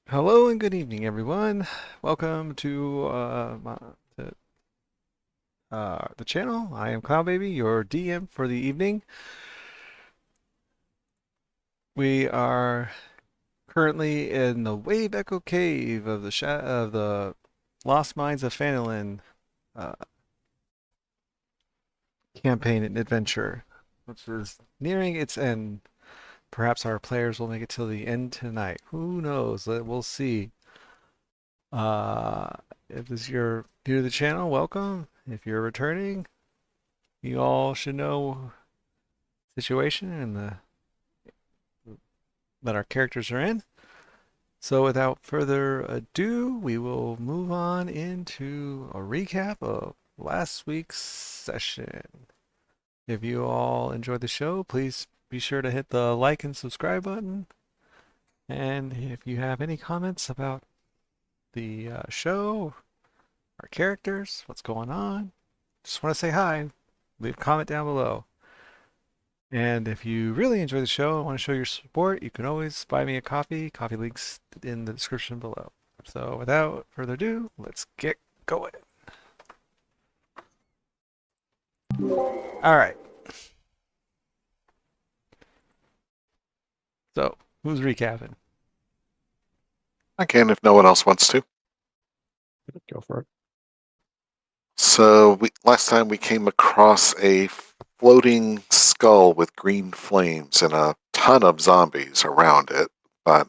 Hello and good evening, everyone. Welcome to to, the channel. I am Cloudbaby, your DM for the evening. We are currently in the Wave Echo Cave of the Lost Mines of Phandelver uh, campaign and adventure, which is nearing its end. Perhaps our players will make it till the end tonight. Who knows? We'll see. Uh, if this is your new to the channel, welcome. If you're returning, you all should know the situation and the that our characters are in. So without further ado, we will move on into a recap of last week's session. If you all enjoyed the show, please be sure to hit the like and subscribe button. And if you have any comments about the show, our characters, what's going on, just want to say hi, leave a comment down below. And if you really enjoy the show and want to show your support, you can always buy me a coffee. Coffee links in the description below. So without further ado, let's get going. All right. So who's recapping? I can if no one else wants to. Go for it. So last time we came across a floating skull with green flames and a ton of zombies around it, but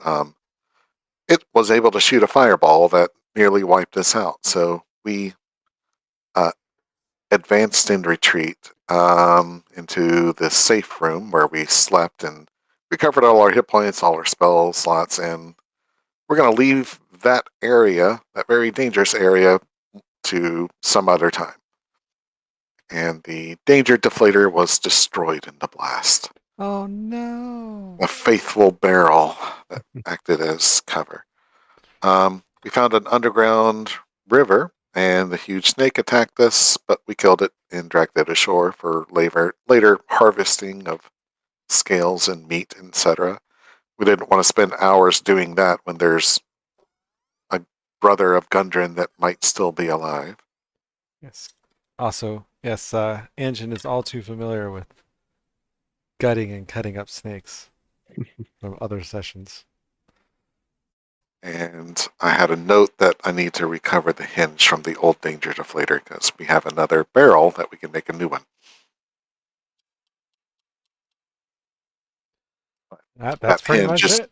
it was able to shoot a fireball that nearly wiped us out. So we uh, advanced in retreat into this safe room where we slept and recovered all our hit points, all our spell slots, and we're going to leave that area, that very dangerous area, to some other time. And the danger deflator was destroyed in the blast. Oh no. A faithful barrel that acted as cover. We found an underground river, and the huge snake attacked us, but we killed it and dragged it ashore for later harvesting of scales and meat, etc. We didn't want to spend hours doing that when there's a brother of Gundren that might still be alive. Yes. Also, yes, Engine is all too familiar with gutting and cutting up snakes from other sessions. And I had a note that I need to recover the hinge from the old danger deflator because we have another barrel that we can make a new one. That's That pretty hinge much just it.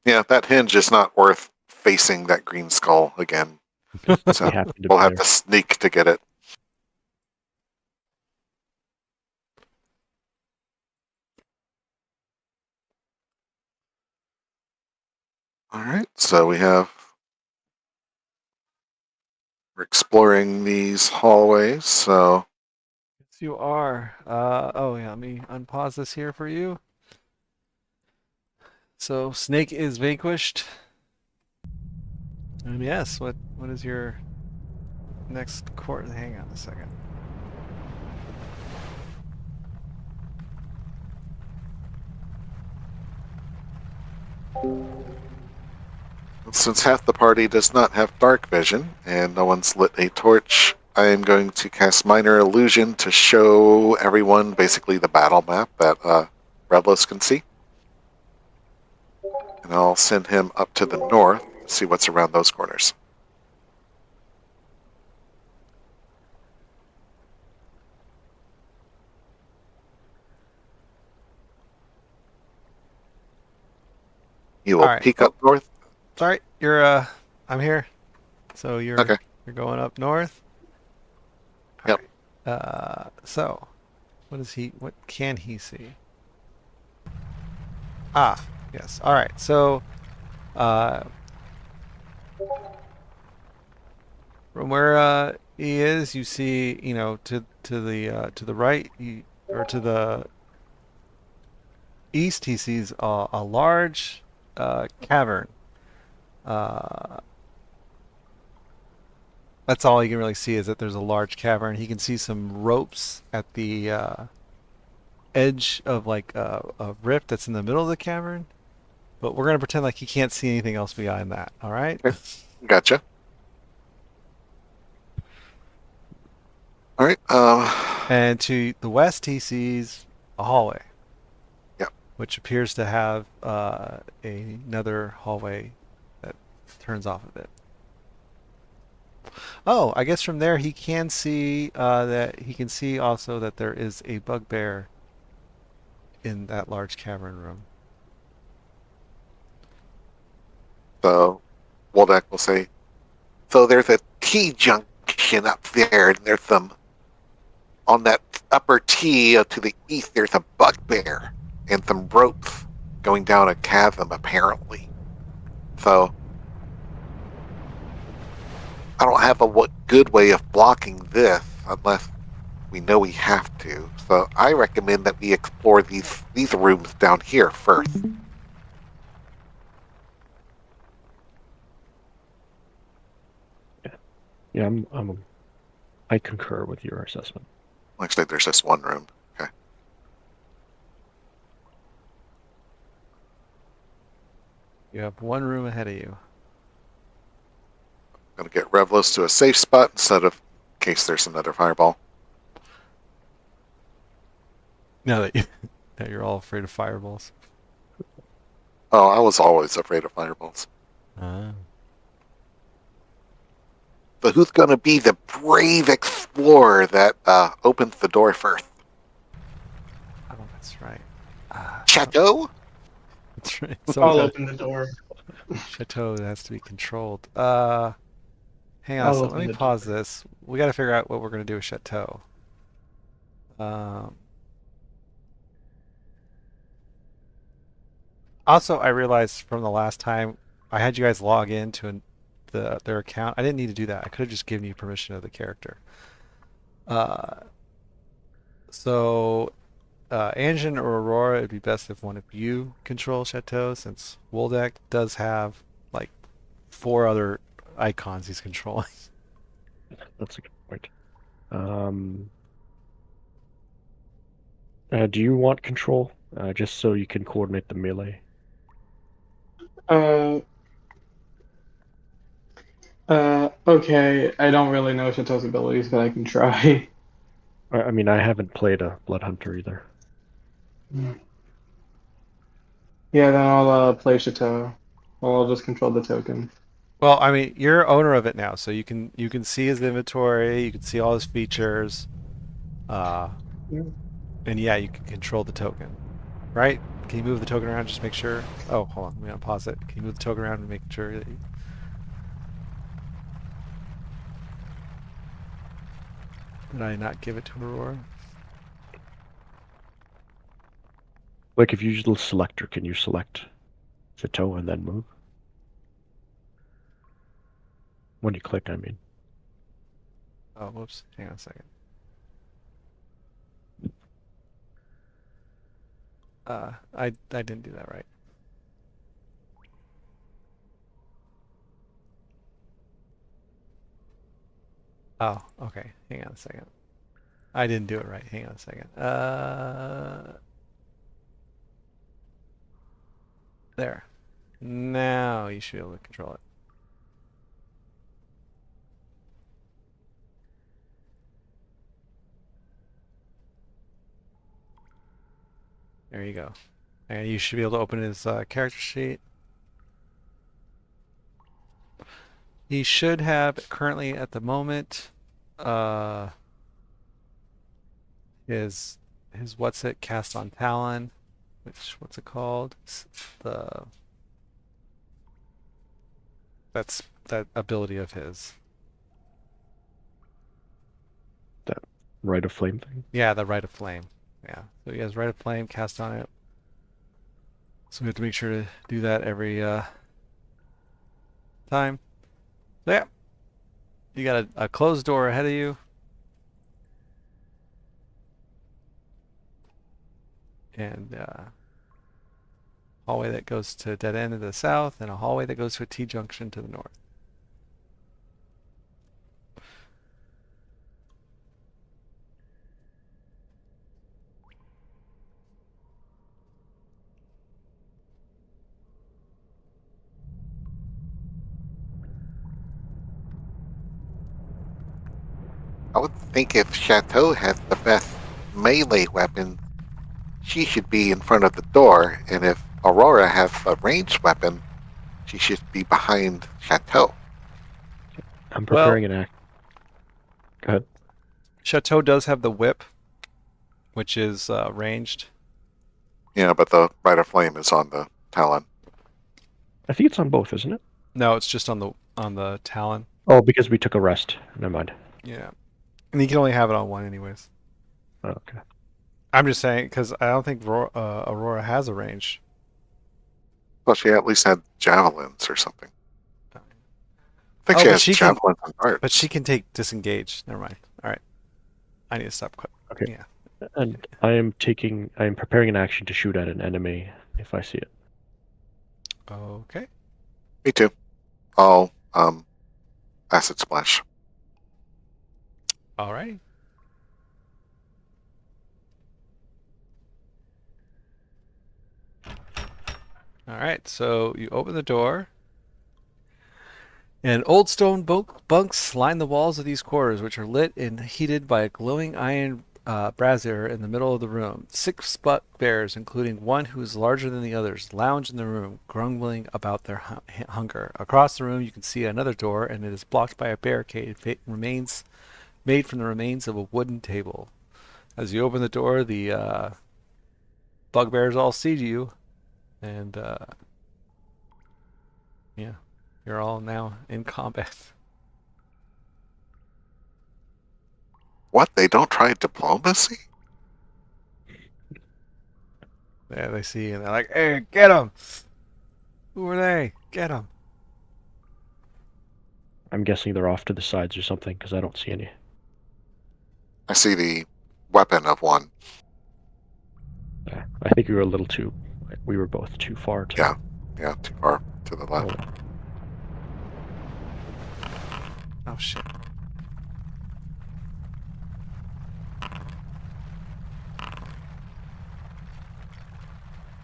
Yeah, that hinge is not worth facing that green skull again. So we'll have to sneak to get it. All right, so we're exploring these hallways. So Yes, you are. Oh yeah, let me unpause this here for you. So Snake is vanquished. Yes, what is your next court? Hang on a second. since half the party does not have dark vision and no one's lit a torch, I am going to cast Minor Illusion to show everyone basically the battle map that Revlos can see. And I'll send him up to the north to see what's around those corners. He will peek up north. Sorry, I'm here. So you're going up north? Yep. So what can he see? Yes. All right. So from where he is, you see, to the right, or to the east, he sees a large cavern. That's all he can really see, is that there's a large cavern. He can see some ropes at the edge of like a rift that's in the middle of the cavern. But we're gonna pretend like he can't see anything else beyond that. All right. Okay. Gotcha. All right. And to the west, he sees a hallway, Yeah. which appears to have another hallway that turns off of it. Oh, I guess from there he can see that he can see also that there is a bugbear in that large cavern room. So Waldeck will say, so there's a T junction up there, and there's some on that upper T to the east. There's a bugbear and some ropes going down a chasm, apparently. So I don't have a good way of blocking this unless we know we have to. So I recommend that we explore these rooms down here first. Yeah, I concur with your assessment. Looks like there's just one room. Okay. You have one room ahead of you. Gonna get Revlos to a safe spot instead of in case there's another fireball. Now that now you're all afraid of fireballs. Oh, I was always afraid of fireballs. Ah. But who's gonna be the brave explorer that opens the door first? Oh, that's right. Chateau? That's right. I'll open the door. Chateau has to be controlled. Hang on a I'll second. Let open me the pause door. this. We got to figure out what we're going to do with Chateau. Um, Also, I realized from the last time I had you guys log in to their account. I didn't need to do that. I could have just given you permission of the character. Uh, so, Anjin or Aurora, it'd be best if one of you control Chateau, since Woldeck does have like four other icons he's controlling. That's a good point. Do you want control? Just so you can coordinate the melee? Uh, okay. I don't really know Chateau's abilities, but I can try. I mean, I haven't played a Blood Hunter either. Yeah, then I'll play Chateau. Well, I'll just control the token. Well, I mean, you're owner of it now, so you can see his inventory, you can see all his features, uh, Yeah. and yeah, you can control the token, right? Can you move the token around? Just make sure. Oh, hold on, I'm gonna pause it. Can you move the token around and make sure that did I not give it to Aurora? Like, if you use the selector, can you select Chateau and then move? When you click, I mean. Oh, whoops. Hang on a second. I didn't do that right. Oh, okay. Hang on a second. I didn't do it right. Hang on a second. There. Now you should be able to control it. There you go. And you should be able to open his character sheet. He should have currently at the moment uh, his what's it cast on Talon, which what's it called? The that's that ability of his. That Rite of Flame thing? Yeah, the Rite of Flame. Yeah, so he has Rite of Flame cast on it. So we have to make sure to do that every time. So yeah, you got a closed door ahead of you, and hallway that goes to a dead end to the south, and a hallway that goes to a T junction to the north. I would think if Chateau has the best melee weapon, she should be in front of the door, and if Aurora has a ranged weapon, she should be behind Chateau. I'm Well, preparing an act. Go ahead. Chateau does have the whip, which is ranged. Yeah, but the Rite of Flame is on the Talon. I think it's on both, isn't it? No, it's just on the Talon. Oh, because we took a rest. Never mind. Yeah, and you can only have it on one, anyways. Oh, okay. I'm just saying because I don't think Aurora has a range. Well, she at least had javelins or something. I think Oh, she but has she can- javelins and darts. But she can take disengage. Never mind. All right, I need to stop. Okay. Yeah. And I am preparing an action to shoot at an enemy if I see it. Okay. Me too. I'll acid splash. All right. All right. So you open the door, and old stone bunks line the walls of these quarters, which are lit and heated by a glowing iron brazier in the middle of the room. 6 bugbears, including one who is larger than the others, lounge in the room, grumbling about their hunger. Across the room, you can see another door, and it is blocked by a barricade made from the remains of a wooden table. As you open the door, the bugbears all see you, and yeah, you're all now in combat. What? They don't try diplomacy? Yeah, they see you, and they're like, "Hey, get them! Who are they? Get them!" I'm guessing they're off to the sides or something because I don't see any. I see the weapon of one. Yeah, I think we were a little too. We were both too far to. Yeah. Yeah, too far to the left. Oh shit!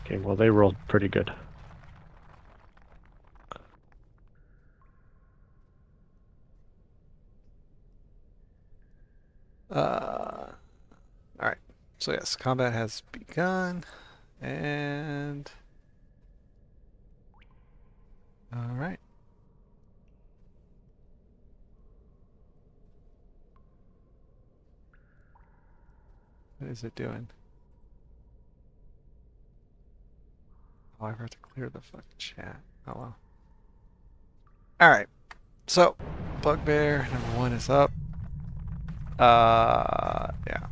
Okay, well they rolled pretty good. All right. So yes, combat has begun, and all right. What is it doing? Oh, I forgot to clear the fucking chat. Oh well. All right. So, bugbear number 1 is up. Yeah.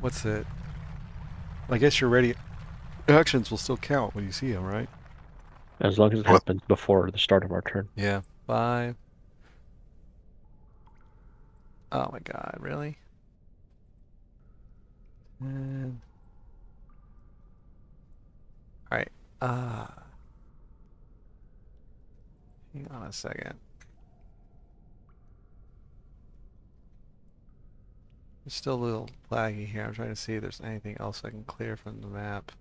What's it? I guess your ready actions will still count when you see them, right? As long as it What? happens before the start of our turn. Yeah. 5. Oh my god, really? And... Alright. Hang on a second. It's still a little laggy here. I'm trying to see if there's anything else I can clear from the map.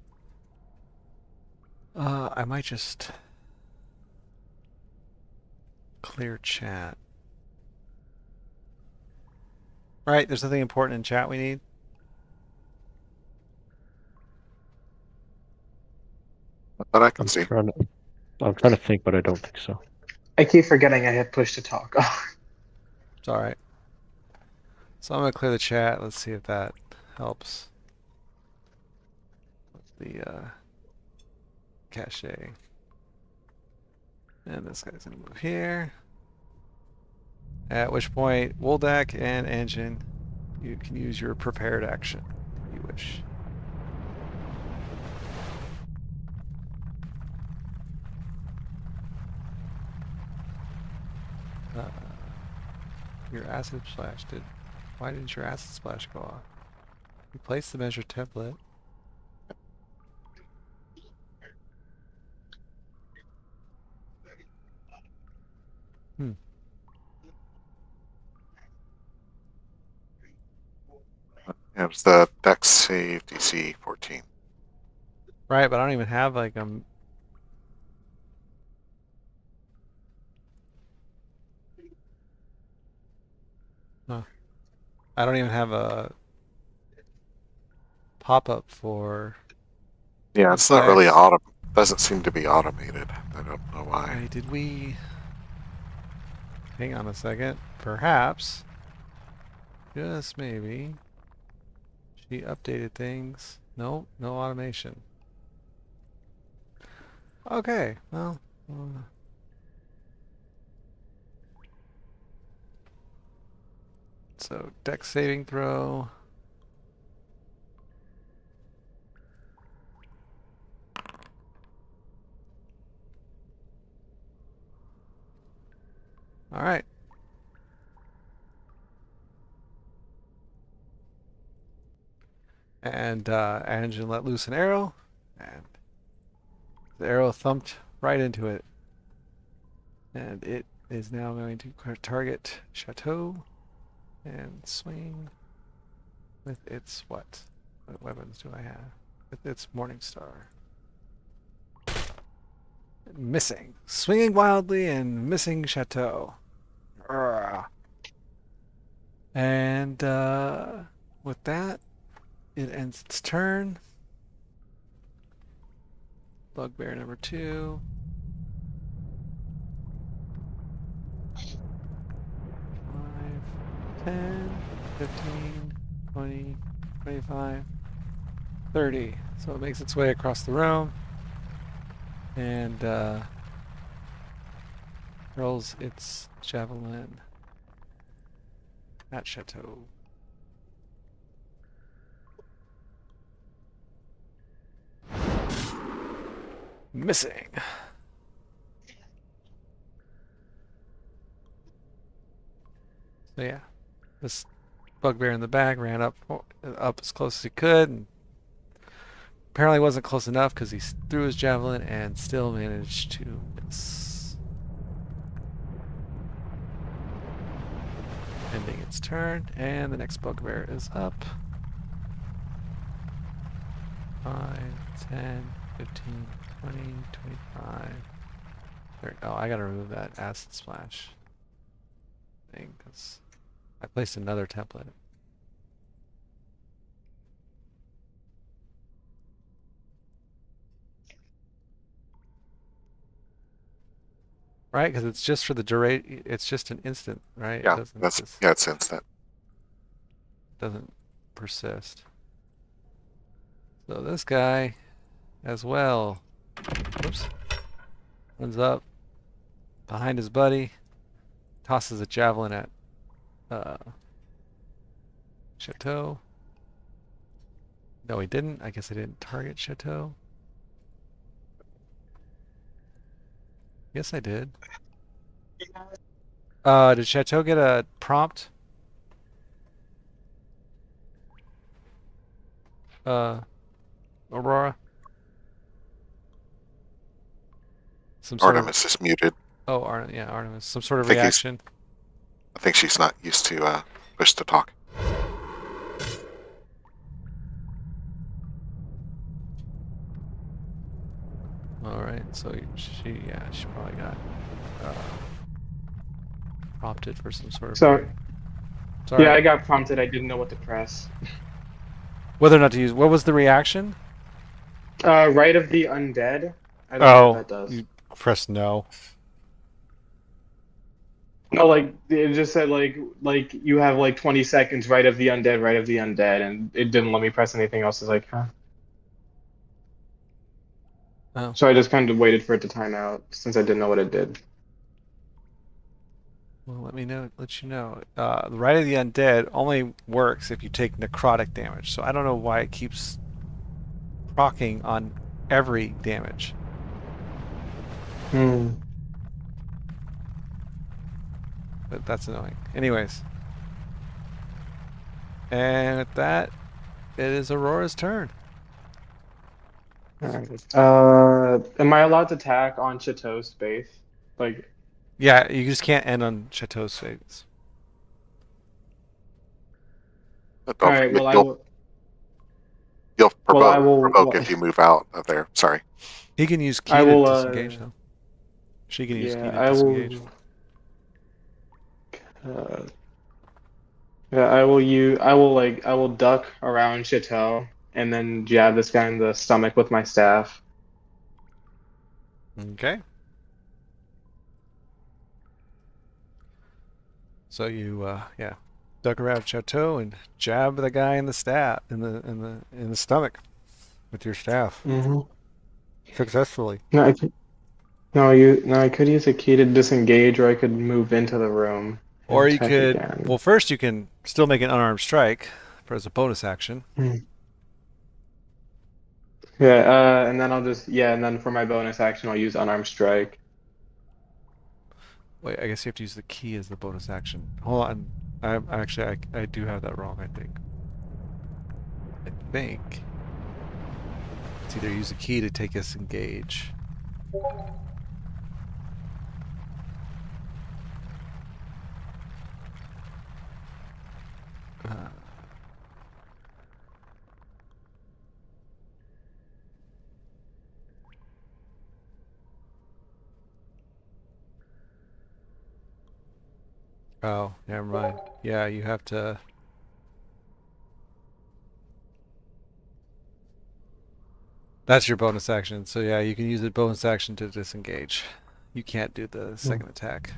I might just clear chat. Right, there's nothing important in chat we need. But I can see. I'm trying to think, but I don't think so. I keep forgetting I hit push to talk. It's alright. So I'm gonna clear the chat. Let's see if that helps. The cache. And this guy's gonna move here. At which point, Woldak and Engine, you can use your prepared action if you wish. Your acid splash did. Why didn't your acid splash go off? Replace the measure template. It was the Dex save DC 14. Right, but I don't even have like I don't even have a pop-up for Yeah, it's not really attacks. doesn't seem to be automated. I don't know why. Wait, did we... Hang on a second. Perhaps, just maybe, she updated things. No, no automation. Okay, well... so, dex saving throw. Alright. And Anjan let loose an arrow, and the arrow thumped right into it. And it is now going to target Chateau and swing with its what? What weapons do I have? With its Morningstar. Missing. Swinging wildly and missing Chateau. Urgh. And with that, it ends its turn. Bugbear number 2. 5, 10, 15, 20, 25, 30. So it makes its way across the room and hurls its javelin at Chateau. Missing. So yeah, this bugbear in the back ran up as close as he could, and apparently wasn't close enough because he threw his javelin and still managed to miss. Ending its turn, and the next bugbear is up. 5, 10, 15, 20, 25, 30. Oh, I gotta remove that acid splash thing because I placed another template. Right, because it's just for the duration. It's just an instant, right? Yeah, It doesn't just it's instant. doesn't persist. So this guy, as well, whoops, runs up behind his buddy, tosses a javelin at Chateau. No, he didn't. I guess I didn't target Chateau. Yes, I did. Did Chateau get a prompt? Aurora? Some sort of... Artemis is muted. Oh, yeah, Artemis. Some sort of I think reaction. I think she's not used to push to talk. All right, so she probably got prompted for some sort of... Sorry. Sorry. Yeah, I got prompted. I didn't know what to press. Whether or not to use... What was the reaction? Right of the undead. I don't know what that does. You press no. No, like it just said like you have like 20 seconds right of the undead, and it didn't let me press anything else. It's like, huh. Oh. So I just kind of waited for it to time out since I didn't know what it did. Well, let you know. The Right of the Undead only works if you take necrotic damage. So I don't know why it keeps proccing on every damage. Hmm. But that's annoying. Anyways. And at that, it is Aurora's turn. Alright. Am I allowed to attack on Chateau's space? Like, Yeah, you just can't end on Chateau's phase. all right. Well, You'll I will. provoke if you move out of there. Sorry. He can use key I to will. disengage, though. She can use key Yeah, to I disengage. will. Yeah, I will duck around Chateau and then jab this guy in the stomach with my staff. Okay. So you yeah, duck around Chateau and jab the guy in the stomach with your staff Mm-hmm. successfully. No, I could, no, I could use a key to disengage, or I could move into the room and Or you attack could, again. well, first you can still make an unarmed strike as a bonus action. Hmm. Yeah, and then and then for my bonus action, I'll use unarmed strike. Wait, I guess you have to use the key as the bonus action. Hold on. I do have that wrong, I think. I think it's either use a key to take us engage. Uh, oh, never mind. Yeah, you have to. That's your bonus action. So yeah, you can use the bonus action to disengage. You can't do the Hmm. second attack.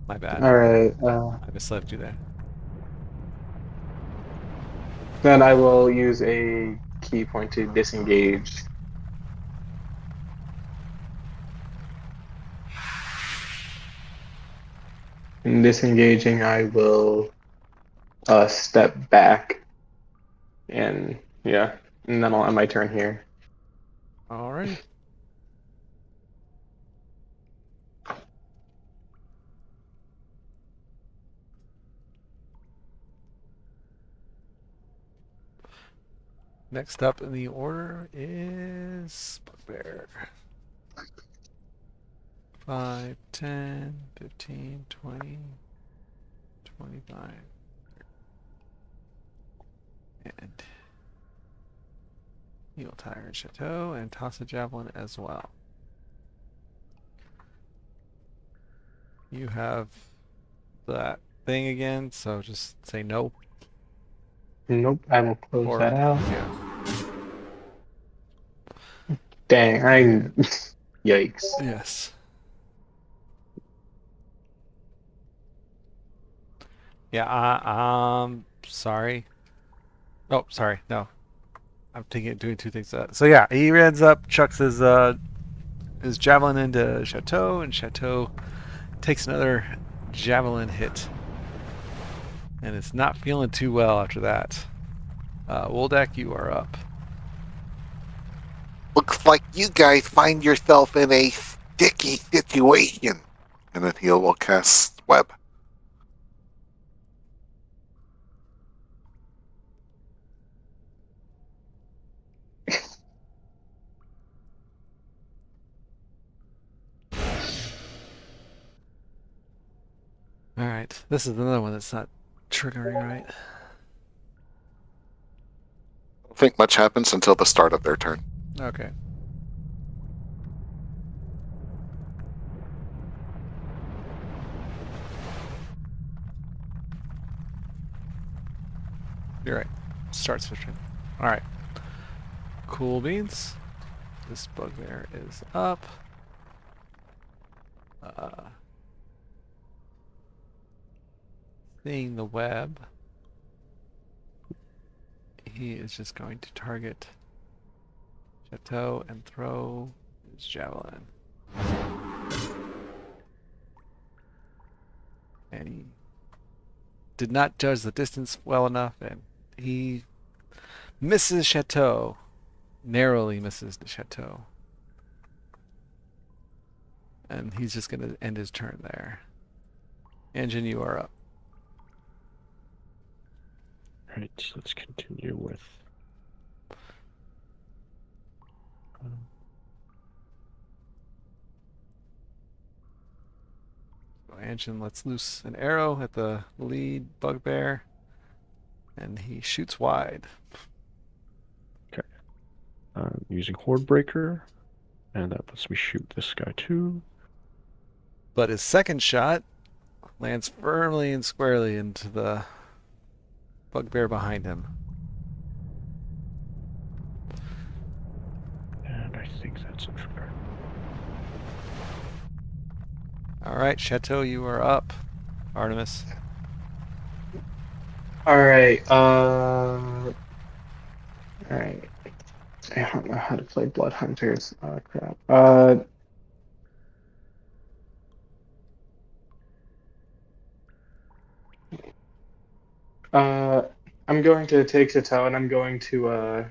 My bad. All right, I misled you there. then I will use a key point to disengage. In disengaging, I will step back and yeah, and then I'll end my turn here. Alrighty. Next up in the order is Bugbear. 5, 10, 15, 20, 25. And he'll tire Chateau and toss a javelin as well. You have that thing again, so just say no. Nope, I will close Or, that out. yeah. Dang, yikes. Yes. Yeah, sorry. Oh, sorry. No. I'm doing two things. So yeah, he ends up, chucks his javelin into Chateau, and Chateau takes another javelin hit. And it's not feeling too well after that. Woldak, you are up. Looks like you guys find yourself in a sticky situation. And then he will cast web. Alright, this is another one that's not triggering right. I don't think much happens until the start of their turn. Okay. You're right. Start switching. Alright. Cool beans. This bugbear is up. Seeing the web, he is just going to target Chateau and throw his javelin. And he did not judge the distance well enough, and he misses Chateau. Narrowly misses the Chateau. And he's just going to end his turn there. Engine, you are up. Right, so let's continue with. Engine lets loose an arrow at the lead bugbear, and he shoots wide. Okay. I'm using Horde Breaker, and that lets me shoot this guy too. But his second shot lands firmly and squarely into the bugbear behind him. And I think that's it for her. All right, Chateau, you are up. Artemis. All right. All right. I don't know how to play Blood Hunters. Oh crap. Uh, I'm going to take Chateau, and I'm going to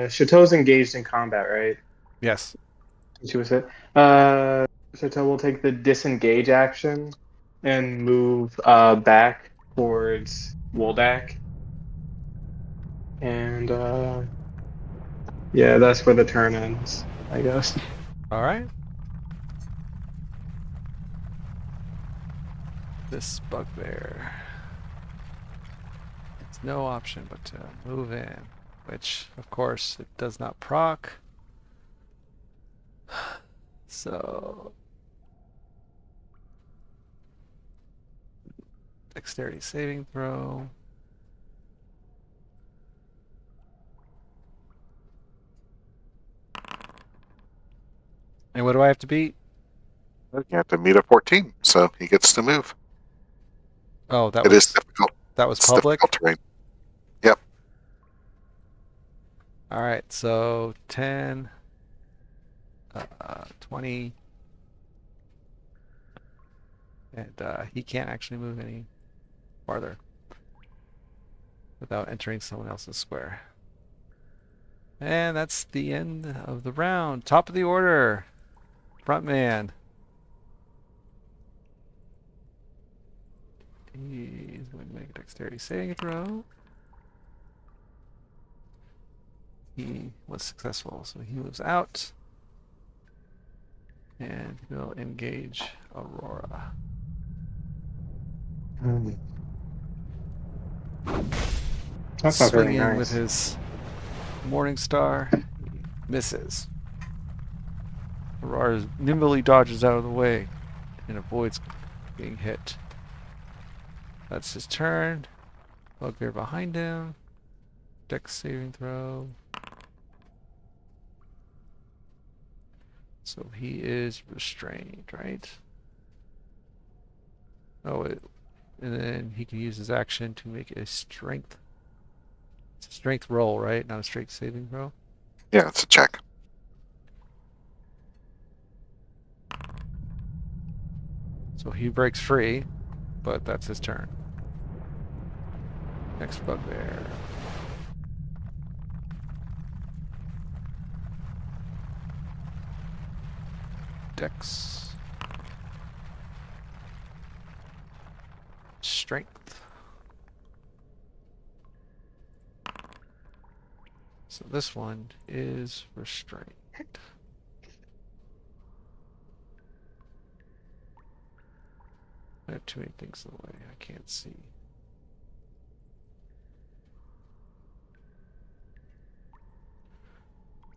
Chateau's engaged in combat, right? Yes. She was it. Chateau will take the disengage action and move back towards Woldak, and yeah, that's where the turn ends, I guess. All right. This bugbear. It's no option but to move in, which, of course, it does not proc. So, dexterity saving throw. And what do I have to beat? You have to meet a 14, so he gets to move. Oh, It is difficult. It's public. difficult terrain. Yep. All right, so 10, 20, and he can't actually move any farther without entering someone else's square. And that's the end of the round. Top of the order, front man. He's going to make a dexterity saving throw. He was successful, so he moves out. And he'll engage Aurora. That's not very Swinging with nice. his Morning Star, he misses. Aurora nimbly dodges out of the way and avoids being hit. That's his turn. Bugbear behind him. Dex saving throw. So he is restrained, right? Oh, and then he can use his action to make a strength. It's a strength roll, right? Not a strength saving throw. Yeah, it's a check. So he breaks free, but that's his turn. Next bugbear. Dex. Strength. So this one is restrained. I have too many things in the way. I can't see.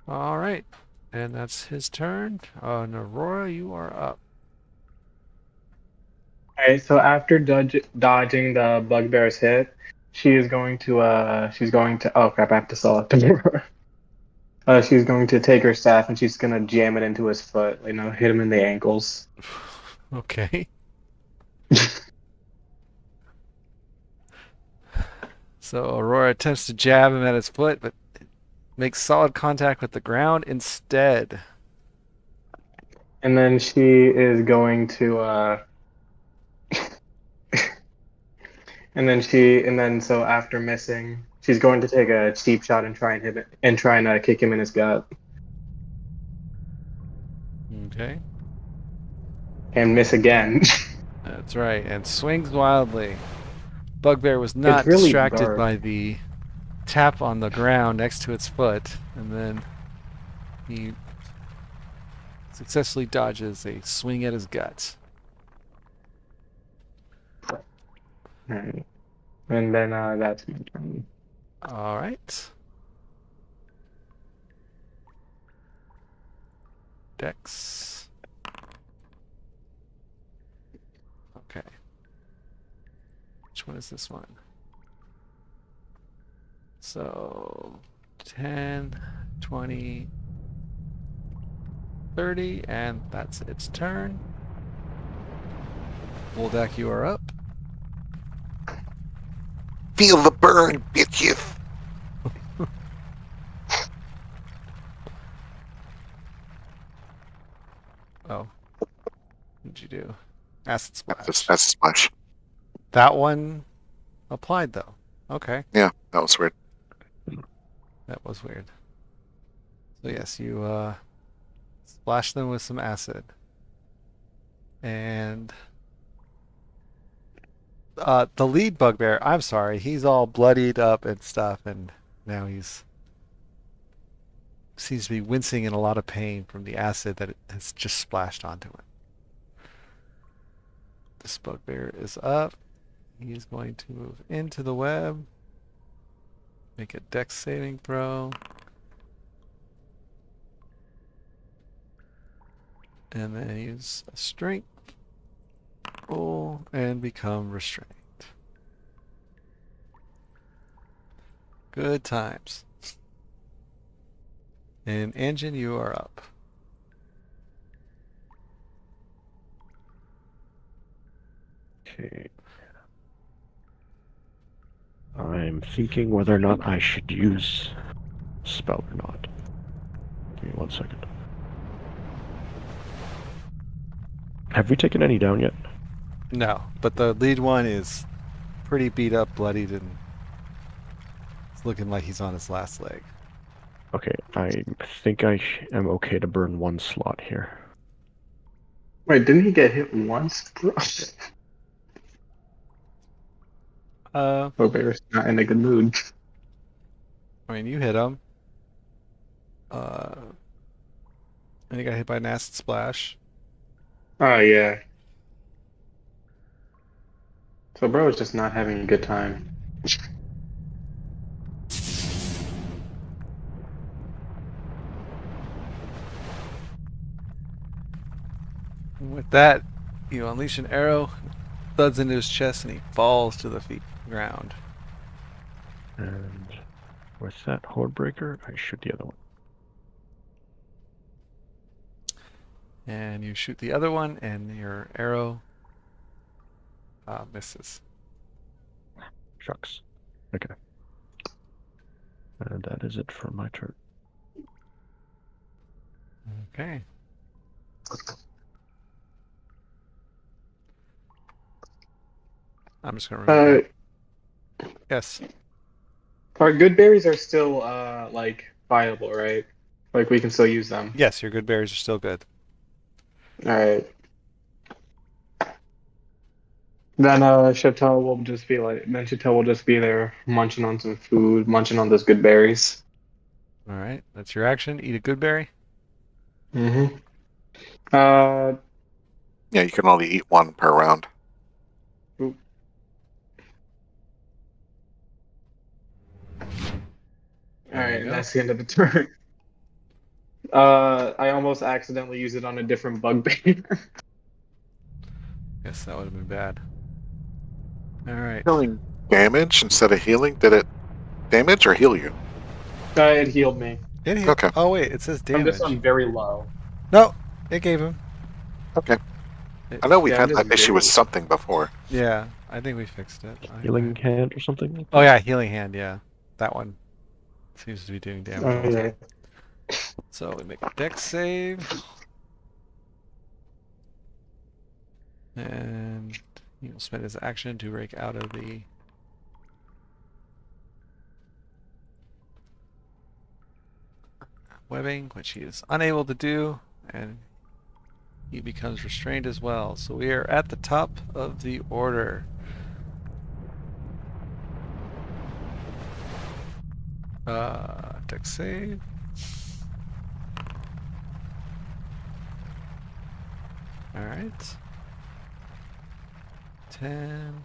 All right. And that's his turn. And Aurora, you are up. All right, so after dodging the bugbear's hit, she's going to oh crap, I have to select her. She's going to take her staff and she's gonna jam it into his foot, hit him in the ankles. Okay. So Aurora attempts to jab him at his foot, but makes solid contact with the ground instead. And then she is going to so after missing, she's going to take a cheap shot and try and hit it and try and kick him in his gut Okay. and miss again. That's right. And swings wildly. Bugbear was not It's really distracted dark. by the tap on the ground next to its foot, and then he successfully dodges a swing at his gut. Right. And then that's my turn. All right. Dex. Okay. one is this one? So 10, 20, 30, and that's its turn. Woldak, you are up. Feel the burn, bitches. Oh. What'd you do? Acid That's Splash. a splash. That one applied, though. Okay. Yeah, that was weird. That was weird. So yes, you splash them with some acid. And the lead bugbear, I'm sorry, he's all bloodied up and stuff, and now he's seems to be wincing in a lot of pain from the acid that it has just splashed onto him. This bugbear is up. He's going to move into the web. Make a dex saving throw. And then use a strength roll and become restrained. Good times. And Anjin, you are up. Okay. I'm thinking whether or not I should use spell or not. Give me 1 second. Have we taken any down yet? No, but the lead one is pretty beat up, bloodied, and it's looking like he's on his last leg. Okay, I think I am okay to burn 1 slot here. Wait, didn't he get hit once, bro? Bear's not in a good mood. I mean, you hit him. And he got hit by an acid splash. Oh yeah. So bro is just not having a good time. And with that, you unleash an arrow, thuds into his chest, and he falls to the ground. And with that Hordebreaker, I shoot the other one. And you shoot the other one, and your arrow misses. Shucks. Okay. And that is it for my turn. Okay. I'm just gonna remove that. Yes. Our good berries are still like viable, right? Like we can still use them. Yes, your good berries are still good. All right. Then Chateau will just be there munching on some food, munching on those good berries. All right, that's your action. Eat a good berry. Mm-hmm. Uh, Yeah, you can only eat 1 per round. all There right, you go. that's the end of the turn. I almost accidentally used it on a different bugbear. Guess that would have been bad. All right. Healing damage instead of healing. Did it damage or heal you? It healed me. It hit. Okay. Oh wait, it says I'm damage. just on very low. No, it gave him. Okay. It, I know we've Yeah, had I'm that just issue with very- something before. yeah, I think we fixed it. Healing hand or something like that? Oh yeah, healing hand. Yeah, that one seems to be doing damage all Oh the yeah. time. So we make a dex save, and he'll spend his action to break out of the webbing, which he is unable to do, and he becomes restrained as well. So we are at the top of the order. Dex save. All right. 10,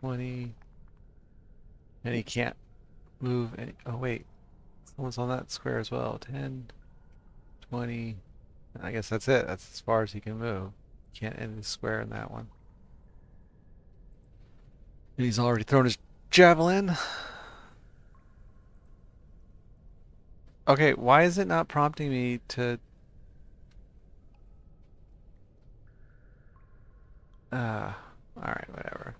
20, and he can't move any. Oh wait, someone's on that square as well. 10, 20. I guess that's it. That's as far as he can move. Can't end the square in that one. He's already thrown his javelin. Okay, why is it not prompting me to... Alright, whatever.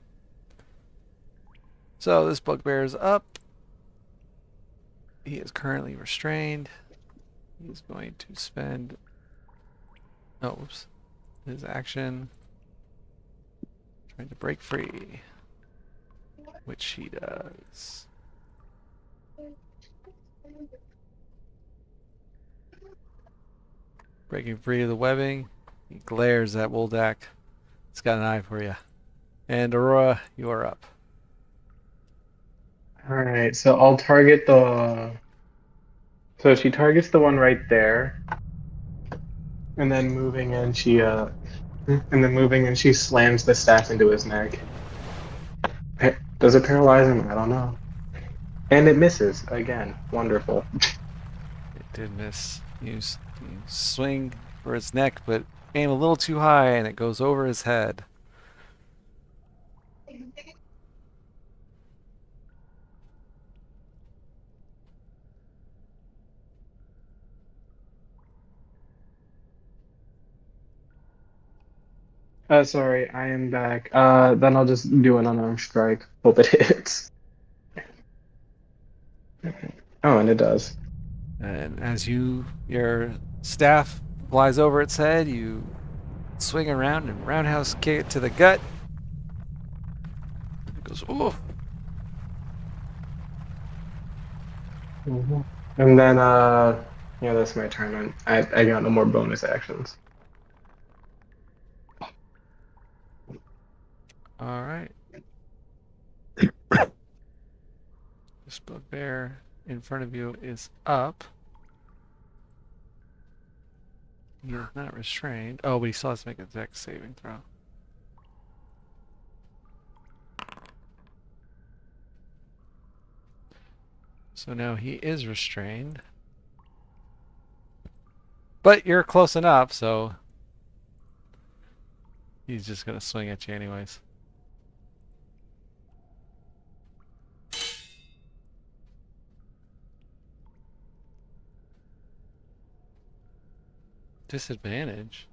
So this bugbear is up. He is currently restrained. He's going to spend... Oh, oops. His action. Trying to break free. Which he does. Breaking free of the webbing. He glares at Woldak. He's got an eye for you. And Aurora, you are up. All right, so I'll target the. So she targets the one right there, and then moving and she slams the staff into his neck. Does it paralyze him? I don't know. And it misses again. Wonderful. It did miss. You swing for his neck, but aim a little too high and it goes over his head. Sorry, I am back. Then I'll just do an unarmed strike. Hope it hits. Oh, and it does. And as your staff flies over its head, you swing around and roundhouse kick it to the gut. It goes, ooh. And then, yeah, that's my turn. I got no more bonus actions. All right. This bugbear in front of you is up. He is not restrained. Oh, but he still has to make a dex saving throw. So now he is restrained. But you're close enough, so he's just going to swing at you anyways. Disadvantage?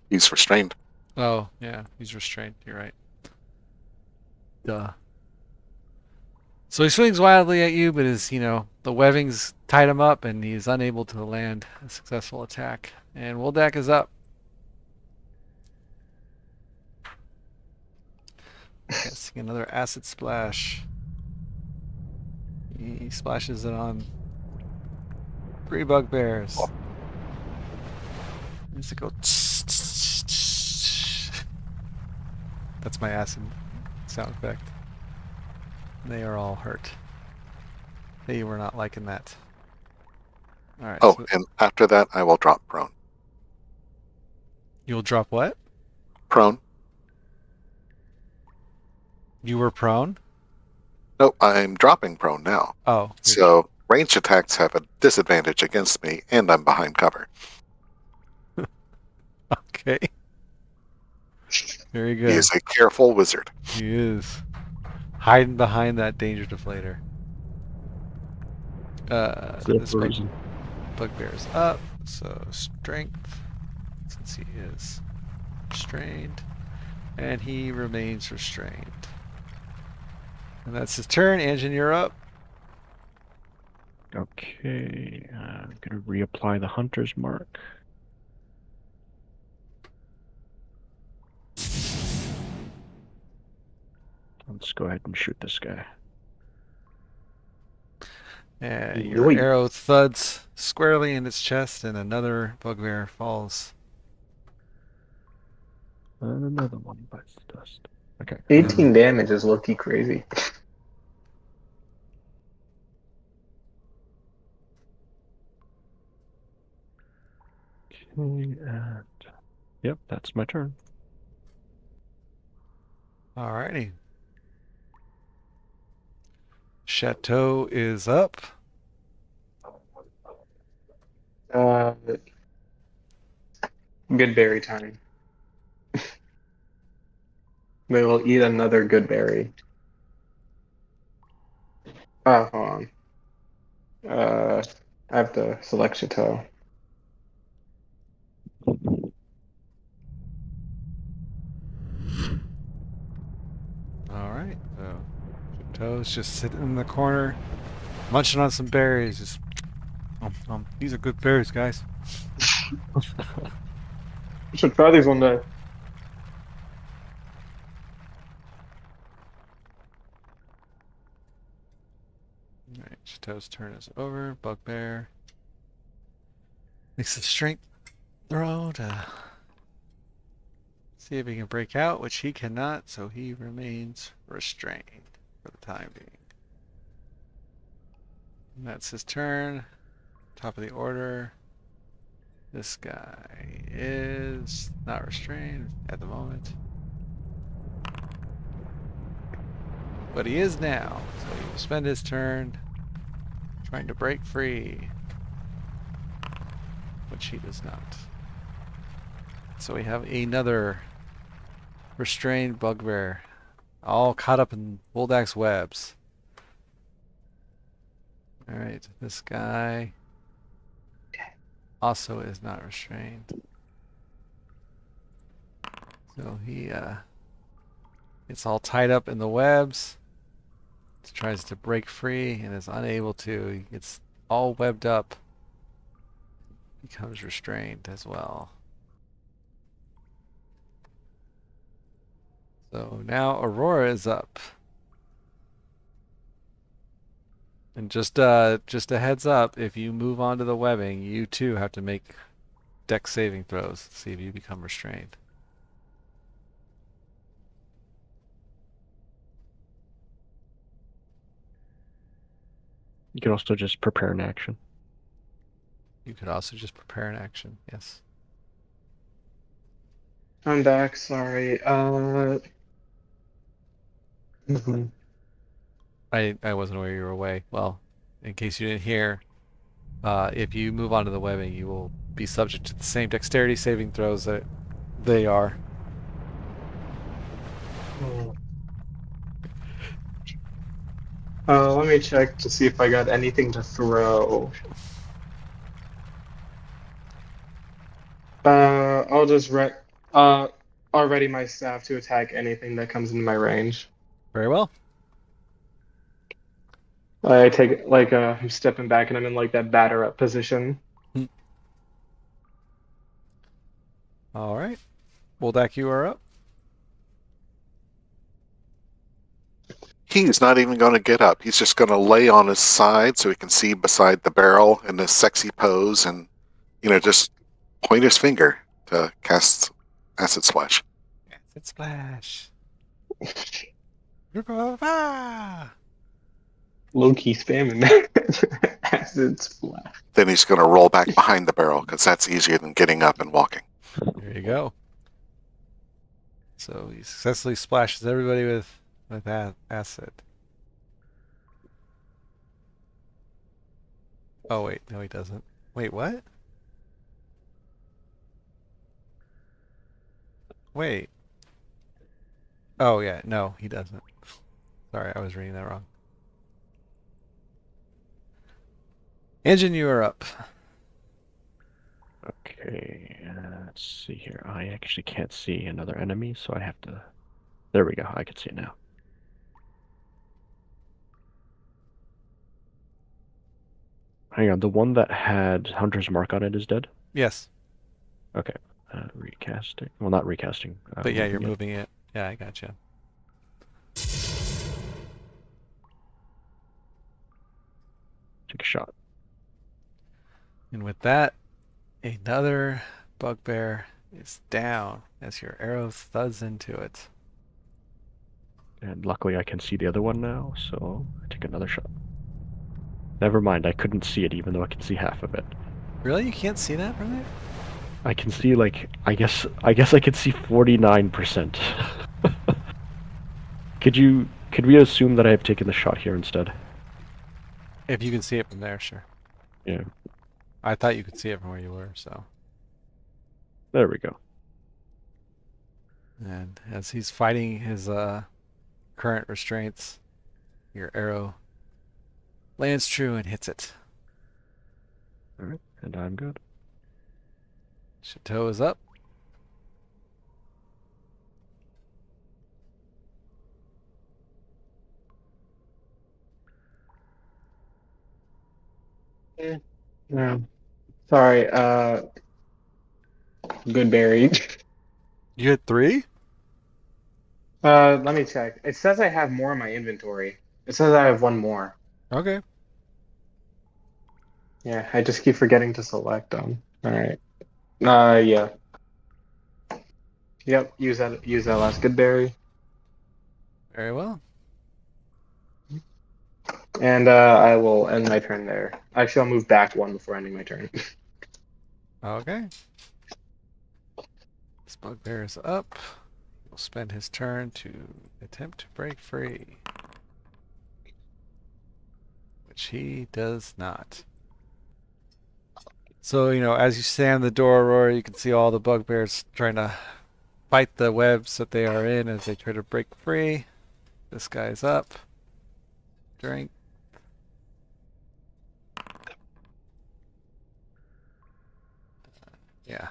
He's restrained. Oh, yeah, he's restrained. You're right. Duh. So he swings wildly at you, but the webbings tied him up and he's unable to land a successful attack. And Woldak is up. Casting another acid splash. He splashes it on 3 bugbears. Needs to go. That's my acid sound effect. They are all hurt. They were not liking that. All right. Oh, So and after that, I will drop prone. you'll drop what? Prone? You were prone? Nope, I'm dropping prone now. Oh. So range attacks have a disadvantage against me, and I'm behind cover. Okay. Very He good. is a careful wizard. He is hiding behind that danger deflator. This bugbear is up, so strength, since he is restrained, and he remains restrained. And that's his turn. Anjin, you're up. Okay, I'm gonna reapply the hunter's mark. Let's go ahead and shoot this guy. And your arrow thuds squarely in its chest, and another bugbear falls. And another one bites the dust. Okay. 18 damage is low-key crazy. Okay, and yep, that's my turn. Alrighty. Chateau is up. Good berry time. They will eat another good berry. Hold on. I have to select Chateau. All right. So Chateau's just sitting in the corner, munching on some berries. Just, these are good berries, guys. We should try these one day. All right. Chateau's turn is over. Bugbear makes a strength throw to see if he can break out, which he cannot, so he remains restrained for the time being. And that's his turn. Top of the order. This guy is not restrained at the moment. But he is now, so he will spend his turn trying to break free, which he does not. So we have another restrained bugbear, all caught up in Woldak's webs. Alright, this guy also is not restrained. So he gets all tied up in the webs, tries to break free and is unable to. He gets all webbed up, becomes restrained as well. So now Aurora is up. And just a heads up, if you move onto the webbing, you too have to make dex saving throws to see if you become restrained. You can also just prepare an action. You could also just prepare an action, yes. I'm back. Sorry. Mhm. I wasn't aware you were away. Well, in case you didn't hear, if you move onto the webbing, you will be subject to the same dexterity saving throws that they are. Let me check to see if I got anything to throw. I'll just I'll ready my staff to attack anything that comes into my range. Very well. I take like I'm stepping back and I'm in like that batter up position. All right. Woldak, you are up. He's not even going to get up. He's just going to lay on his side so he can see beside the barrel in this sexy pose and, just point his finger to cast Acid Splash. Acid splash. Low key spamming that acid splash. Then he's going to roll back behind the barrel because that's easier than getting up and walking. There you go. So he successfully splashes everybody with acid. Oh wait, no he doesn't. Wait, what? Wait. Oh yeah, no, he doesn't. Sorry, I was reading that wrong. Engine, you are up. Okay, let's see here. I actually can't see another enemy, so I have to... There we go, I can see it now. Hang on, the one that had Hunter's Mark on it is dead? Yes. Okay, recasting. Well, not recasting. But yeah, you're moving it. moving it. Yeah, I gotcha. Take a shot. And with that, another bugbear is down as your arrow thuds into it. And luckily I can see the other one now, so I take another shot. Never mind, I couldn't see it even though I can see half of it. Really? You can't see that from there? I can see like I guess I could see 49%. Could we assume that I have taken the shot here instead? If you can see it from there, sure. Yeah. I thought you could see it from where you were, so. There we go. And as he's fighting his current restraints, your arrow lands true and hits it. All right, and I'm good. Chateau is up. Yeah. Sorry, good berry. You hit 3? Let me check. It says I have more in my inventory. It says I have one more. Okay. Yeah, I just keep forgetting to select them. All right. Yeah. Yep. Use that. Use that last good berry. Very well. And I will end my turn there. Actually, I'll move back one before ending my turn. Okay. This bugbear is up. He'll spend his turn to attempt to break free. Which he does not. So, as you stand in the door, Aurora, you can see all the bugbears trying to fight the webs that they are in as they try to break free. This guy's up. Drink. Yeah.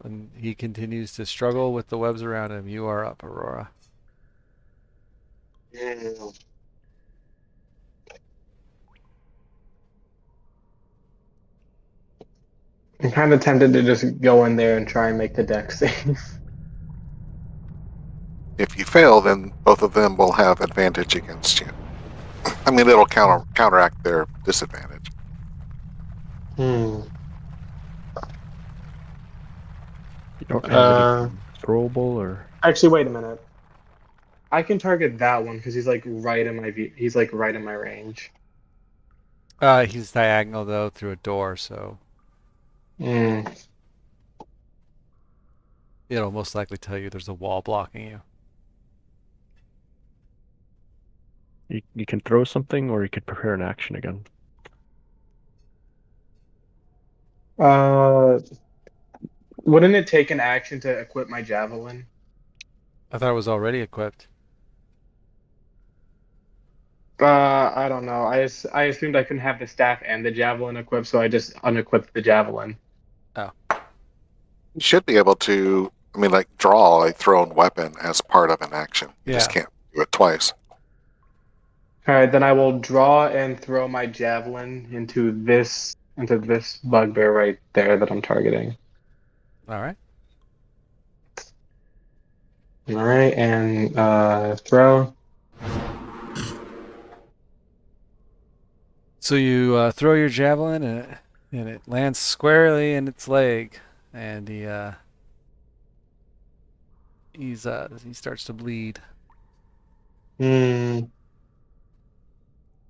And he continues to struggle with the webs around him. You are up, Aurora. I'm kind of tempted to just go in there and try and make the deck save. If you fail, then both of them will have advantage against you. I mean, it'll counteract their disadvantage. You don't have anything throwable or. Actually, wait a minute. I can target that one because he's like right in my view. He's like right in my range. He's diagonal though through a door, so Hmm. it'll most likely tell you there's a wall blocking you. You can throw something, or you could prepare an action again. Wouldn't it take an action to equip my javelin? I thought it was already equipped. I don't know. I assumed I couldn't have the staff and the javelin equipped, so I just unequipped the javelin. Oh. You should be able to, I mean, like, draw a thrown weapon as part of an action. You just Yeah. can't do it twice. All right, then I will draw and throw my javelin into this bugbear right there that I'm targeting. All right. All right, and throw. So you throw your javelin and it lands squarely in its leg, and he starts to bleed. Hmm.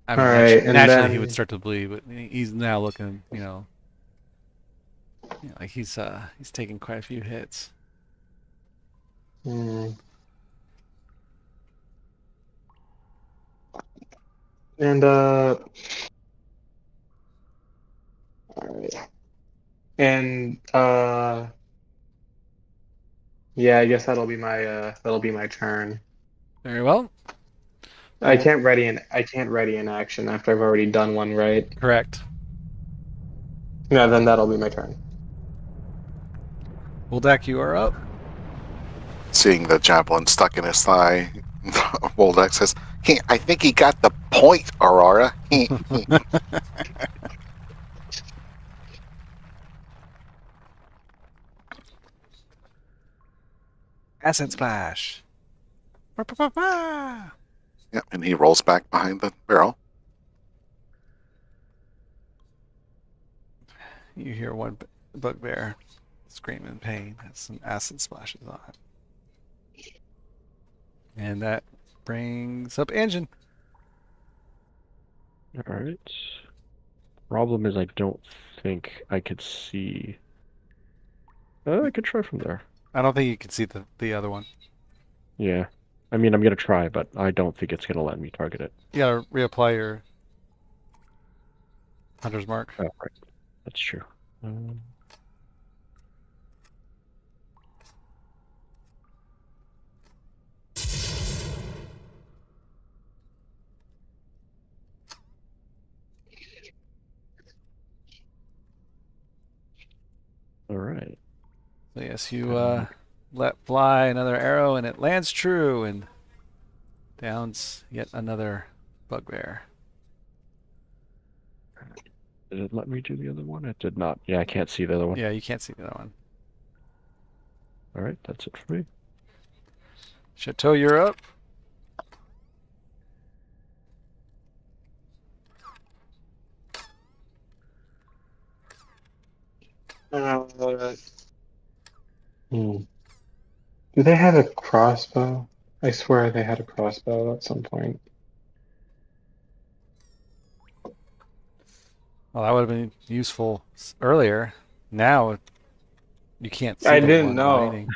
I All mean, right, and naturally he would then start to bleed, but he's now looking, like he's taking quite a few hits. hmm. And all right. And yeah, I guess that'll be my turn. Very well. I can't ready an action after I've already done one, right? Correct. Yeah, then that'll be my turn. Woldak, you are up. Seeing the javelin stuck in his thigh, Woldak says, I think he got the point, Aurora. Acid splash. Yeah, and he rolls back behind the barrel. You hear one bugbear scream in pain as some acid splashes on it. And that brings up Engine. Alright. Problem is I don't think I could see. I could try from there. I don't think you can see the other one. Yeah. I mean, I'm gonna try, but I don't think it's gonna let me target it. You gotta reapply your hunter's mark. Oh, right. That's true. right. So yes, you let fly another arrow, and it lands true, and downs yet another bugbear. Did it let me do the other one? It did not. Yeah, I can't see the other one. Yeah, you can't see the other one. All right, that's it for me. Chateau, you're up. Uh, hmm. Do they have a crossbow? I swear they had a crossbow at some point. Well, that would have been useful earlier. Now you can't see I the didn't one know. remaining.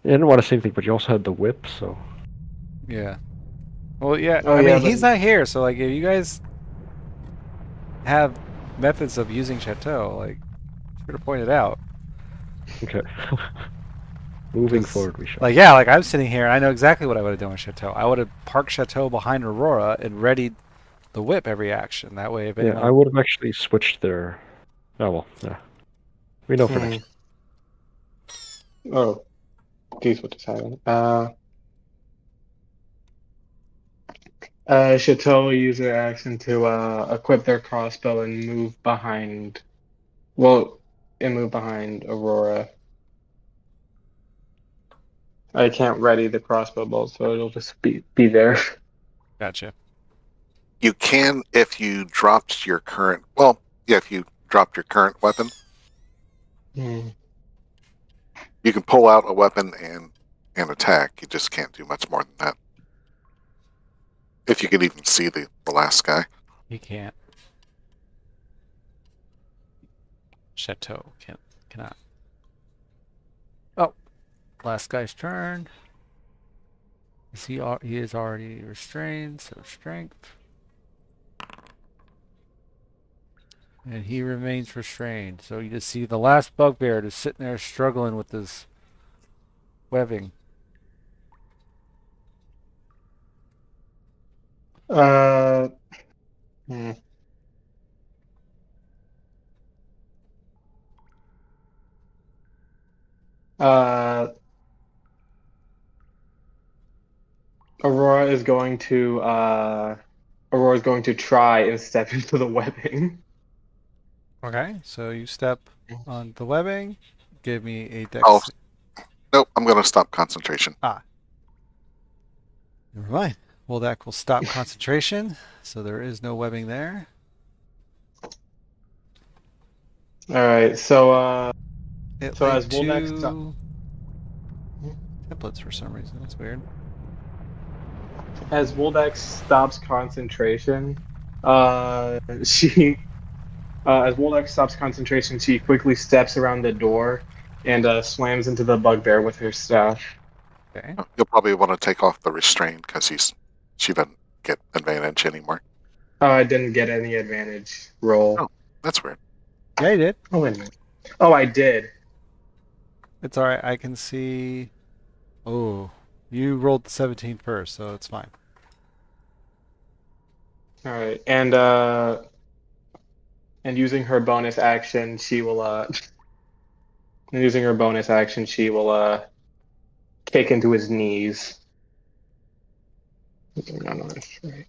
I didn't want to say anything, but you also had the whip, so Yeah. Well, yeah. Oh I yeah, mean, but he's not here, so like, if you guys have methods of using Chateau, like, should have pointed out. okay. Moving 'Cause, forward, we shall. like, yeah, like I'm sitting here, and I know exactly what I would have done with Chateau. I would have parked Chateau behind Aurora and readied the whip every action. That way, if Yeah, I anyone, would have actually switched their. Oh well, yeah. We know for next. oh, geez, what just happened? Chateau use their action to equip their crossbow and move behind. Well, and move behind Aurora. I can't ready the crossbow bolt, so it'll just be there. gotcha. You can if you dropped your current. Well, yeah, if you dropped your current weapon, Hmm. you can pull out a weapon and attack. You just can't do much more than that. If you could even see the last guy. He can't. Chateau cannot. Oh, last guy's turn. He is already restrained, so strength. And he remains restrained. So you just see the last bugbear just sitting there struggling with his webbing. Uh, hmm. uh, Aurora is going to try and step into the webbing. Okay, so you step on the webbing. Give me a Oh, dex. nope, I'm going to stop concentration. Ah, never mind. Well, that will stop concentration, so there is no webbing there. All right, so It so laid as Woldex two templates for some reason. That's weird. stops concentration, she as Woldex stops concentration, she quickly steps around the door and slams into the bugbear with her staff. Okay. You'll probably want to take off the restraint because she doesn't get advantage anymore. I didn't get any advantage roll. Oh, that's weird. Yeah, you did. Oh wait a minute. Oh, I did. It's all right. I can see. Oh, you rolled the 17 first, so it's fine. All right, and using her bonus action, she will using her bonus action, she will kick into his knees. No, that's right.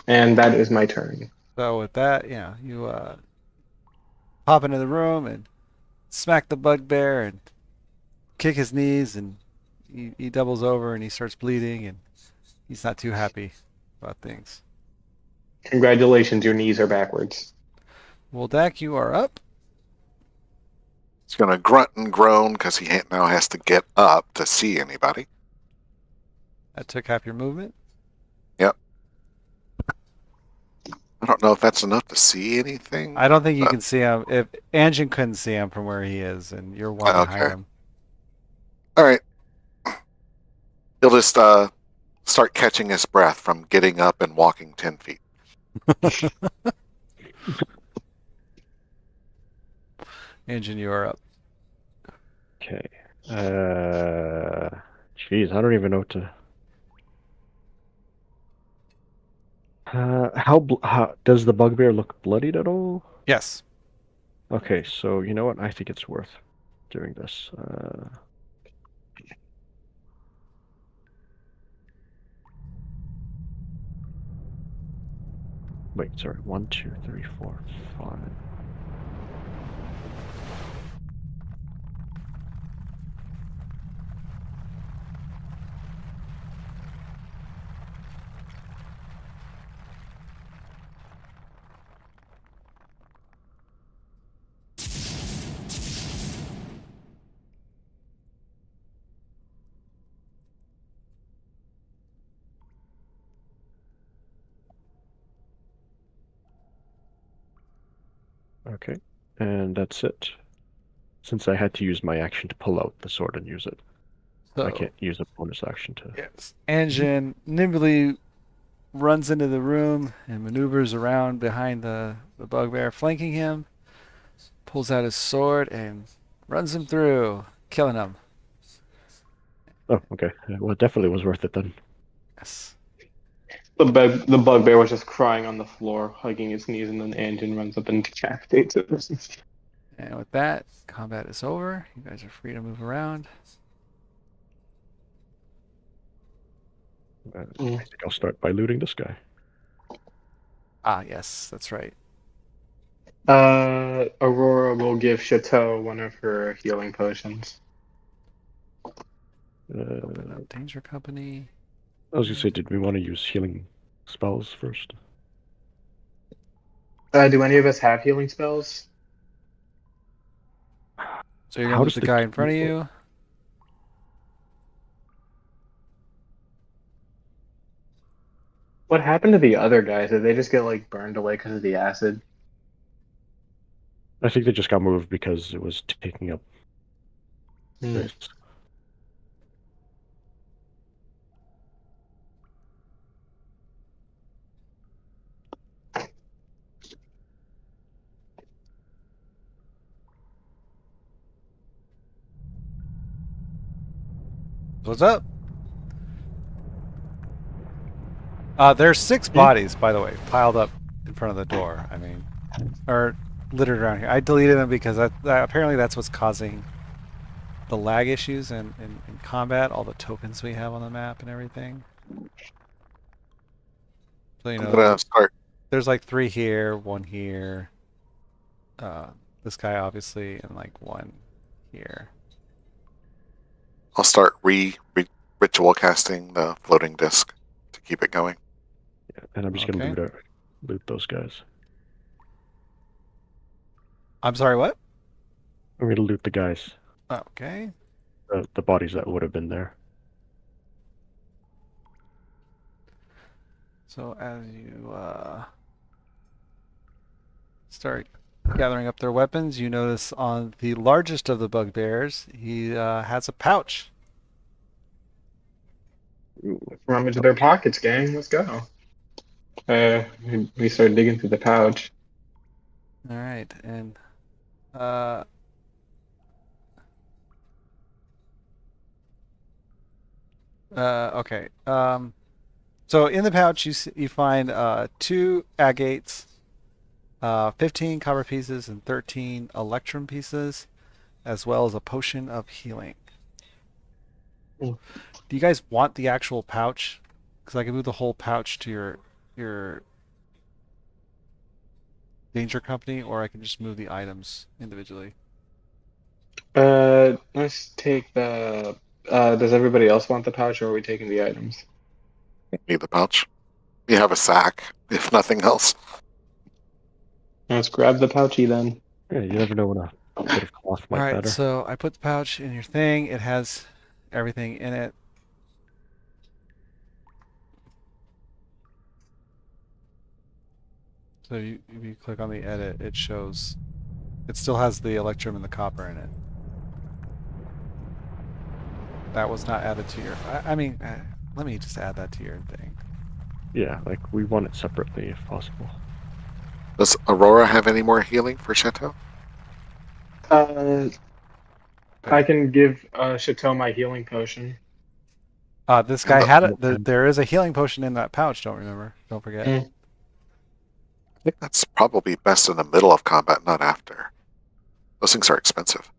And that is my turn. So with that, you pop into the room and smack the bugbear and kick his knees, and he doubles over and he starts bleeding, and he's not too happy about things. Congratulations, your knees are backwards. Well, Dak, you are up. He's going to grunt and groan because he now has to get up to see anybody. That took half your movement. Yep. I don't know if that's enough to see anything. I don't think you can see him. If Anjin couldn't see him from where he is, and you're one behind Okay. him. All right. He'll just start catching his breath from getting up and walking 10 feet. Anjin, you are up. Okay. Jeez, I don't even know what to. How does the bugbear look bloodied at all? Yes. Okay, so you know what? I think it's worth doing this. Wait, sorry. 1, 2, 3, 4, 5. Okay, and that's it. Since I had to use my action to pull out the sword and use it, I So, can't use a bonus action to. yes. Anjin nimbly runs into the room and maneuvers around behind the bugbear, flanking him, pulls out his sword and runs him through, killing him. Oh, okay. Well, it definitely was worth it then. Yes. The bugbear was just crying on the floor, hugging his knees, and then Anjin runs up and decapitates it. And with that, combat is over. You guys are free to move around. I think I'll start by looting this guy. Ah, yes, that's right. Aurora will give Chateau one of her healing potions. Open up Danger Company. I was gonna say, did we want to use healing spells first? Do any of us have healing spells? So you're How gonna does loot the guy in front of you. What happened to the other guys? Did they just get like burned away because of the acid? I think they just got moved because it was taking up Hmm. space. What's up? There's 6 bodies, by the way, piled up in front of the door. I mean, or littered around here. I deleted them because apparently that's what's causing the lag issues in combat. All the tokens we have on the map and everything. So I'm gonna start. there's like 3 here, 1 here. This guy obviously, and like 1 here. I'll start ritual casting the floating disc to keep it going. Yeah, and I'm just gonna loot those guys. I'm sorry, what? I'm gonna loot the guys, Okay. the bodies that would have been there. So as you start gathering up their weapons, you notice on the largest of the bugbears, he has a pouch. Rummage their pockets, gang. Let's go. We start digging through the pouch. All right, and uh, okay. So in the pouch, you find 2 agates, 15 copper pieces, and 13 electrum pieces, as well as a potion of healing. Mm. Do you guys want the actual pouch? Because I can move the whole pouch to your danger company, or I can just move the items individually. Let's take the. Does everybody else want the pouch, or are we taking the items? Need the pouch. You have a sack, if nothing else. Let's grab the pouchy then. Yeah, you never know when a bit of cloth might All right, matter. so I put the pouch in your thing. It has everything in it. So if you click on the edit, it shows. It still has the electrum and the copper in it. That was not added to your. I mean, let me just add that to your thing. Yeah, like we want it separately if possible. Does Aurora have any more healing for Chateau? I can give Chateau my healing potion. This guy had it. There is a healing potion in that pouch. Don't forget. Mm. I think that's probably best in the middle of combat, not after. Those things are expensive.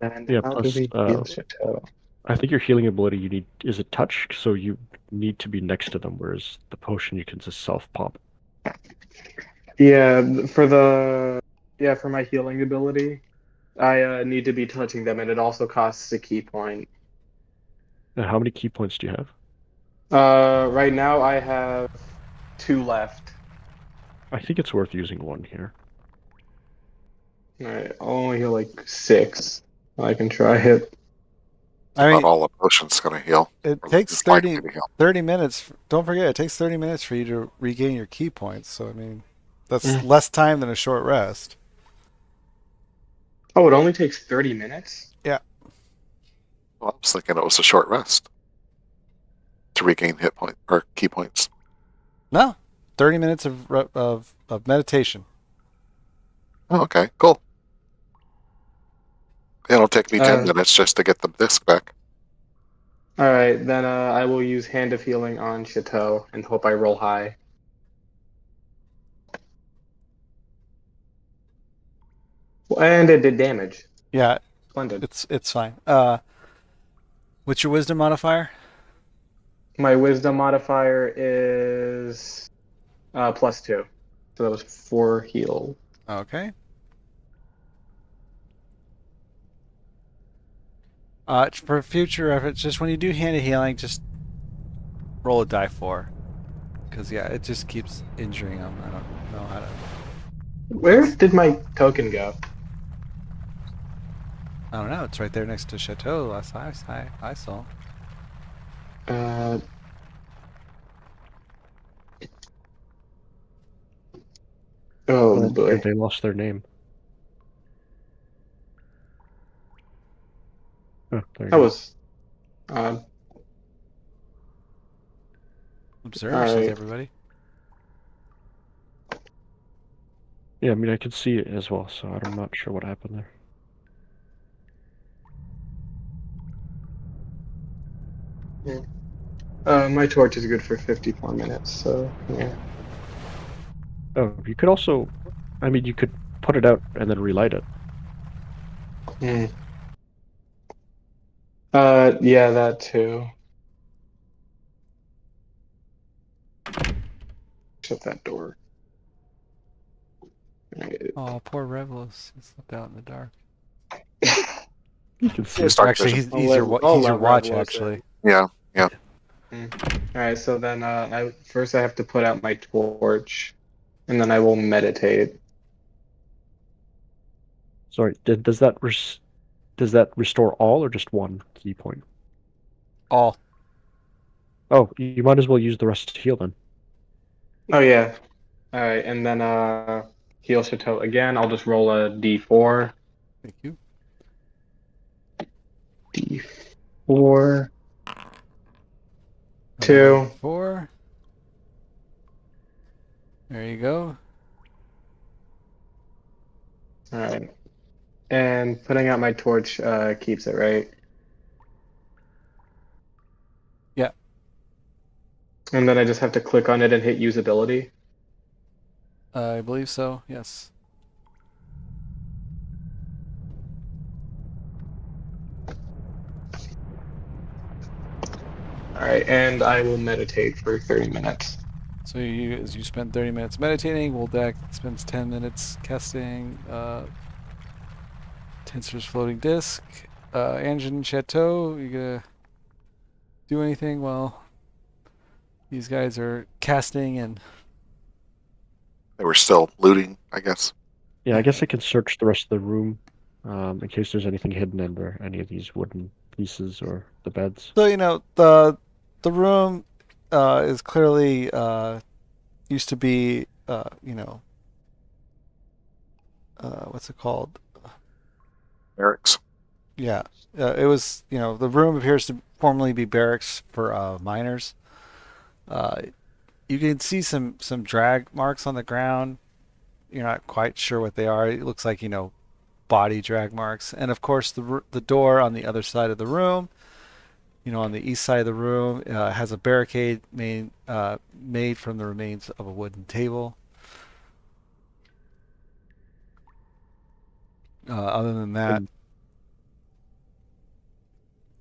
And Yeah, how do plus, we heal Chateau? I think your healing ability is a touch, so you need to be next to them, whereas the potion you can just self-pop. Yeah, for my healing ability, I need to be touching them, and it also costs a key point. And how many key points do you have? Right now I have 2 left. I think it's worth using one here. Alright, I'll only heal like 6. I can try it. I Not mean, all the potions going to heal. it Or takes it's likely to heal. 30 minutes. Don't forget, it takes 30 minutes for you to regain your key points. So, I mean, that's Mm. less time than a short rest. Oh, it only takes 30 minutes? Yeah. Well, I was thinking it was a short rest to regain hit point or key points. No, 30 minutes of meditation. Oh, okay, cool. It'll take me 10 Uh, minutes just to get the disc back. Alright, then I will use Hand of Healing on Chateau and hope I roll high. Well, and it did damage. Yeah, Splendid. it's fine. What's your wisdom modifier? My wisdom modifier is +2. So that was 4 heal. Okay. For future efforts, just when you do hand of healing, just roll a die 4. Because, yeah, it just keeps injuring them. I don't know how to... Where did my token go? I don't know. It's right there next to Chateau last I saw. Uh, oh boy. They lost their name. Oh, there you That go. was odd. Observe, says Alright. everybody. Yeah, I mean, I could see it as well, so I'm not sure what happened there. My torch is good for 54 minutes, so yeah. Oh, you could also, I mean, you could put it out and then relight it. Hmm. Yeah, that too. Shut that door. Alright. Oh, poor Revelus. He's left out in the dark. You can see It's it. dark Actually, vision. he's your watch, actually. Yeah, yeah. Alright, so then first I have to put out my torch, and then I will meditate. Sorry, does that restore all or just one key point? All. Oh, you might as well use the rest to heal then. Oh yeah. Alright, and then heal Chateau again. I'll just roll a d4. Thank you. D4. 2. 4. There you go. Alright. And putting out my torch keeps it, right? Yeah. And then I just have to click on it and hit usability. I believe so, yes. Alright, and I will meditate for 30 minutes. So as you spend 30 minutes meditating, Woldak spends 10 minutes casting Tensor's floating disc. Anjin Chateau, you gonna do anything while these guys are casting and... They were still looting, I guess. Yeah, I guess I can search the rest of the room in case there's anything hidden under any of these wooden pieces or the beds. So, the room is clearly used to be, what's it called? Barracks. Yeah, it was, the room appears to formerly be barracks for miners. You can see some drag marks on the ground. You're not quite sure what they are. It looks like, body drag marks. And of course, the door on the other side of the room, on the east side of the room. Has a barricade made from the remains of a wooden table. Other than that, And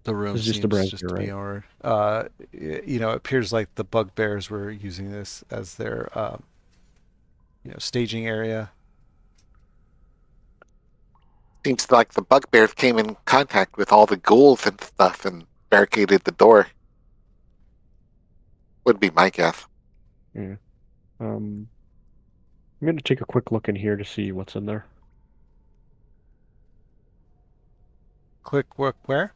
the room this is just the seems just brazier, to be right? ordered. It appears like the bugbears were using this as their staging area. Seems like the bugbears came in contact with all the ghouls and stuff and barricaded the door. Would be my guess. Yeah. I'm gonna take a quick look in here to see what's in there. Quick work where?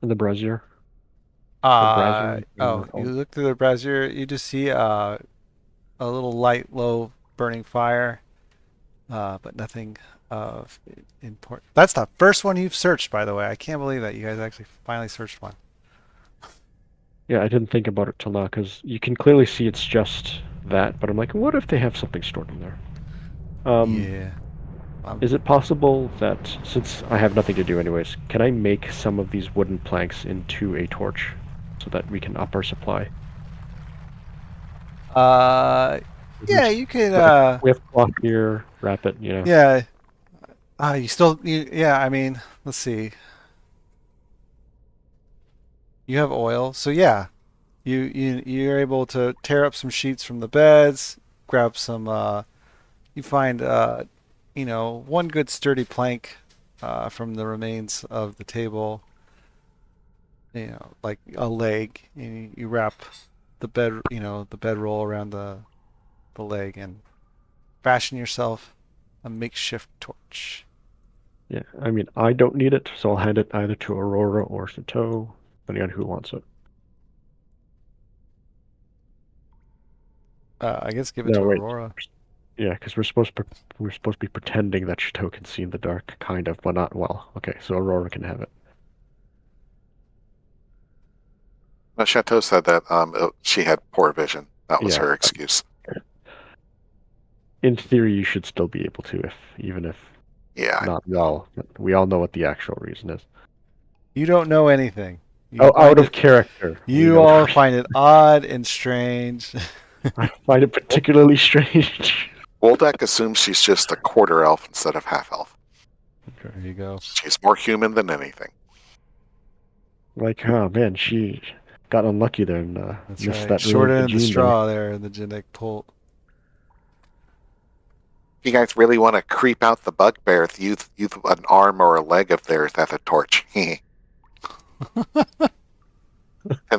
In the brazier. Or brazier, whatever they're You called. look through the brazier, you just see a little light, low burning fire, but nothing of import. That's the first one you've searched, by the way. I can't believe that you guys actually finally searched one. Yeah, I didn't think about it till now because you can clearly see it's just that, but I'm like, what if they have something stored in there? Yeah. Is it possible that, since I have nothing to do anyways, can I make some of these wooden planks into a torch so that we can up our supply? Uh, We yeah, just- you could. we have cloth here, wrap it, Yeah. Yeah. I mean, let's see. You have oil, so yeah, you're able to tear up some sheets from the beds, grab some. You find one good sturdy plank from the remains of the table. Like a leg, and you wrap the bedroll around the leg and fashion yourself a makeshift torch. Yeah, I mean, I don't need it, so I'll hand it either to Aurora or Chateau, depending on who wants it. I guess give it to No, wait. Aurora. Yeah, because we're supposed to be pretending that Chateau can see in the dark, kind of, but not well. Okay, so Aurora can have it. But Chateau said that she had poor vision. That was Yeah, her excuse. in theory, you should still be able to, even if Yeah. not well. But we all know what the actual reason is. You don't know anything. You Oh, out find of it. character. We You know all find it odd and strange. I find it particularly strange. Woldak assumes she's just a quarter elf instead of half elf. There you go. She's more human than anything. Like, oh man, she got unlucky there and That's missed right. that Short really end good of the gene there. straw there, the genetic pull. If you guys really want to creep out the bugbears, use an arm or a leg of theirs as a torch. Since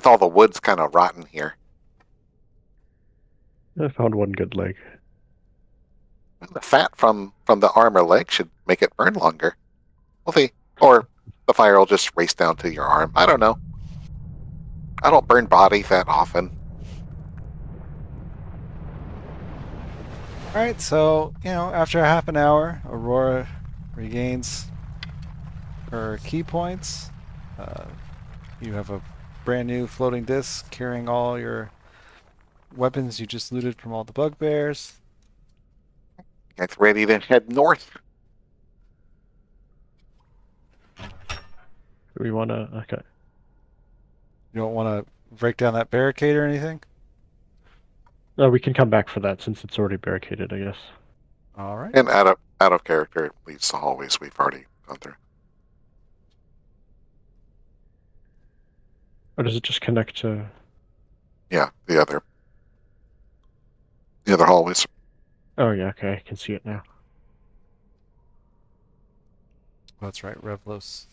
all the wood's kind of rotten here. I found one good leg. The fat from the arm or leg should make it burn longer. We'll see. Or the fire will just race down to your arm. I don't know. I don't burn bodies that often. All right, so after a half an hour, Aurora regains her key points. You have a brand new floating disc carrying all your weapons you just looted from all the bugbears. It's ready to head north. Do we want to? Okay. You don't want to break down that barricade or anything? No, we can come back for that since it's already barricaded, I guess. All right. And out of character leads to hallways we've already gone through. Or does it just connect to? Yeah, the other hallways. Oh yeah, okay, I can see it now. That's right, Revlos.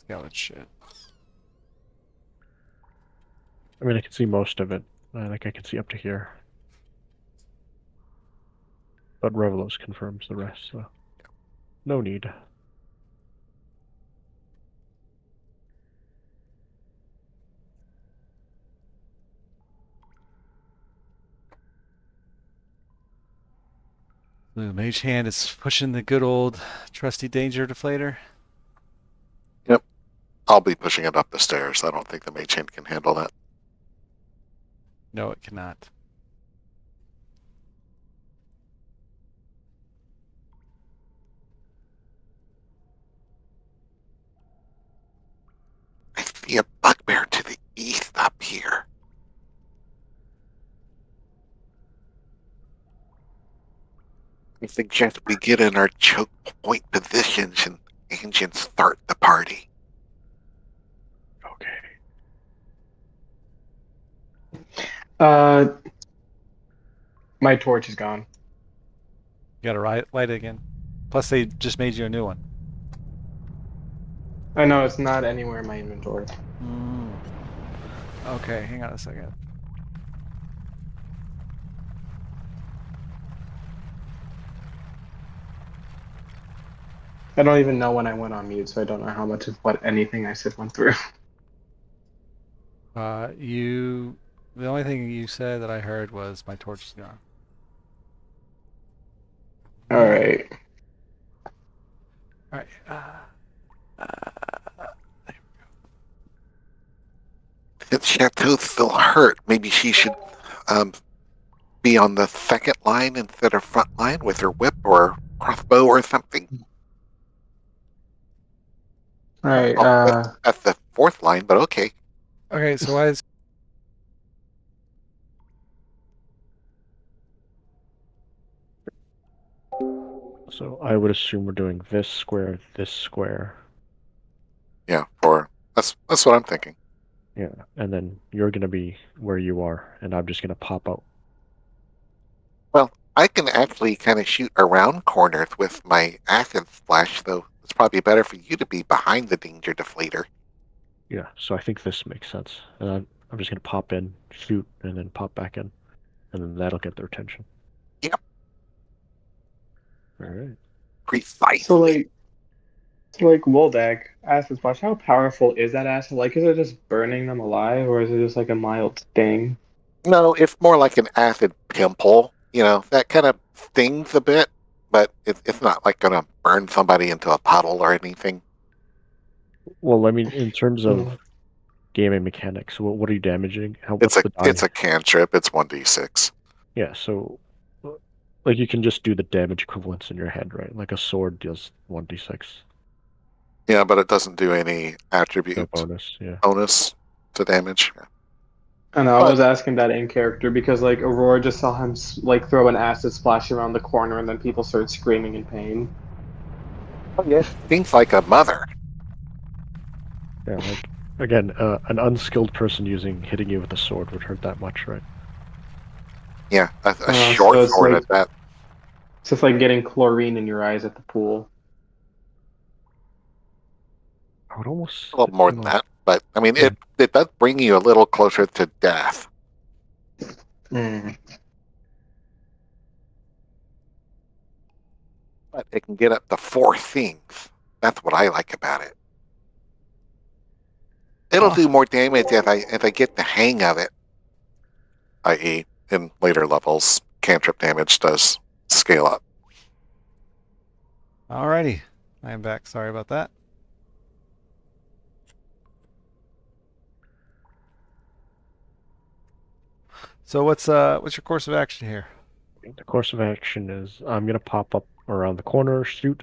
Scouted shit. I mean, I can see most of it. I think I can see up to here. But Revelos confirms the rest, so no need. The mage hand is pushing the good old trusty danger deflator. Yep. I'll be pushing it up the stairs. I don't think the mage hand can handle that. No, it cannot. I see a bug I suggest we get in our choke point positions and engines start the party. Okay. My torch is gone. You gotta light it again. Plus, they just made you a new one. I know it's not anywhere in my inventory. Okay, hang on a second. I don't even know when I went on mute, so I don't know how much of what anything I said went through. The only thing you said that I heard was my torch is gone. All right. All right. If Chateau's still hurt, maybe she should be on the second line instead of front line with her whip or crossbow or something. All right. That's the fourth line, but okay. Okay, so why is So I would assume we're doing this square, this square. Yeah, that's what I'm thinking. Yeah, and then you're gonna be where you are, and I'm just gonna pop out. Well, I can actually kind of shoot around corners with my acid splash, though it's probably better for you to be behind the danger deflator. Yeah, so I think this makes sense. And I'm just gonna pop in, shoot, and then pop back in, and then that'll get their attention. Yep. All right. Precisely. So like Woldak, acid splash. How powerful is that acid? Like, is it just burning them alive, or is it just like a mild sting? No, it's more like an acid pimple. You know, that kind of stings a bit, but it's not like going to burn somebody into a puddle or anything. Well, I mean, in terms of Mhm. gaming mechanics, what are you damaging? What's the die? It's a cantrip. It's 1d6. Yeah, so like you can just do the damage equivalents in your head, right? Like a sword does 1d6. Yeah, but it doesn't do any No attribute bonus, yeah. bonus to damage. I know. I But was asking that in character because like Aurora just saw him like throw an acid splash around the corner, and then people started screaming in pain. yeah, things like a mother. Yeah, like again, an unskilled person hitting you with a sword would hurt that much, right? Yeah, a So short it's sword like at that. it's just like getting chlorine in your eyes at the pool. I would almost A little more than that, but I mean, Yeah. it does bring you a little closer to death. Mm. But it can get up to 4 things. That's what I like about it. It'll do more damage if I get the hang of it. I.e., in later levels, cantrip damage does scale up. Alrighty, I am back. Sorry about that. So what's your course of action here? The course of action is I'm gonna pop up around the corner, shoot,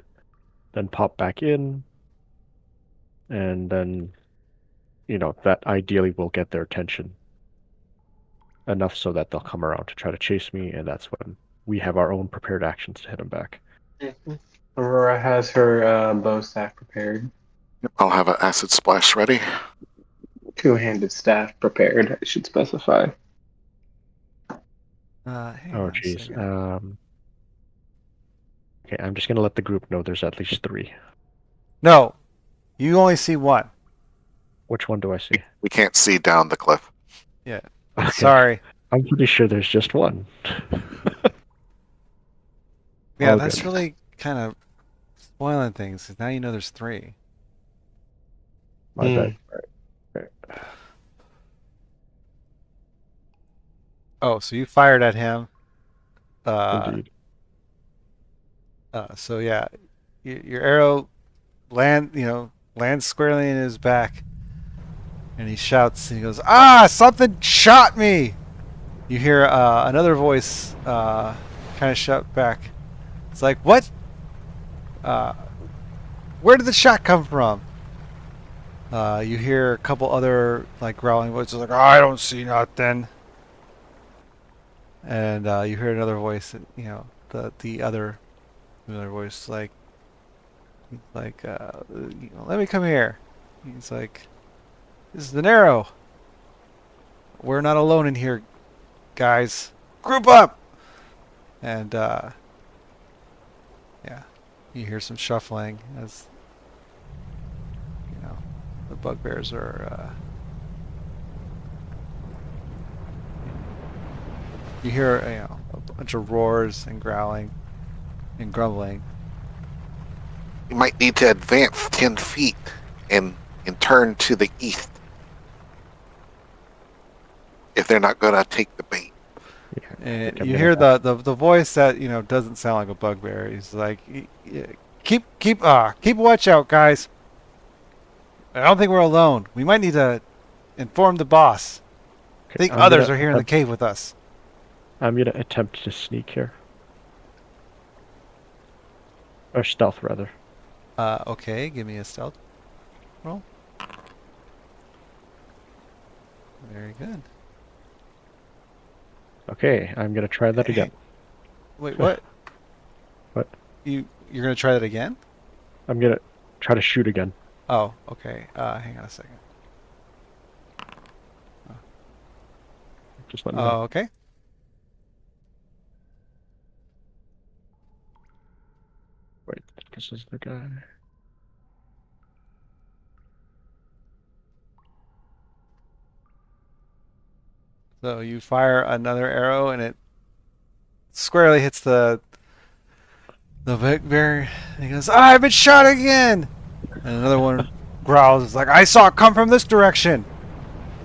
then pop back in, and then that ideally will get their attention enough so that they'll come around to try to chase me, and that's when we have our own prepared actions to hit them back. Aurora has her bow staff prepared. I'll have an acid splash ready. Two-handed staff prepared, I should specify. Hang Oh on a jeez. second. Okay, I'm just gonna let the group know there's at least 3. No, you only see one. Which one do I see? We can't see down the cliff. Yeah. Okay. Sorry. I'm pretty sure there's just one. Yeah, All that's good. really kind of spoiling things. 'Cause now you know there's 3. My bad. Right. Oh, so you fired at him. Indeed. So yeah, your arrow lands squarely in his back, and he shouts. And he goes, "Ah! Something shot me!" You hear another voice kind of shout back. It's like, "What? Where did the shot come from?" You hear a couple other like growling voices, like, "I don't see nothing." And you hear another voice, the other Familiar voice, let me come here. He's like, this is the Narrow. We're not alone in here, guys. Group up! And, yeah, you hear some shuffling as, the bugbears are, you hear, a bunch of roars and growling and grumbling. You might need to advance 10 feet and turn to the east if they're not going to take the bait. Yeah, And I'm you gonna hear have- the voice that doesn't sound like a bugbear. He's like, keep watch out, guys. I don't think we're alone. We might need to inform the boss. I think I'm others gonna are here in the attempt- cave with us. I'm gonna attempt to sneak here. Or stealth, rather. Okay, give me a stealth roll. Very good. Okay, I'm gonna try that again. Wait, what? What? You're gonna try that again? I'm gonna try to shoot again. Oh, okay. Hang on a second. Just let me know. Oh, okay. Wait, this is the guy. So you fire another arrow, and it squarely hits the bugbear. He goes, "I've been shot again!" And another one growls. It's like, "I saw it come from this direction."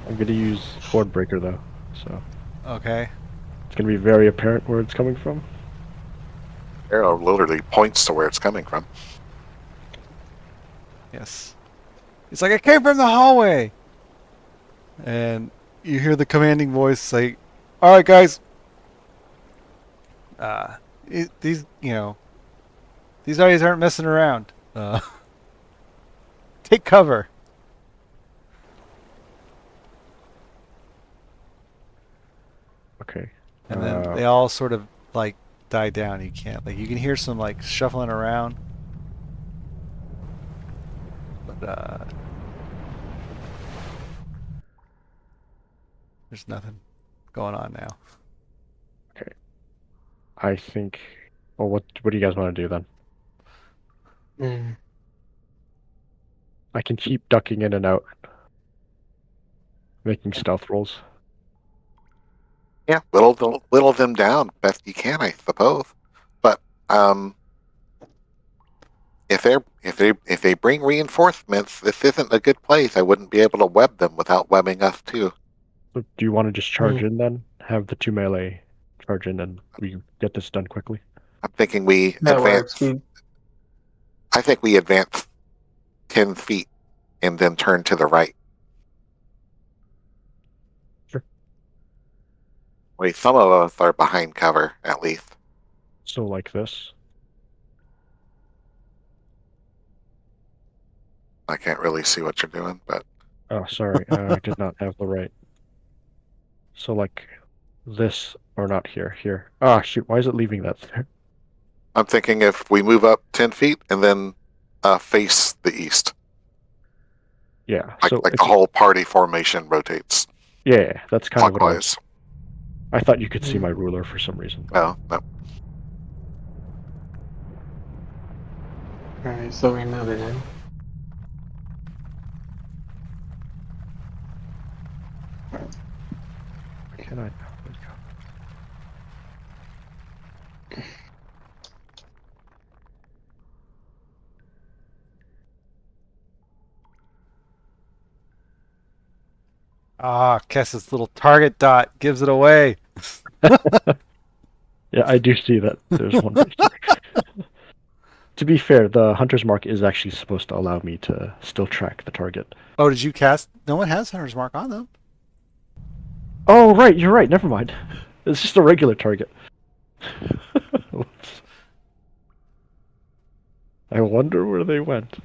I'm gonna use Horde Breaker though, so Okay. it's gonna be very apparent where it's coming from. Arrow literally points to where it's coming from. Yes. It's like, "It came from the hallway." And you hear the commanding voice say, "All right, guys. These guys aren't messing around. Take cover." Okay. And then they all sort of like die down. You can't you can hear some like shuffling around, but there's nothing going on now. I think. Well, what do you guys want to do then? Mm. I can keep ducking in and out, making stealth rolls. Yeah, whittle them down best you can, I suppose. But if they bring reinforcements, this isn't a good place. I wouldn't be able to web them without webbing us too. So do you want to just charge Hmm. in then? Have the 2 melee charge in, and we get this done quickly. I'm thinking we That works. advance. I think we advance 10 feet and then turn to the right. Sure. Wait, some of us are behind cover at least. So like this. I can't really see what you're doing, but Oh, sorry, I did not have the right. So like this, or not here. Here. Ah, shoot! Why is it leaving that there? I'm thinking if we move up 10 feet and then face the east, Yeah. like, So like it's, the whole party formation rotates yeah, that's kind of what I was. clockwise. I thought you could see my ruler for some reason. No, no. Alright, so we're moving in. Can I? Ah, Kess's little target dot gives it away. Yeah, I do see that. There's one right here. To be fair, the hunter's mark is actually supposed to allow me to still track the target. Oh, did you cast? No one has Hunter's Mark on them. Oh, right, you're right. Never mind. It's just a regular target. Whoops. I wonder where they went.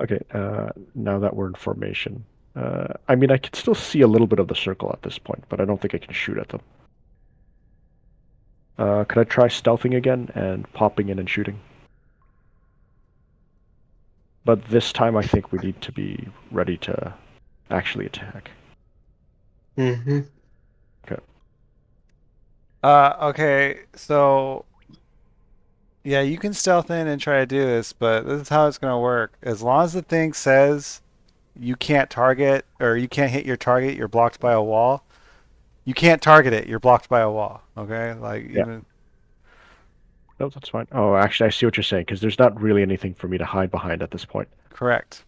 Okay, now that we're in formation, I mean, I can still see a little bit of the circle at this point, but I don't think I can shoot at them. Could I try stealthing again and popping in and shooting? But this time I think we need to be ready to actually attack. Mm-hmm. Okay, so yeah, you can stealth in and try to do this, but this is how it's gonna work. As long as the thing says you can't target or you can't hit your target, you're blocked by a wall. You can't target it, you're blocked by a wall. Okay? Like Yeah. even No, that's fine. Oh, actually, I see what you're saying, because there's not really anything for me to hide behind at this point. correct.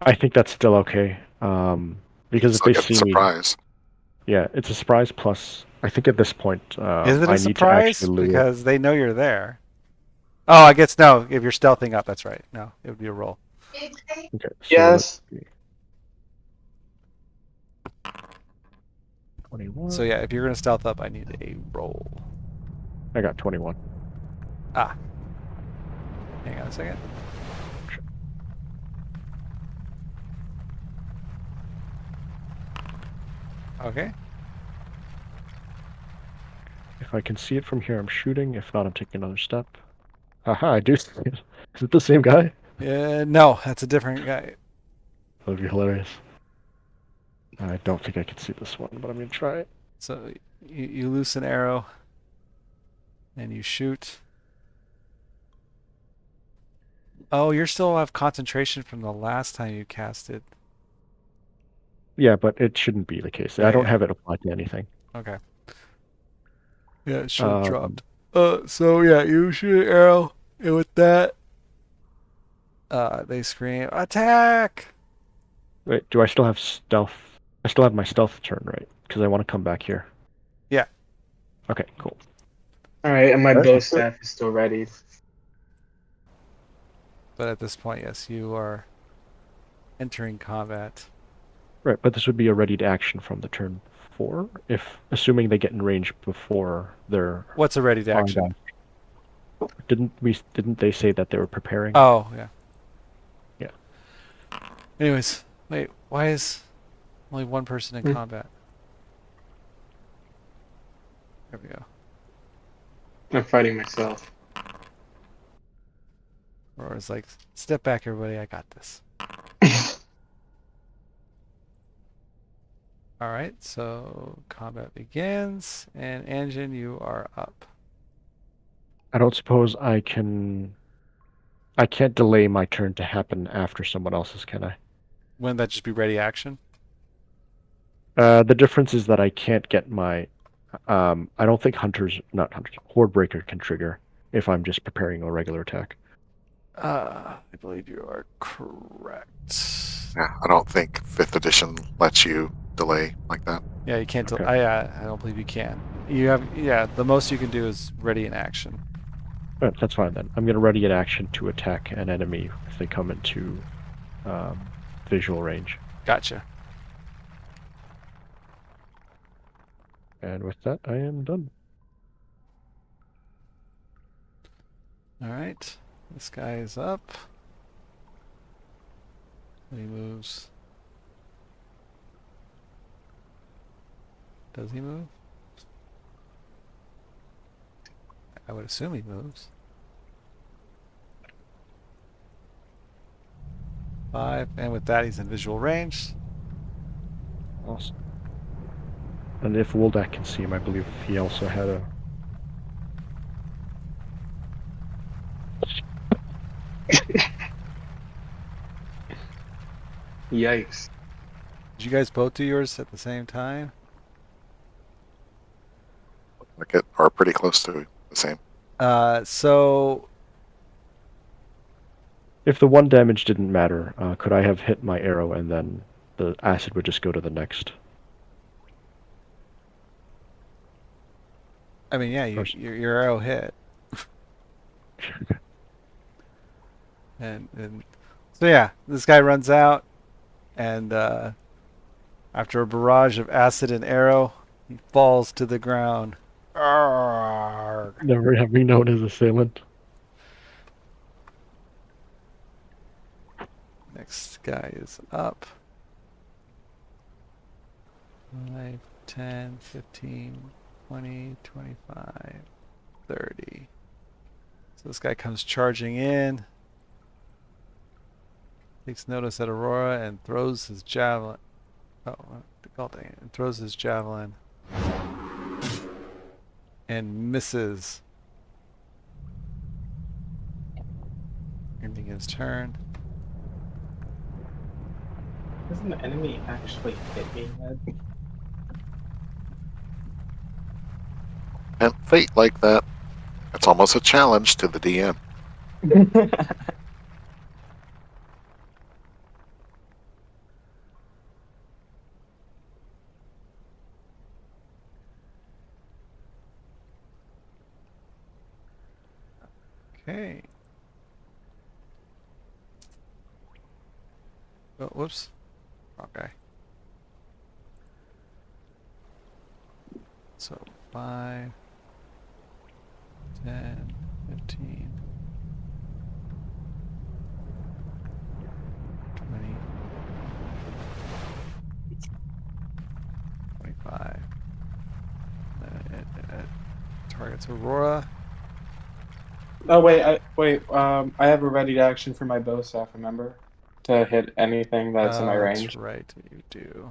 I think that's still okay. Because if Still they get the see me, surprise. yeah, it's a surprise. Plus, I think at this point, Is it a I need to surprise? actually lure. Because they know you're there. Oh, I guess no. If you're stealthing up, that's right. No, it would be a roll. Okay, so Yes. let's see. 21. So yeah, if you're gonna stealth up, I need a roll. I got 21. Ah. Hang on a second. Okay. If I can see it from here, I'm shooting. If not, I'm taking another step. Haha, I do see it. Is it the same guy? No, that's a different guy. That would be hilarious. I don't think I can see this one, but I'm gonna try it. So you loose an arrow and you shoot. Oh, you still have concentration from the last time you cast it. Yeah, but it shouldn't be the case. Yeah, I don't yeah. have it applied to anything. Okay. Yeah, it should have Um, dropped. So yeah, you shoot an arrow, and with that, they scream, "Attack!" Wait, do I still have stealth? I still have my stealth turn, right? Because I want to come back here. Yeah. Okay, cool. All right, and my Alright, bow that's it. staff is still ready. But at this point, yes, you are entering combat. Right, but this would be a ready to action from the turn 4, if assuming they get in range before they're What's a ready to on action? down. Didn't they say that they were preparing? Oh, yeah. Yeah. Anyways, wait, why is only one person in Hmm. combat? There we go. I'm fighting myself. Or it's like, step back, everybody, I got this. All right, so combat begins, and Anjin, you are up. I don't suppose I can. I can't delay my turn to happen after someone else's, can I? Wouldn't that just be ready action? The difference is that I can't get my. I don't think not hunters, Hordebreaker can trigger if I'm just preparing a regular attack. I believe you are correct. Yeah, I don't think 5th edition lets you delay like that. Yeah, you can't. Okay. I don't believe you can. You have the most you can do is ready in action. Right, that's fine then. I'm gonna ready an action to attack an enemy if they come into visual range. Gotcha. And with that, I am done. All right, this guy is up. He moves. Does he move? I would assume he moves. 5, and with that, he's in visual range. Awesome. And if Woldak can see him, I believe he also had a. Yikes. Did you guys both do yours at the same time? Like it are pretty close to the same. So If the 1 damage didn't matter, could I have hit my arrow and then the acid would just go to the next? I mean, yeah, your arrow hit, and so yeah, this guy runs out, and after a barrage of acid and arrow, he falls to the ground. Arrgh. Never have me known as assailant. next guy is up. 5, 10, 15, 20, 25, 30. So this guy comes charging in, takes notice at Aurora, and throws his javelin. Oh, dang it. And throws his javelin. And misses. Ending his turn. Does an enemy actually hit me, Ed? And fate like that. It's almost a challenge to the DM. Okay. Oh, whoops. Okay. So 5, 10, 15, 20, 25. It targets Aurora. Oh wait, I have a ready action for my bow staff. Remember, to hit anything that's in my That's range. right, you do.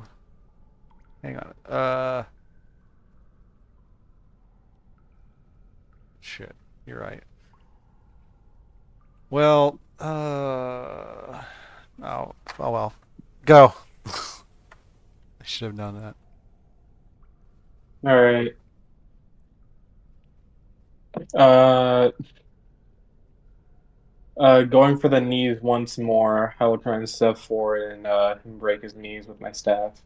Hang on. Shit. You're right. Well, oh well. Go. I should have done that. All right. Going for the knees once more. I will try and step forward and break his knees with my staff.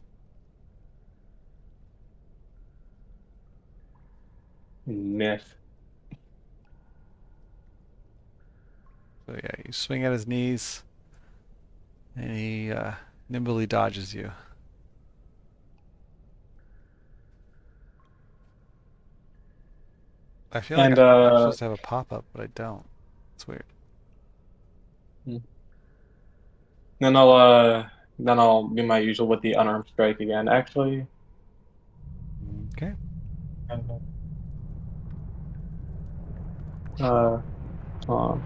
Miss. So yeah, you swing at his knees, and he nimbly dodges you. I feel like And I'm supposed to have a pop-up, but I don't. It's weird. then I'll do my usual with the unarmed strike again. Actually, Okay. hold on.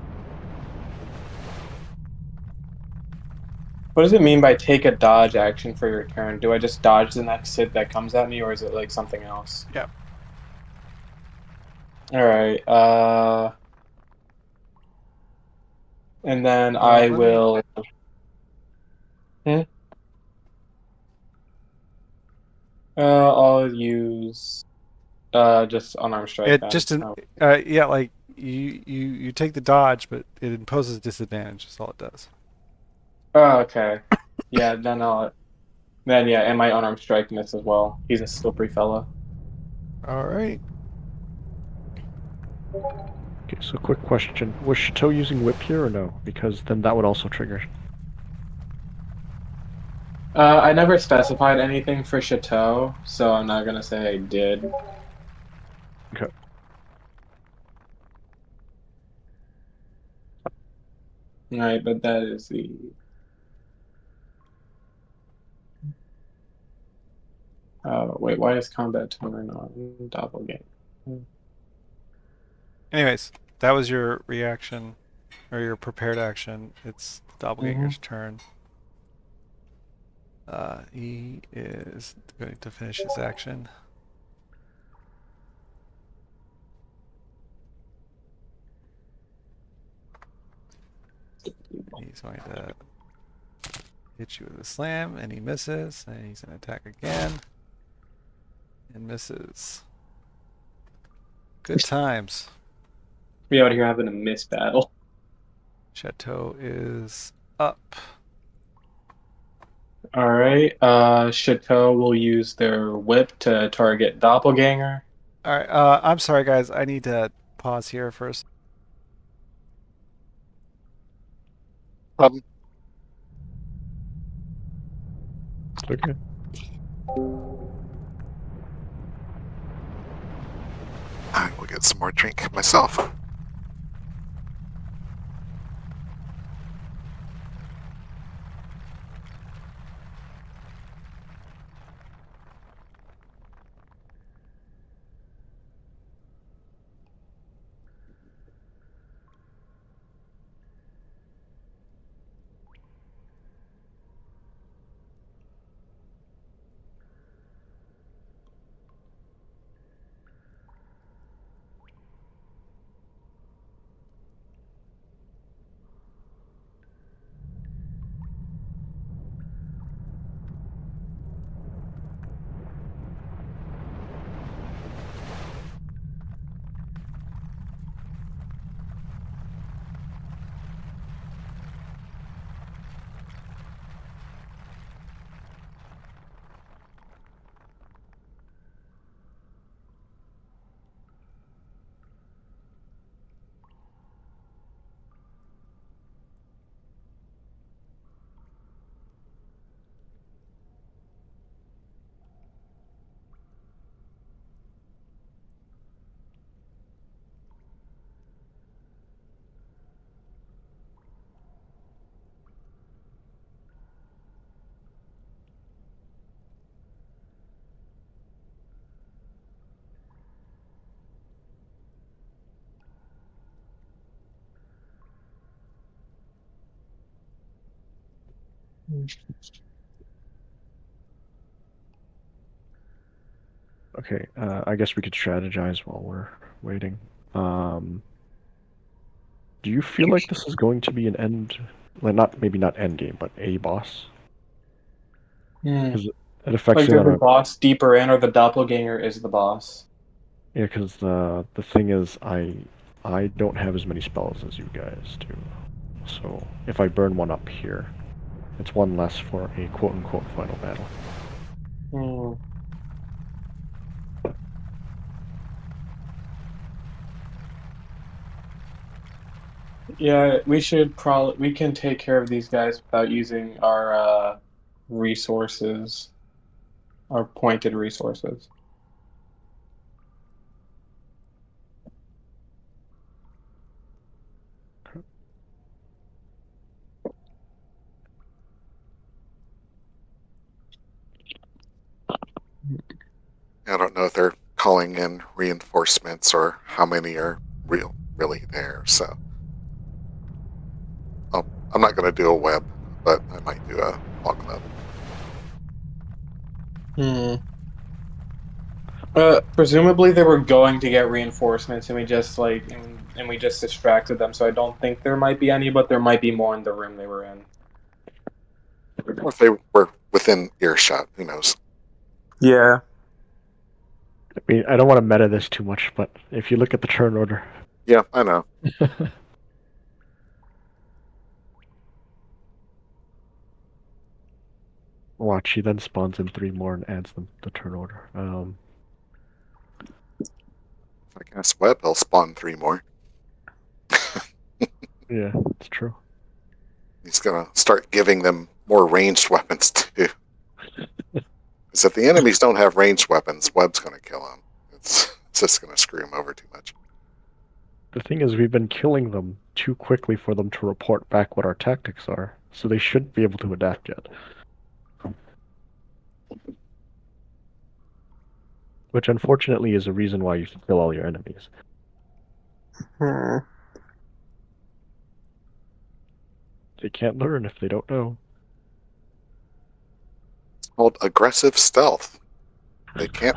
What does it mean by take a dodge action for your turn? Do I just dodge the next hit that comes at me, or is it like something else? Yeah. All right. And then Well, I will. Hmm? I'll use just unarmed strike It then. just Oh. yeah, like you take the dodge, but it imposes a disadvantage. That's all it does. Oh, okay. Yeah, then yeah, and my unarmed strike miss as well. He's a slippery fella. All right. Okay, so quick question. Was Chateau using whip here or no? Because then that would also trigger. I never specified anything for Chateau, so I'm not gonna say I did. Okay. Right, but that is the. Wait, why is combat turn on doppelganger? Anyways, that was your reaction or your prepared action. It's Doppelganger's turn. He is going to finish his action. He's going to hit you with a slam, and he misses, and he's going to attack again, and misses. Good times. We out here having a miss battle. Chateau is up. All right. Chateau will use their whip to target doppelganger. All right. I'm sorry, guys. I need to pause here first. Problem. Okay. I will get some more drink myself. Okay, I guess we could strategize while we're waiting. Do you feel like this is going to be an end, like maybe not end game, but a boss? Because it affects Like, it there's on a a boss deeper in, or the doppelganger is the boss. yeah. Because the thing is, I don't have as many spells as you guys do, so if I burn one up here, it's one less for a quote unquote final battle. Hmm. Yeah, we can take care of these guys without using our resources, our pointed resources. I don't know if they're calling in reinforcements or how many are really there. So I'm not going to do a web, but I might do a claw club. Hmm. Presumably they were going to get reinforcements, and we just distracted them. So I don't think there might be any, but there might be more in the room they were in. Or if they were within earshot, who knows? Yeah. I mean, I don't want to meta this too much, but if you look at the turn order, Yeah, I know. watch, he then spawns in 3 more and adds them to turn order. If I cast web, he'll spawn 3 more. Yeah, it's true. He's going to start giving them more ranged weapons too. Because if the enemies don't have ranged weapons, web's going to kill them. It's just going to screw them over too much. The thing is, we've been killing them too quickly for them to report back what our tactics are, so they shouldn't be able to adapt yet. Which unfortunately is a reason why you should kill all your enemies. Hmm. They can't learn if they don't know. It's called aggressive stealth. They can't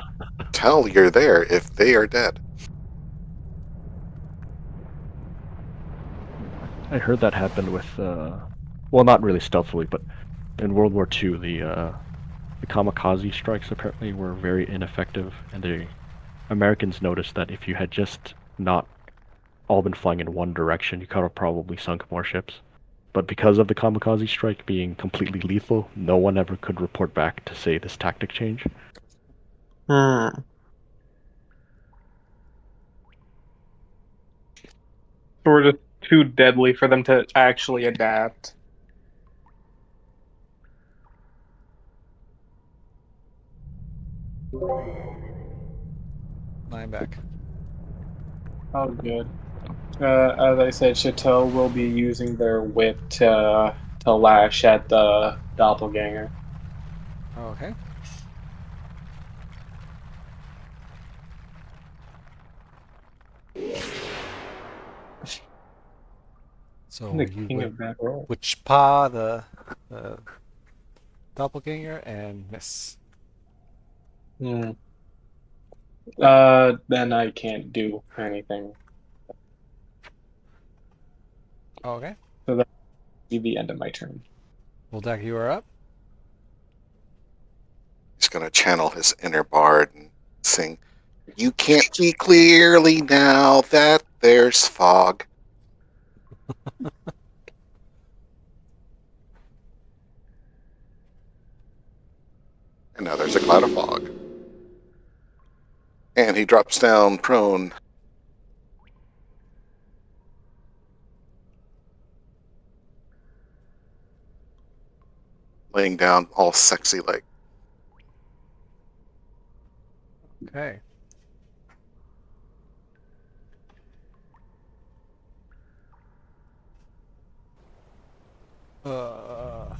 tell you're there if they are dead. I heard that happened with, well, not really stealthily, but in World War II, the kamikaze strikes apparently were very ineffective, and the Americans noticed that if you had just not all been flying in one direction, you could have probably sunk more ships. But because of the kamikaze strike being completely lethal, no one ever could report back to say this tactic change. Hmm. So we're just too deadly for them to actually adapt. I'm back. Oh, good. As I said, Chateau will be using their whip to lash at the doppelganger. Okay. So The you king whip of bad roll. which paw the doppelganger and miss. Hmm. Then I can't do anything. Okay. So that'll be the end of my turn. Well, Deck, you are up. He's going to channel his inner bard and sing, "You can't see clearly now that there's fog." And now there's a cloud of fog. And he drops down prone. Laying down all sexy like. Okay. Uh,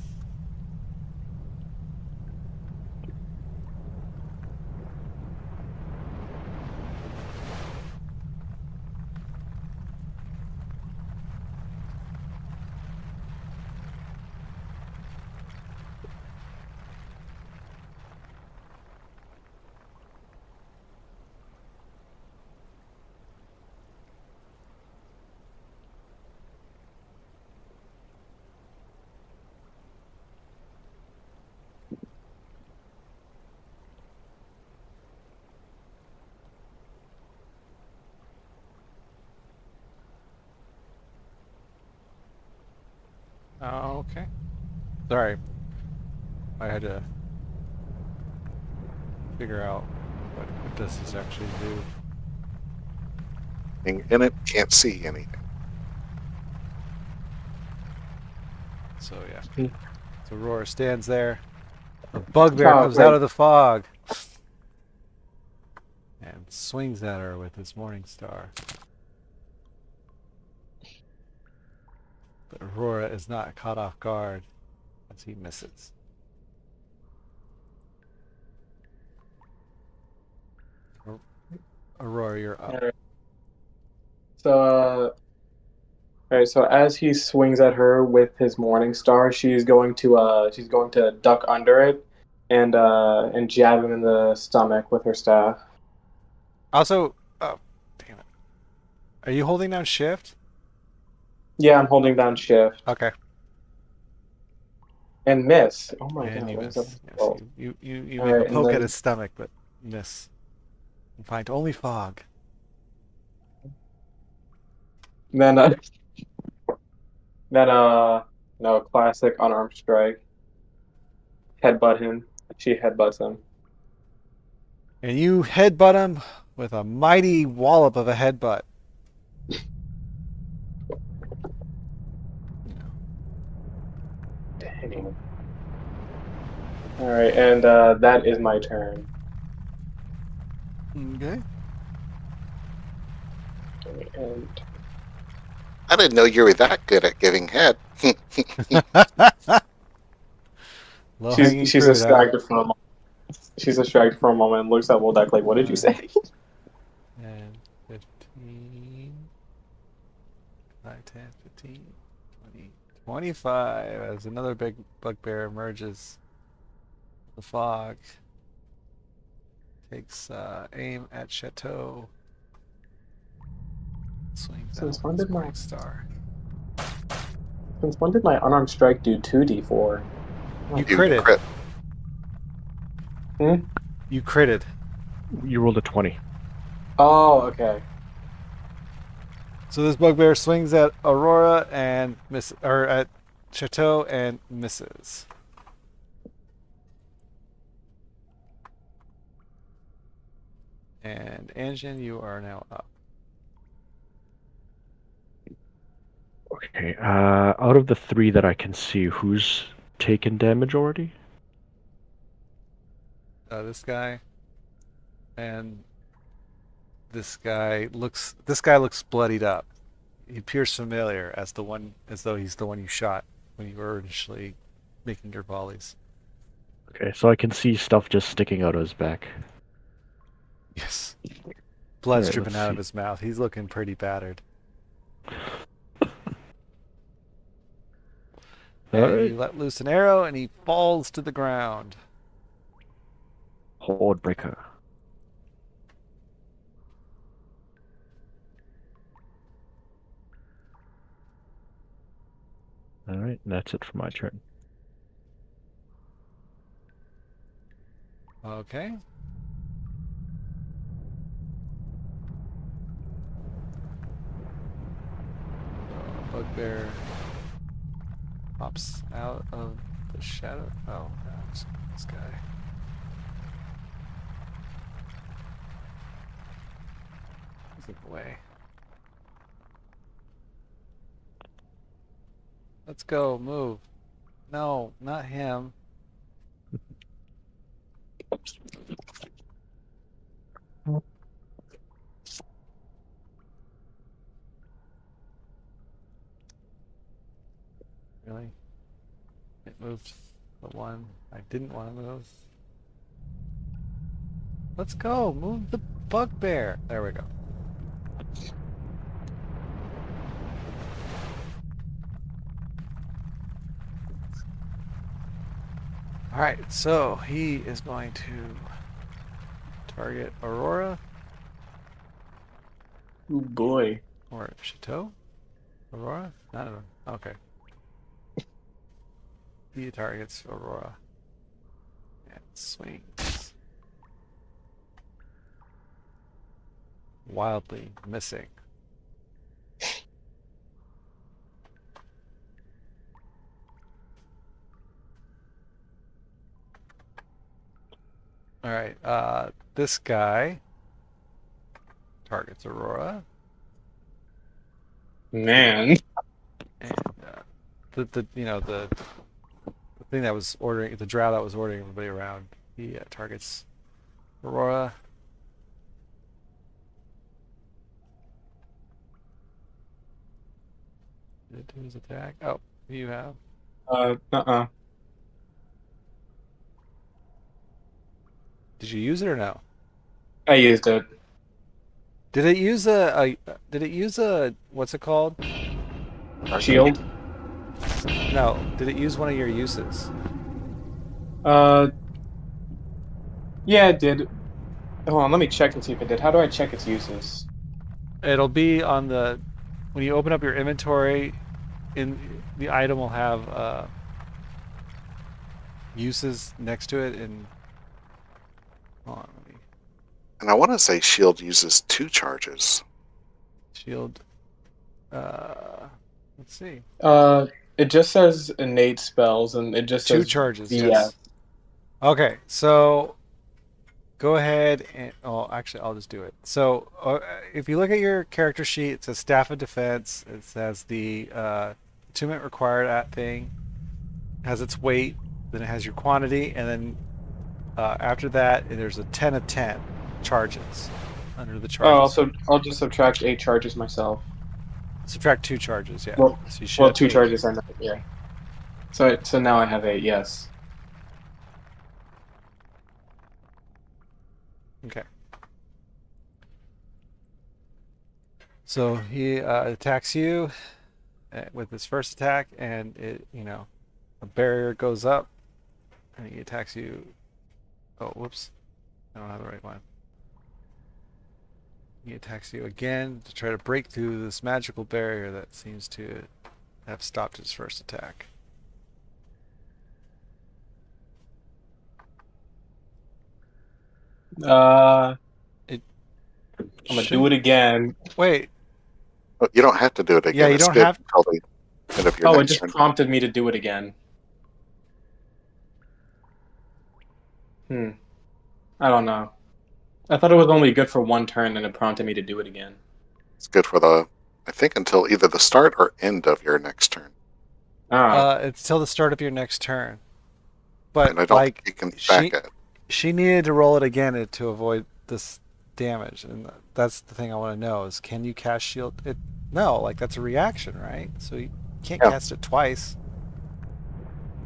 Oh, okay. Sorry. I had to figure out what does this actually do. In it, can't see anything. So yeah. Hmm. So Aurora stands there. A bugbear Oh, comes out great. of the fog and swings at her with his morning star. But Aurora is not caught off guard as he misses. Aurora, you're up. Alright. So, alright, so as he swings at her with his morning star, she's going to duck under it and jab him in the stomach with her staff. Also, oh, damn it. Are you holding down shift? Yeah, I'm holding down shift Okay. and miss. Oh my And god, you what is up? miss. Yes, Well, you all make a right, and poke at then his stomach, but miss. And find only fog. then uh, then no classic unarmed strike. Headbutt him. She headbutts him. And you headbutt him with a mighty wallop of a headbutt. Dang. All right, and that is my turn. Okay. And I didn't know you were that good at giving head. Low she's hanging she's fruit, huh? distracted for a moment. She's distracted for a moment and looks at Woldak like, "What did you say?" And 15, 5, 10, 15, 20, 25 as another big bugbear emerges from the fog. Takes aim at Chateau. Swings out Since with when his did morning star. my unarmed strike do 2d4? You You critted. crit. Hmm? You critted. You rolled a 20. Oh, okay. So this bugbear swings at Aurora and or at Chateau and misses. And Anjin, you are now up. Okay. Out of the three that I can see, who's taken damage already? This guy and this guy looks bloodied up. He appears familiar as though he's the one you shot when you were initially making your volleys. Okay, so I can see stuff just sticking out of his back. Yes. Blood's Alright, dripping let's out of see. his mouth. He's looking pretty battered. And Alright. you let loose an arrow and he falls to the ground. Horde breaker. Alright, that's it for my turn. Okay. So a bugbear pops out of the shadow. Oh, that's this guy. He's in the way. Let's go, move. No, not him. Really? It moved the one I didn't want to move. Let's go, move the bugbear. There we go. Alright, so he is going to target Aurora Oh boy. or Chateau? Aurora? I don't know. Okay. He targets Aurora and swings. Wildly missing. All right. This guy targets Aurora, Man. and the you know the thing that was ordering the drow that was ordering everybody around. He targets Aurora. Did it do his attack? Oh, you have. Uh-uh. Did you use it or no? I used it. Did it use Did it use a? What's it called? Shield. No. Did it use one of your uses? Uh, yeah, it did. Hold on, let me check and see if it did. How do I check its uses? It'll be on the when you open up your inventory. In the item will have uses next to it, and hold on, let me And I want to say shield uses 2 charges. shield. Let's see. It just says innate spells, and it just 2 says charges. VS. Yes. Okay, so go ahead and actually, I'll just do it. So if you look at your character sheet, it says Staff of Defense. It says the attunement required at thing has its weight. Then it has your quantity, and then after that, there's a 10 of 10 charges under the Oh, charges. also, I'll just subtract 8 charges myself. Subtract 2 charges, yeah. Well, So you should well, have 2 8. charges I meant, yeah. So now I have 8, yes. Okay. So he attacks you with his first attack, and a barrier goes up, and he attacks you. Oh, whoops. I don't have the right one. He attacks you again to try to break through this magical barrier that seems to have stopped his first attack. Uh, It I'm gonna do shouldn't- it again. Wait, But you don't have to do it yeah, again. you It's don't good have. until the end of your Oh, it next just turn. prompted me to do it again. I don't know. I thought it was only good for 1 turn, and it prompted me to do it again. It's good for I think, until either the start or end of your next turn. Oh. It's till the start of your next turn. But And I don't think you can back it. she needed to roll it again to avoid this damage, and that's the thing I want to know is can you cast shield? No, like that's a reaction, right? So you can't Yeah. cast it twice.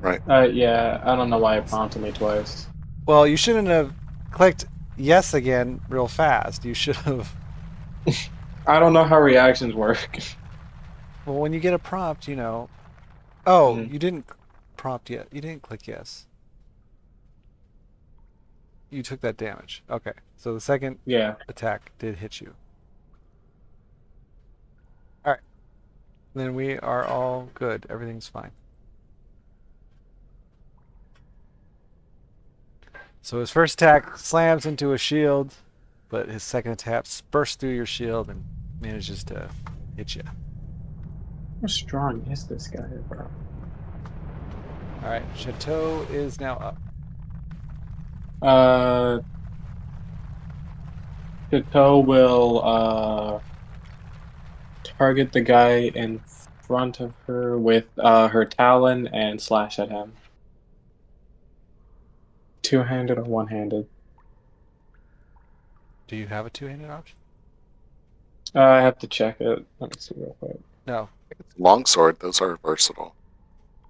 Right. Yeah, I don't know why it prompted me twice. Well, you shouldn't have clicked yes again real fast. You should have. I don't know how reactions work. Well, when you get a prompt, Oh, Mhm. you didn't prompt yet. You didn't click yes. You took that damage. Okay, so the second Yeah. attack did hit you. All right. Then we are all good. Everything's fine. So his first attack slams into a shield, but his second attack bursts through your shield and manages to hit you. How strong is this guy, bro? All right, Chateau is now up. Chateau will target the guy in front of her with her talon and slash at him. 2-handed or 1-handed? Do you have a two-handed option? I have to check it. Let me see real quick. No. It's longsword. Those are versatile.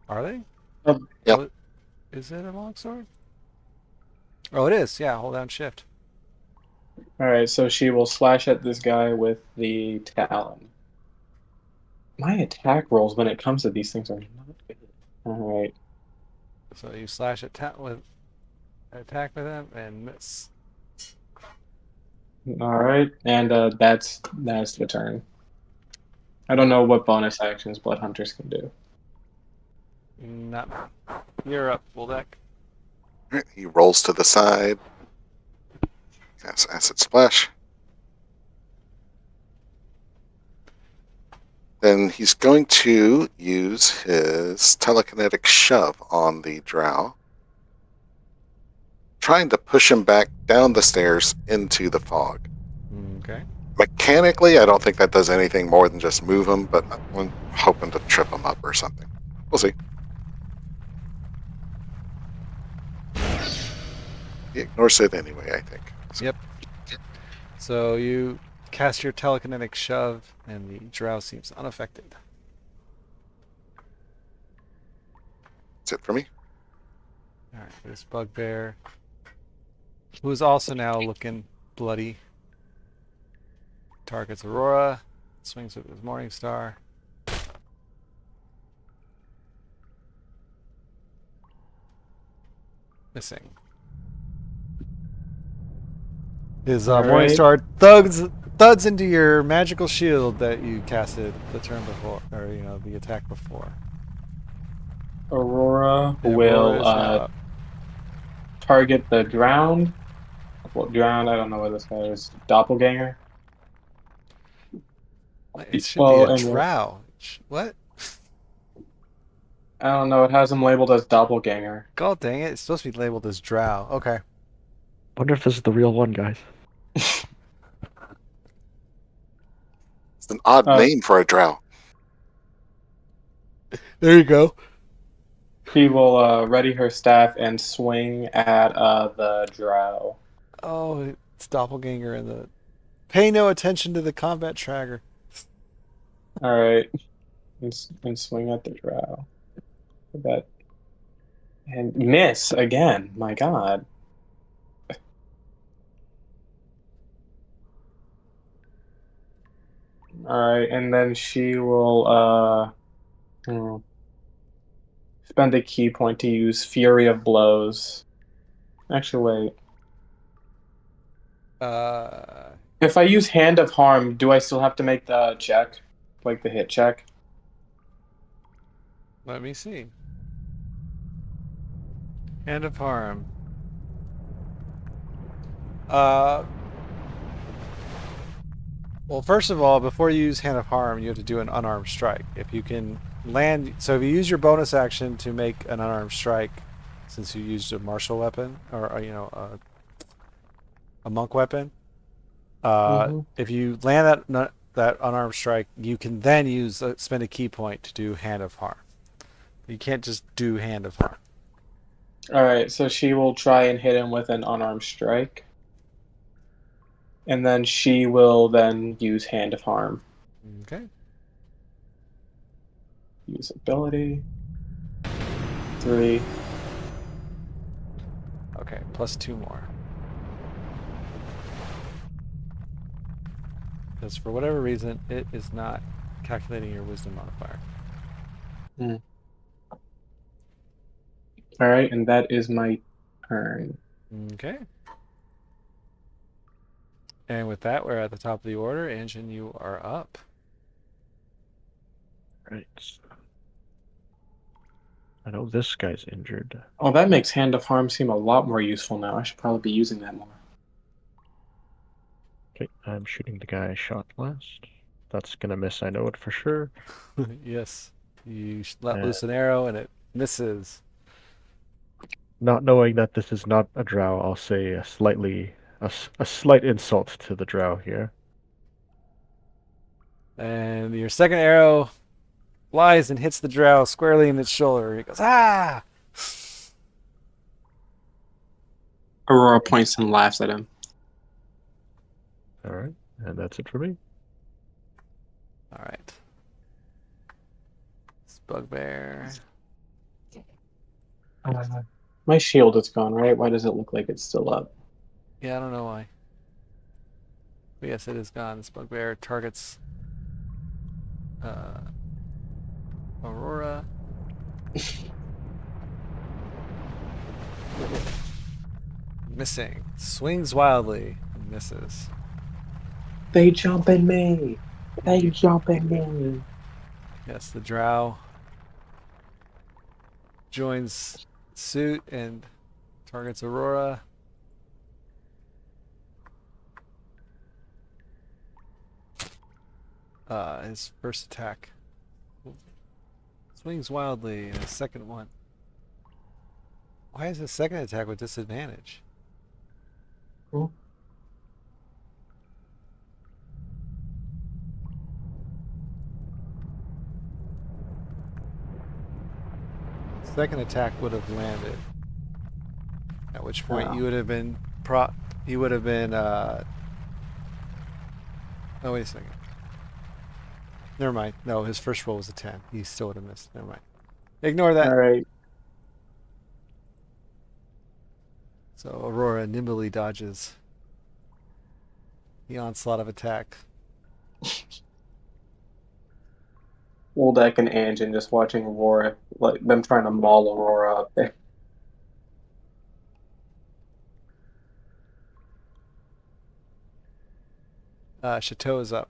Are they? Yep. Oh, is it a longsword? Oh, it is. Yeah, hold down shift. Alright, so she will slash at this guy with the talon. My attack rolls when it comes to these things are not good. Alright. So you slash attack with him and miss. Alright, and that's the turn. I don't know what bonus actions Blood Hunters can do. Not. You're up, Bulldek. He rolls to the side. Casts Acid Splash. Then he's going to use his telekinetic shove on the drow. trying to push him back down the stairs into the fog. Okay. Mechanically, I don't think that does anything more than just move him, but I'm hoping to trip him up or something. We'll see. He ignores it anyway, I think. So, Yep. So you cast your telekinetic shove, and the drow seems unaffected. that's it for me. All right, this bugbear, who is also now looking bloody, targets Aurora, swings with his Morning Star. Missing. His All Morning right. Star thuds into your magical shield that you casted the turn before, or the attack before. Aurora And Aurora will is now up. target the drowned. Well, drowned. I don't know what this guy is. Doppelganger. It should be Well, a and drow. What? I don't know. It has him labeled as doppelganger. God dang it! It's supposed to be labeled as drow. Okay. Wonder if this is the real one, guys. It's an odd Uh, name for a drow. There you go. She will ready her staff and swing at the drow. Oh, it's doppelganger in the. Pay no attention to the combat tracker. All right, and swing at the drow. That and miss again. My God. All right, and then she will spend a key point to use Fury of Blows. Actually, wait. Uh, If I use Hand of Harm, do I still have to make the check, like the hit check? Let me see. Hand of harm. Uh, well, first of all, before you use hand of harm, you have to do an unarmed strike. If you can land, so if you use your bonus action to make an unarmed strike, since you used a martial weapon or a monk weapon, if you land that unarmed strike, you can then spend a key point to do hand of harm. You can't just do hand of harm. All right, so she will try and hit him with an unarmed strike. And then she will then use Hand of Harm. Okay. Use ability. 3. Okay, plus 2 more. Because for whatever reason, it is not calculating your wisdom modifier. All right, and that is my turn. Okay. And with that, we're at the top of the order. Engine, you are up. Right. I know this guy's injured. Oh, that makes Hand of Harm seem a lot more useful now. I should probably be using that more. Okay, I'm shooting the guy I shot last. That's gonna miss, I know it for sure. Yes. You let loose an arrow and it misses. Not knowing that this is not a drow, I'll say a slight insult to the drow here. And your second arrow flies and hits the drow squarely in its shoulder. He goes, ah! Aurora points and laughs at him. All right, and that's it for me. All right. This bugbear. My shield is gone, right? Why does it look like it's still up? Yeah, I don't know why. But yes, it is gone. This bugbear targets Aurora. Missing. Swings wildly and misses. They jump in me! They jump in me! Yes, the drow joins suit and targets Aurora. His first attack swings wildly, and his second one. Why is his second attack with disadvantage? Second attack would have landed. At which point Oh. you would have been you would have been oh wait a second. Never mind. No, his first roll was a 10. He still would have missed. Never mind. Ignore that. All right. So Aurora nimbly dodges the onslaught of attack. Woldak and Anjin just watching Aurora, like them trying to maul Aurora up there. Chateau is up.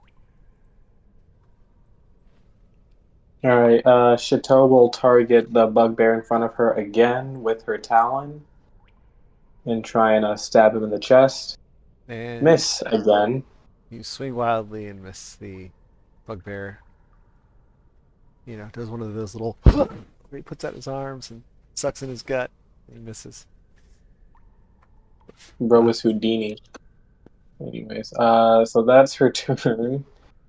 All right. Chateau will target the bugbear in front of her again with her talon and try and stab him in the chest. And Miss again. you swing wildly and miss the bugbear. You know, does one of those little where he puts out his arms and sucks in his gut. And he misses. Bro is Houdini. Anyways, so that's her turn.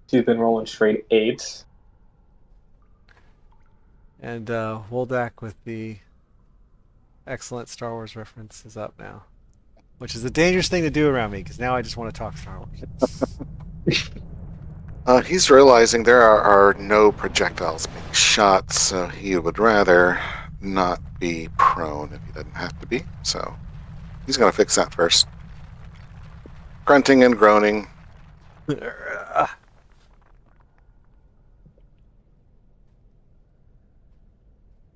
She's been rolling straight 8. And Woldak with the excellent Star Wars reference is up now. Which is a dangerous thing to do around me, because now I just want to talk Star Wars. He's realizing there are no projectiles being shot, so he would rather not be prone if he doesn't have to be. So he's going to fix that first. Grunting and groaning. And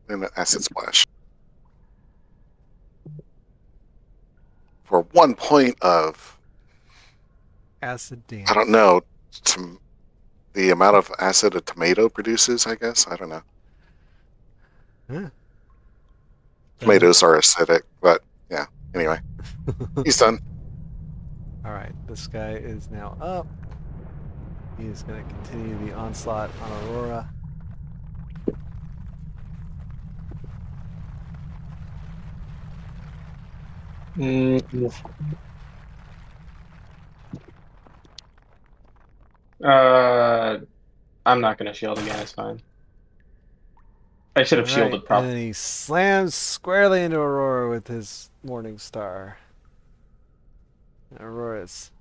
an acid splash. For 1 point of, Acid dance. I don't know, the amount of acid a tomato produces, I guess. I don't know. Huh. Tomatoes are acidic, but yeah. Anyway, he's done. All right, this guy is now up. He is going to continue the onslaught on Aurora. I'm not gonna shield again. It's fine. I should have All shielded right, and properly. then he slams squarely into Aurora with his Morning Star. Aurora's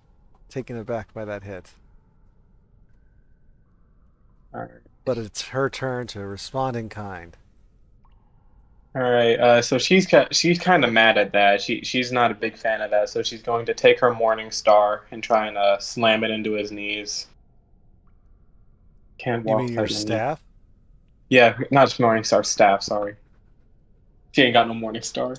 taken aback by that hit. All right. But it's her turn to respond in kind. All right. So she's kind of mad at that. She's not a big fan of that. So she's going to take her Morning Star and try and slam it into his knees. Can't You walk mean your without my knee. staff? Yeah, not Morning Star, staff. Sorry. She ain't got no Morning Star.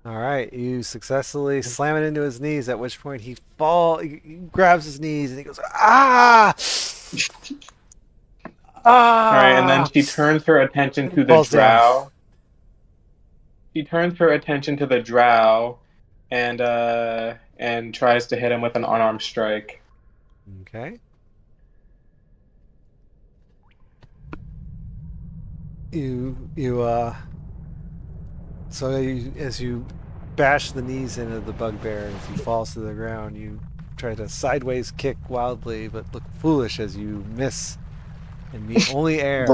All right, you successfully slam it into his knees, at which point he grabs his knees and he goes, ah! Ah! All right, and then she turns her attention to the Falls down. drow. She turns her attention to the drow and tries to hit him with an unarmed strike. Okay. As you bash the knees into the bugbear as he falls to the ground, you try to sideways kick wildly, but look foolish as you miss and meet only air.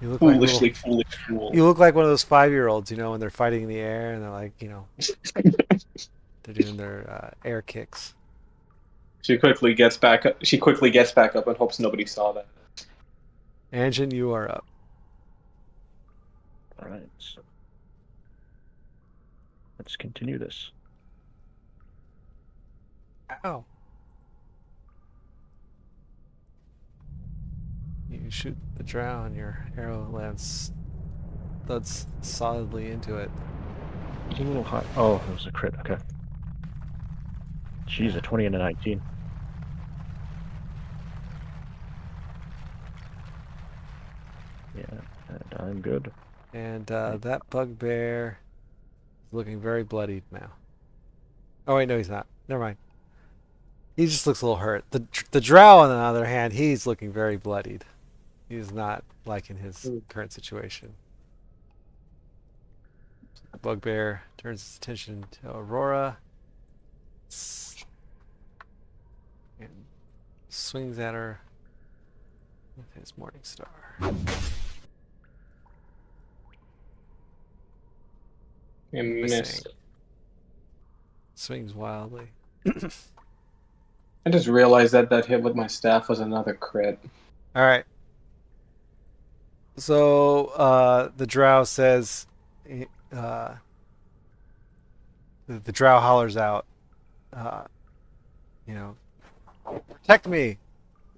You look Foolishly foolish fool. You look like one of those 5-year-olds, you know, when they're fighting in the air and they're like, you know, they're doing their air kicks. She quickly gets back up. She quickly gets back up and hopes nobody saw that. Anjin, you are up. All right. Let's continue this. Ow. You shoot the drow and your arrow lands thuds solidly into it. It's a little high. Oh, it was a crit. Okay. Jeez, a 20 and a 19. Yeah, and I'm good. And that bugbear is looking very bloodied now. Oh wait, no, he's not. Never mind. He just looks a little hurt. The drow, on the other hand, he's looking very bloodied. He's not liking his current situation. Bugbear turns its attention to Aurora and swings at her with his Morning Star. And Missing. missed. Swings wildly. I just realized that that hit with my staff was another crit. All right. So the drow says, the drow hollers out, uh, you know, protect me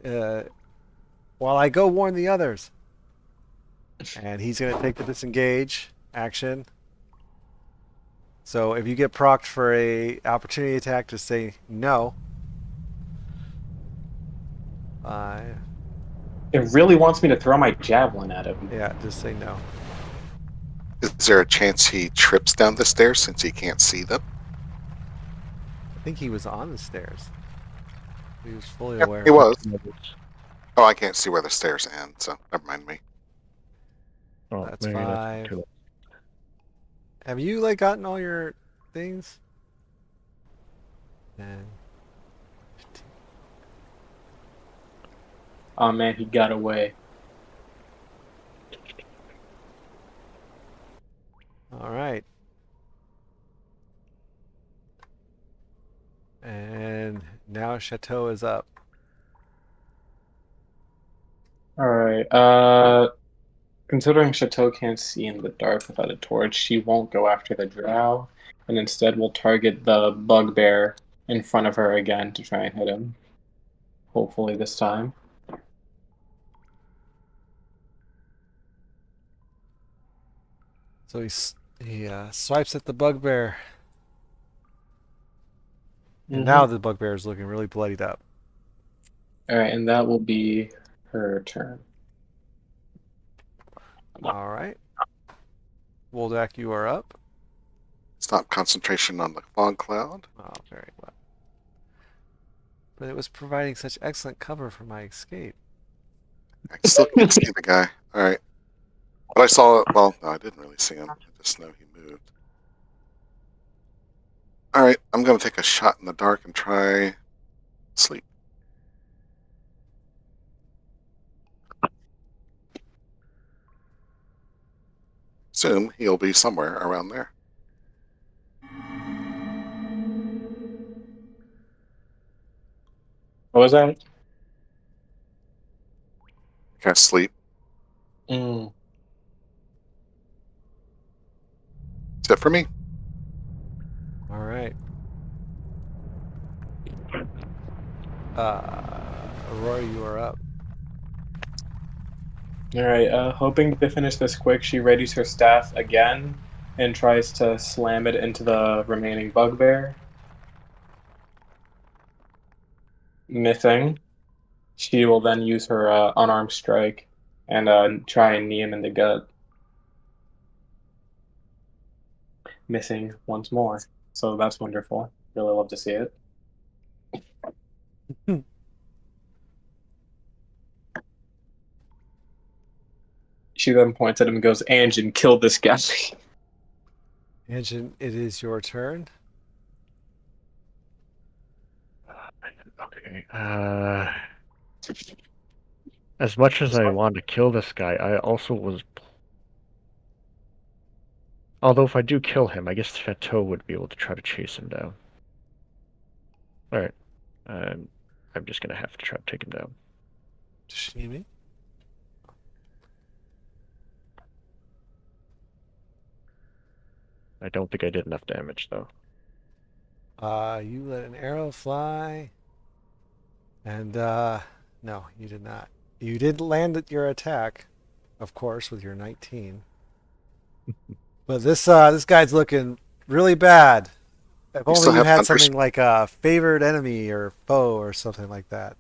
while I go warn the others. And he's going to take the disengage action. So if you get procced for a opportunity attack, just say no. It really wants me to throw my javelin at him. Yeah, just say no. Is there a chance he trips down the stairs since he can't see them? I think he was on the stairs. He was fully Yep, aware. he was. Oh, I can't see where the stairs end, so never mind me. Oh, That's maybe 5. too late. Have you like gotten all your things? And Oh man, he got away. all right. And now Chateau is up. Alright, considering Chateau can't see in the dark without a torch, she won't go after the drow, and instead will target the bugbear in front of her again to try and hit him. Hopefully this time. So he swipes at the bugbear. And now the bugbear is looking really bloodied up. Alright, and that will be her turn. All right. Woldak, you are up. Stop concentration on the fog cloud. Oh, very well. But it was providing such excellent cover for my escape. I still can't see the guy. All right. But I saw it. Well, no, I didn't really see him. I just know he moved. All right. I'm going to take a shot in the dark and try sleep. Assume he'll be somewhere around there. What was that? Cast sleep. Mm. That's it for me. All right. Aurora, you are up. Alright, hoping to finish this quick, she readies her staff again and tries to slam it into the remaining bugbear. Missing. She will then use her unarmed strike and try and knee him in the gut. Missing once more. So that's wonderful. Really love to see it. She then points at him and goes, Anjin, kill this guy. Anjin, it is your turn. Okay. As much as I want to kill this guy, I also was. Although if I do kill him, I guess Chateau would be able to try to chase him down. All right. I'm just gonna have to try to take him down. Shimi. I don't think I did enough damage though. You let an arrow fly. And no, you did not. You did land at your attack, of course, with your 19. But this guy's looking really bad. If You only still you have had Hunter's. something like a favored enemy or foe or something like that.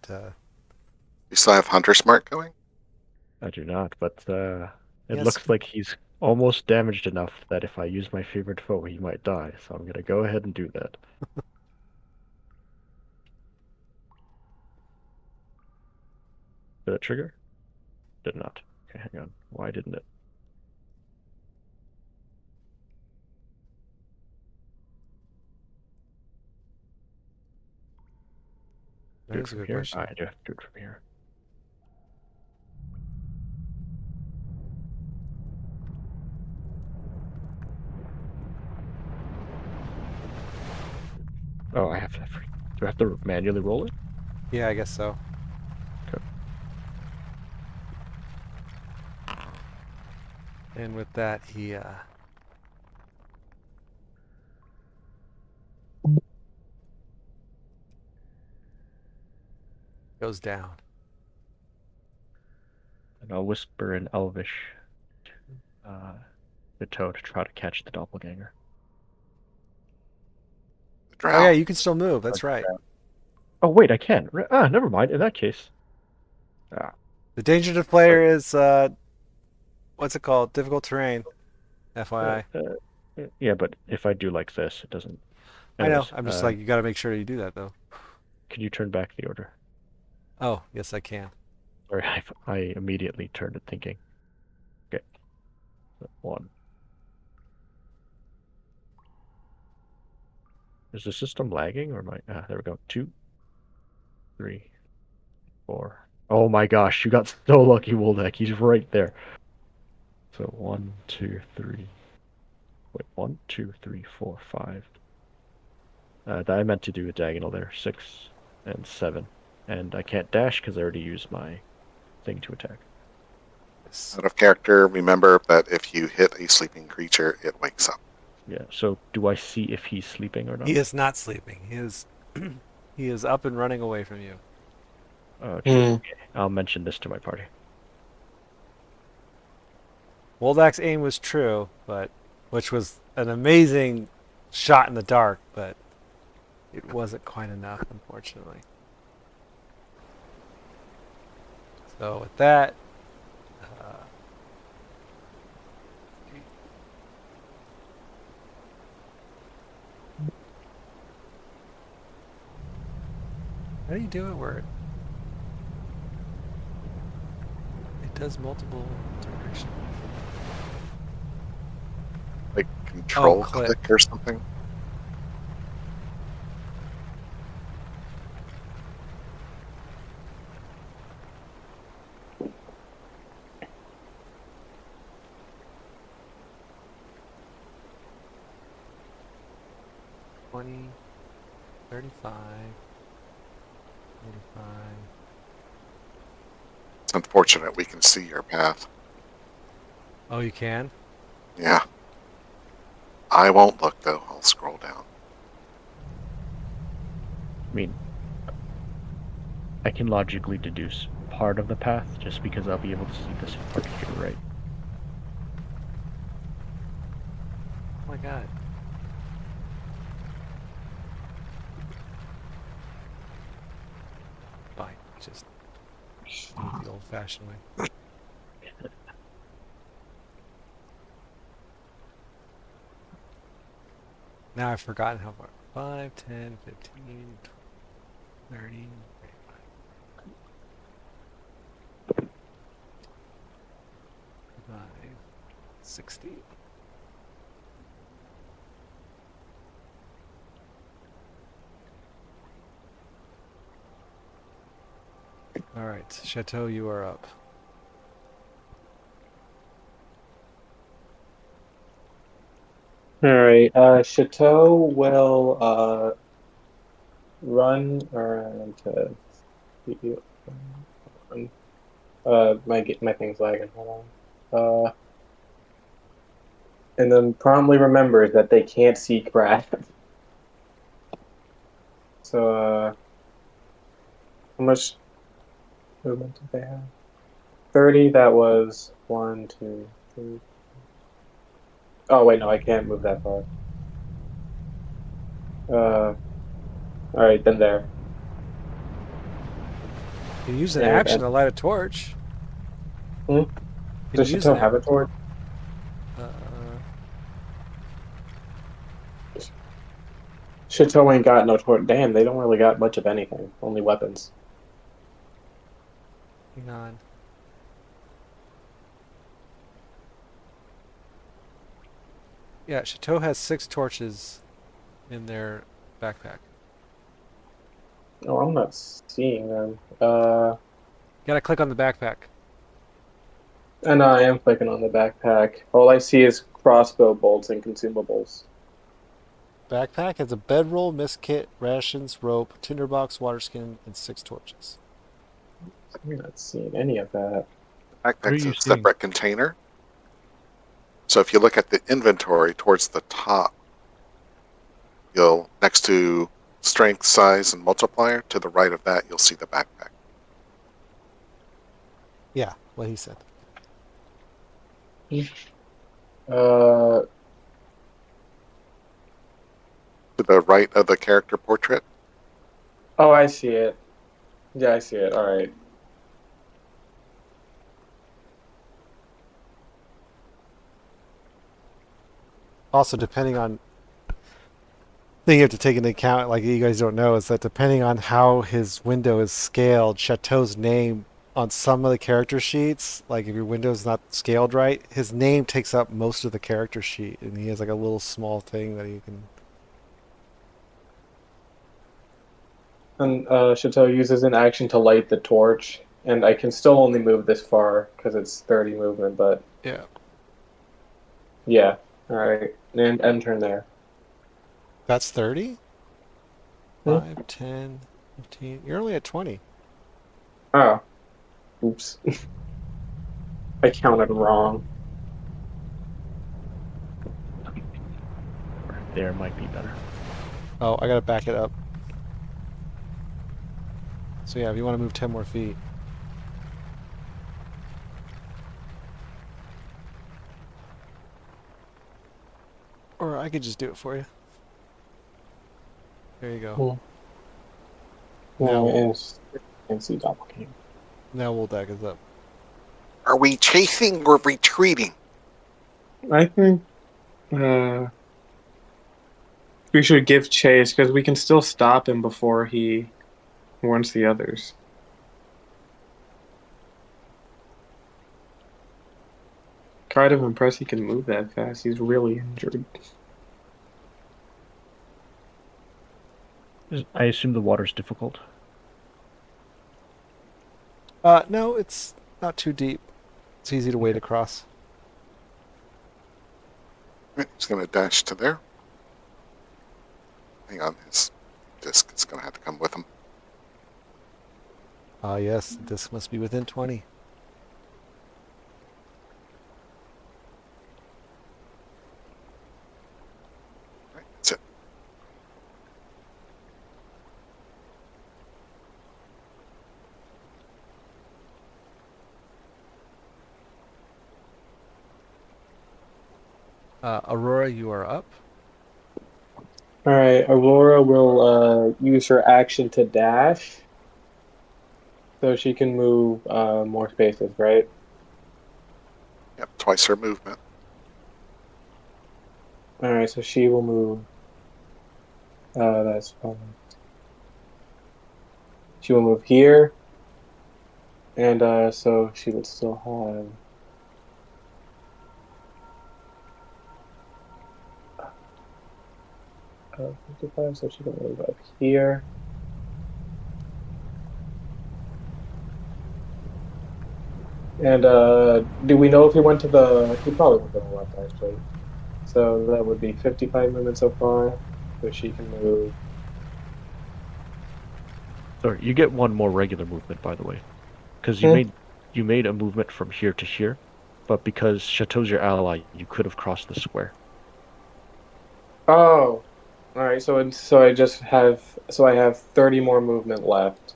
You still have Hunter Smart going. I do not, but it Yes. looks like he's almost damaged enough that if I use my favorite foe, he might die. So I'm gonna go ahead and do that. Did it trigger? Did not. Okay, hang on. Why didn't it? That Do it is a from good here? question. I do have to do it from here. Oh, I have to. Do I have to manually roll it? Yeah, I guess so. Okay. And with that, he goes down. And I'll whisper in Elvish the toe to try to catch the doppelganger. The Oh yeah, drow. you can still move. That's right. Oh wait, I can. Never mind. In that case, The danger to player is what's it called? Difficult terrain. FYI. yeah, but if I do like this, it doesn't. I know. Anyways, I'm just like you got to make sure you do that though. can you turn back the order? Oh yes, I can. Sorry, I immediately turned it thinking. Okay, so 1. Is the system lagging or am I? There we go. 2, 3, 4. Oh my gosh, you got so lucky, Woldek. He's right there. So 1, 2, 3. Wait, 1, 2, 3, 4, 5. I meant to do a diagonal there. 6 and 7. And I can't dash because I already used my thing to attack. Out of character, remember that if you hit a sleeping creature, it wakes up. Yeah, so do I see if he's sleeping or not? He is not sleeping. He is up and running away from you. Okay. I'll mention this to my party. Woldak's aim was true, but which was an amazing shot in the dark, but it wasn't quite enough, unfortunately. So with that, how do you do it where it does multiple directions? Like control click. click or something. $20, $35, $45. It's unfortunate we can see your path. Oh, you can? Yeah. I won't look though. I'll scroll down. I mean, I can logically deduce part of the path just because I'll be able to see this particular right. Oh my god. Fine, just do it the old-fashioned way. Now I've forgotten how far. 5, 10, 15, 20, 30, 35, 60. Alright, Chateau, you are up. All right. Chateau will run around to you. My thing's lagging. Hold on. And then promptly remembers that they can't see Brad. So how much movement did they have? 30. That was 1, 2, 3. Oh wait, no, I can't move that far. All right, then there. You can use an And, action to light a torch. Hmm? You Does can use Chateau an have a torch? uh, Chateau ain't got no torch. Damn, they don't really got much of anything. Only weapons. hang on. Yeah, Chateau has 6 torches in their backpack. Oh, I'm not seeing them. Gotta click on the backpack. And I am clicking on the backpack. All I see is crossbow bolts and consumables. Backpack has a bedroll, mist kit, rations, rope, tinderbox, water skin, and 6 torches. I'm not seeing any of that. What are Backpack's you a seeing? separate container. So if you look at the inventory towards the top, you'll next to strength, size, and multiplier. To the right of that, you'll see the backpack. Yeah, what he said. Uh, To the right of the character portrait. oh, I see it. Yeah, I see it. All right. Also, depending on thing you have to take into account, like you guys don't know, is that depending on how his window is scaled, Chateau's name on some of the character sheets, like if your window's not scaled right, his name takes up most of the character sheet, and he has like a little small thing that you can. And Chateau uses an action to light the torch, and I can still only move this far because it's 30 movement, but Yeah. yeah. All right. And end turn there. That's 30? Hmm? 5, 10, 15. You're only at 20. Oh, oops. I counted wrong. There might be better. Oh, I gotta back it up. So yeah, if you want to move 10 more feet. Or I could just do it for you. There you go. Now, And see doppelganger. now we'll back us up. Are we chasing or retreating? I think we should give chase because we can still stop him before he warns the others. Kind of impressed he can move that fast. He's really injured. I assume the water's difficult. No, it's not too deep. It's easy to wade across. He's going to dash to there. Hang on, his disc is going to have to come with him. Ah, yes, this must be within 20. Right, that's it. Aurora, you are up. All right, Aurora will use her action to dash, so she can move more spaces, right? Yep, twice her movement. All right, so she will move. That's fine. She will move here, and so she would still have. 55, so she can move up here. And do we know if he went to the? He probably went to the left, actually. So that would be 55 movement so far. So she can move. Sorry, you get one more regular movement, by the way, because Hmm. you made a movement from here to here, but because Chateau's your ally, you could have crossed the square. Oh, all right. So I just have I have 30 more movement left.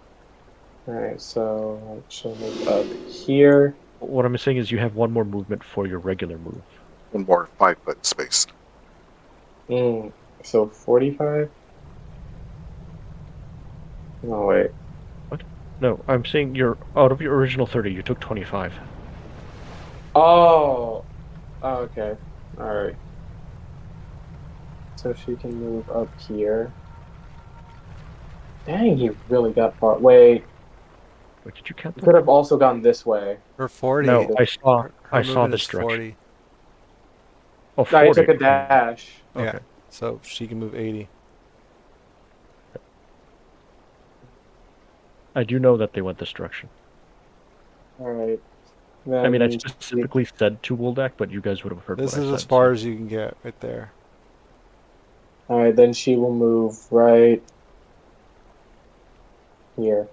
All right. So she'll move up here. What I'm saying is you have one more movement for your regular move. One more 5-foot space. So 45. Oh wait. What? No, I'm saying you're out of your original 30, you took 25. Oh. Okay. All right. So she can move up here. Dang, he really got far. Wait, Wait, did you count he them? could have also gone this way. Her 40. No, Her I saw movement this is direction. 40. Oh, No, he 40. took a dash. Yeah, Okay. so she can move 80. I do know that they went this direction. All right. I mean, I Then specifically said to Woldak, but you guys would have heard This what I is said. as far as you can get right there. all right. Then she will move right here,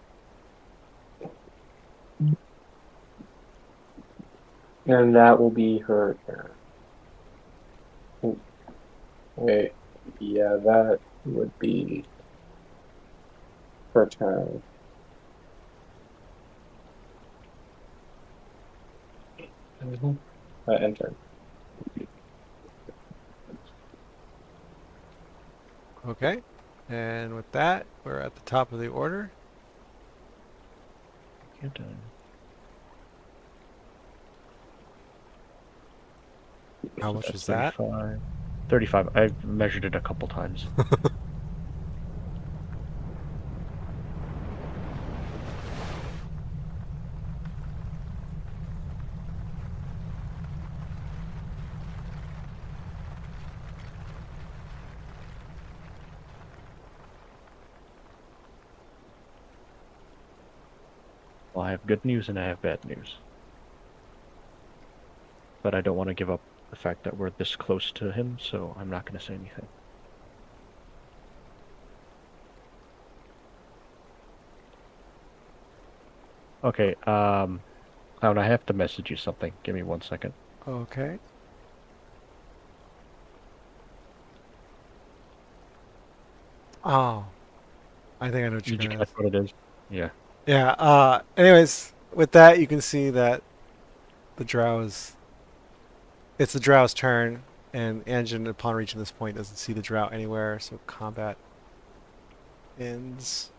and that will be her turn. Ooh, wait. Yeah, that would be her turn. Enter. Okay. And with that, we're at the top of the order. Can't How much That's was that? 35. 35. I've measured it a couple times. Well, I have good news and I have bad news. But I don't want to give up the fact that we're this close to him, so I'm not going to say anything. Okay, Clown, I have to message you something. Give me 1 second. Okay. Oh. I think I know what you're Did you gonna catch what it is? Yeah. Yeah, anyways, with that you can see that the drow is it's the drow's turn, and Anjin upon reaching this point doesn't see the drow anywhere, so combat ends.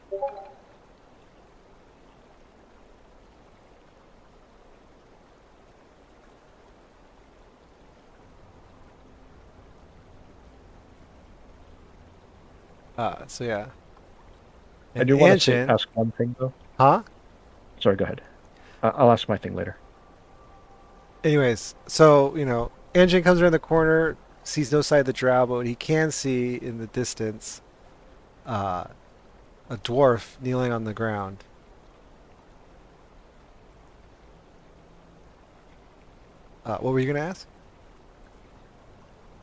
So yeah. I And do want to Anjin, ask one thing, though. huh? Sorry, go ahead. I'll ask my thing later. Anyways, so, Anjin comes around the corner, sees no sight of the drow, but he can see in the distance uh, a dwarf kneeling on the ground. What were you going to ask?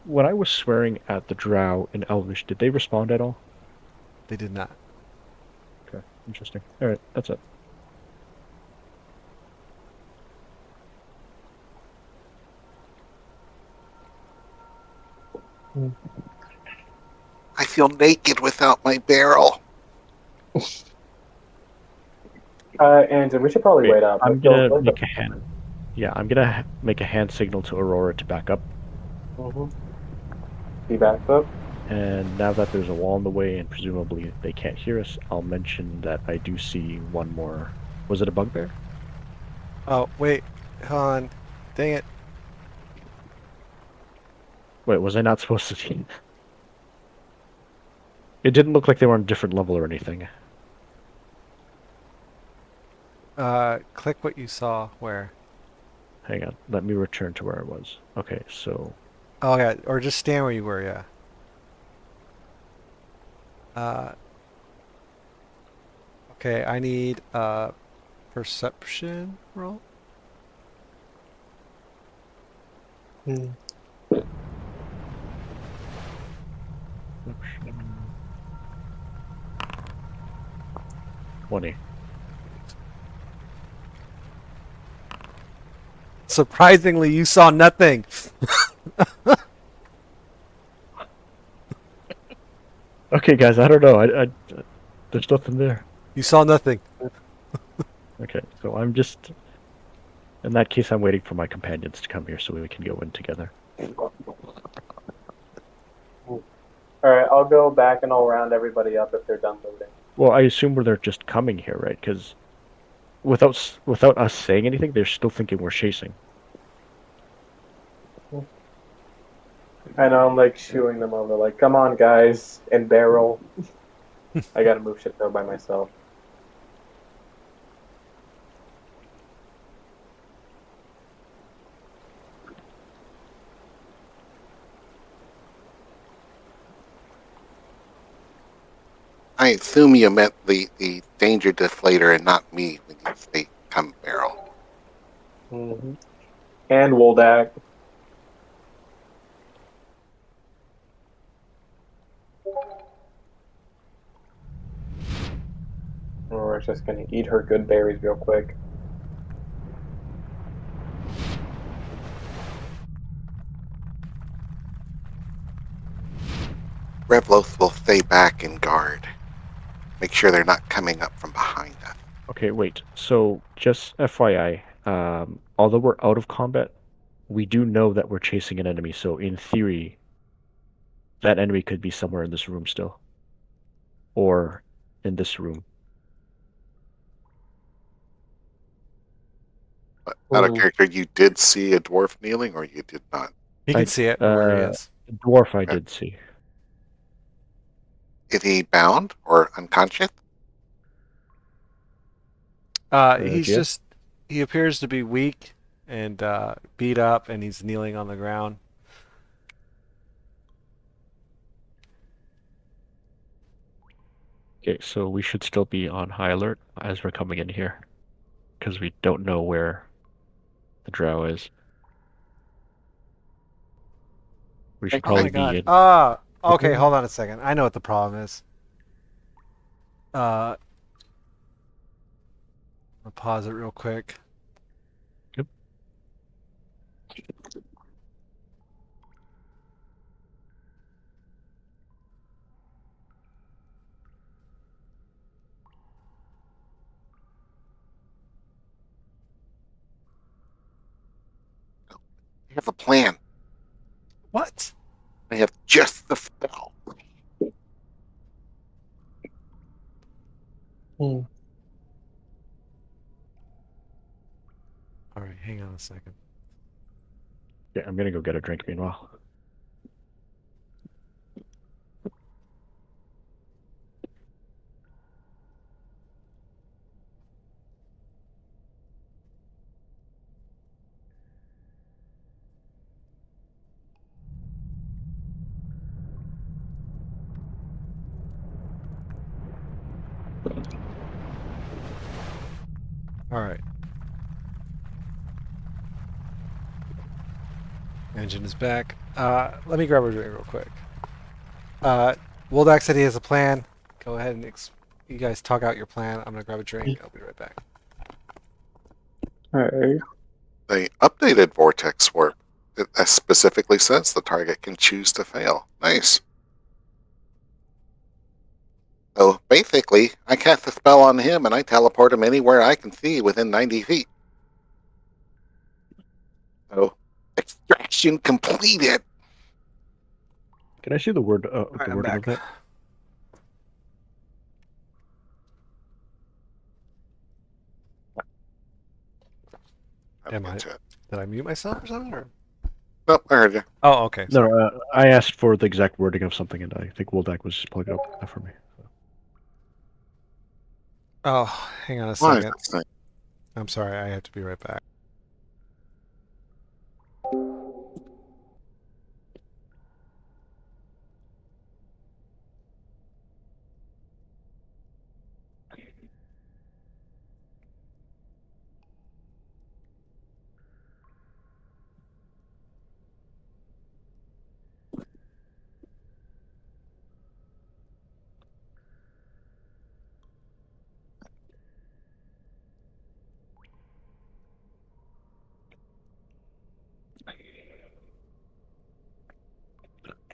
When I was swearing at the drow in Elvish, did they respond at all? They did not. Okay, interesting. Alright, that's it. I feel naked without my barrel. Andrew, we should probably Wait, wait up. I'm Let's gonna go. make a hand. Yeah, I'm gonna make a hand signal to Aurora to back up. Be back up. And now that there's a wall in the way and presumably they can't hear us, I'll mention that I do see one more. Was it a bugbear? Oh, wait. Hold on. Dang it. Wait, was I not supposed to see? It didn't look like they were on a different level or anything. Click what you saw. Where? Hang on, let me return to where I was. Okay, so Oh, yeah. Or just stand where you were, yeah. Okay, I need a perception roll. Hmm. 20. Surprisingly, you saw nothing. Okay, guys, I don't know. I there's nothing there. You saw nothing. Okay, so I'm just. In that case, I'm waiting for my companions to come here so we can go in together. All right, I'll go back and I'll round everybody up if they're done loading. Well, I assume they're just coming here, right? Because without us saying anything, they're still thinking we're chasing. And I'm like shooing them over, like, come on, guys, and barrel. I gotta move shit though by myself. I assume you meant the danger deflator and not me when you say come barrel. Mm-hmm. And Woldak. We're just gonna eat her good berries real quick. Revloth will stay back and guard. Make sure they're not coming up from behind us. Okay, wait. So just FYI, although we're out of combat, we do know that we're chasing an enemy. So in theory, that enemy could be somewhere in this room still, or in this room. But out of Ooh. character, you did see a dwarf kneeling, or you did not? You can see it where he is. Dwarf I Okay. did see. Is he bound or unconscious? He's GM? just, he appears to be weak and beat up, and he's kneeling on the ground. Okay, so we should still be on high alert as we're coming in here, because we don't know where the drow is. We should Oh my probably be god. in. Okay, hold on a second. I know what the problem is. I'll pause it real quick. Yep. I have a plan. What? I have just the spell. Hmm. All right, hang on a second. Yeah, I'm gonna go get a drink meanwhile. All right. Engine is back. Let me grab a drink real quick. Woldak said he has a plan. Go ahead and you guys talk out your plan. I'm gonna grab a drink. I'll be right back. Alright. The updated vortex warp. It specifically says the target can choose to fail. Nice. So basically, I cast a spell on him and I teleport him anywhere I can see within 90 feet. So, extraction completed. Can I see the word All right, the I'm wording back. of that? Am I? Into it. Did I mute myself or something? Or? Nope, I heard you. Oh, okay. No, Sorry. no, I asked for the exact wording of something, and I think Woldak was just pulling it up for me. Oh, hang on a Why is second. this thing? I'm sorry. I have to be right back.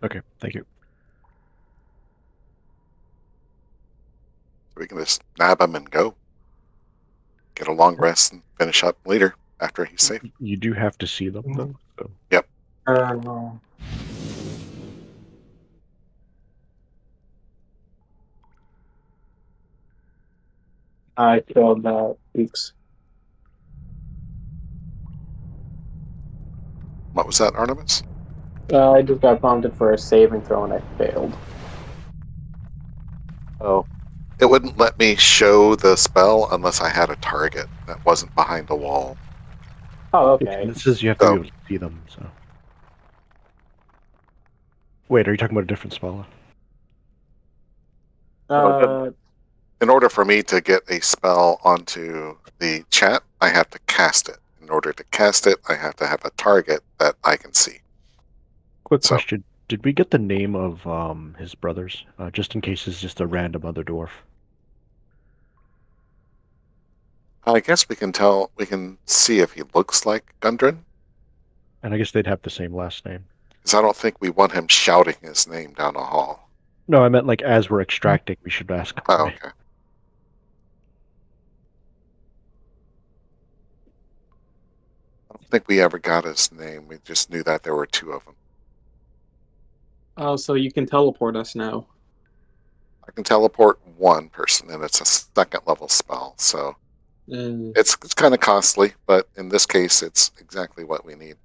Okay, thank you. We can just nab him and go. Get a long rest and finish up later after he's safe. You do have to see them, though. So. Yep. No. I killed that. Oops. What was that, Artemis? I just got prompted for a saving throw and I failed. Oh. It wouldn't let me show the spell unless I had a target that wasn't behind a wall. Oh, okay. It says you have to be able to see them, so. Wait, are you talking about a different spell? Uh, In order for me to get a spell onto the chat, I have to cast it. In order to cast it, I have to have a target that I can see. Quick So question: did we get the name of his brothers? Just in case it's just a random other dwarf. I guess we can see if he looks like Gundren, And I guess they'd have the same last name. because I don't think we want him shouting his name down a hall. No, I meant like as we're extracting, we should ask. Oh, okay. I don't think we ever got his name. We just knew that there were two of them. Oh, so you can teleport us now. I can teleport one person, and it's a second level spell, so it's kind of costly, but in this case, it's exactly what we need.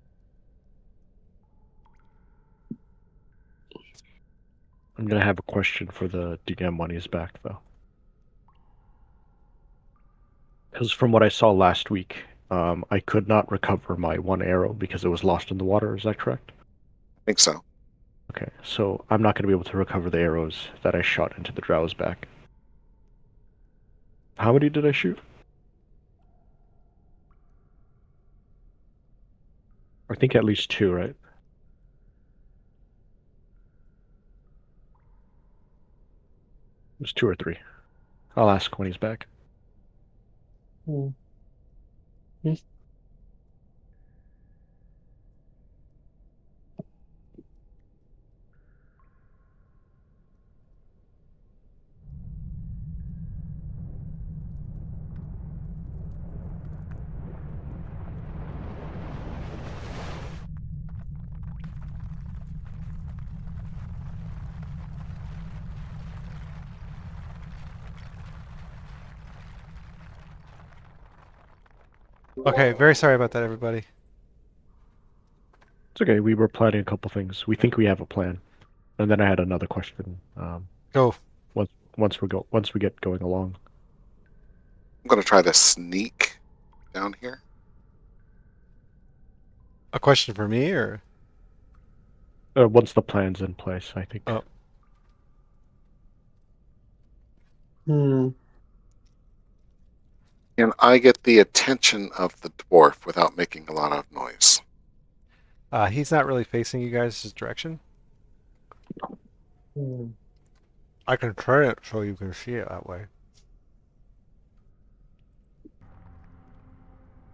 I'm gonna have a question for the DM when he's back, though. Because from what I saw last week, I could not recover my one arrow because it was lost in the water. Is that correct? I think so. Okay, so I'm not going to be able to recover the arrows that I shot into the drow's back. How many did I shoot? I think at least 2, right? It was 2 or 3. I'll ask when he's back. Okay, very sorry about that, everybody. It's okay. We were planning a couple things. We think we have a plan, and then I had another question. Go. Once we get going along. I'm going to try to sneak down here. A question for me, or? Once the plan's in place, I think. Oh. And I get the attention of the dwarf without making a lot of noise. He's not really facing you guys' direction. I can turn it so you can see it that way.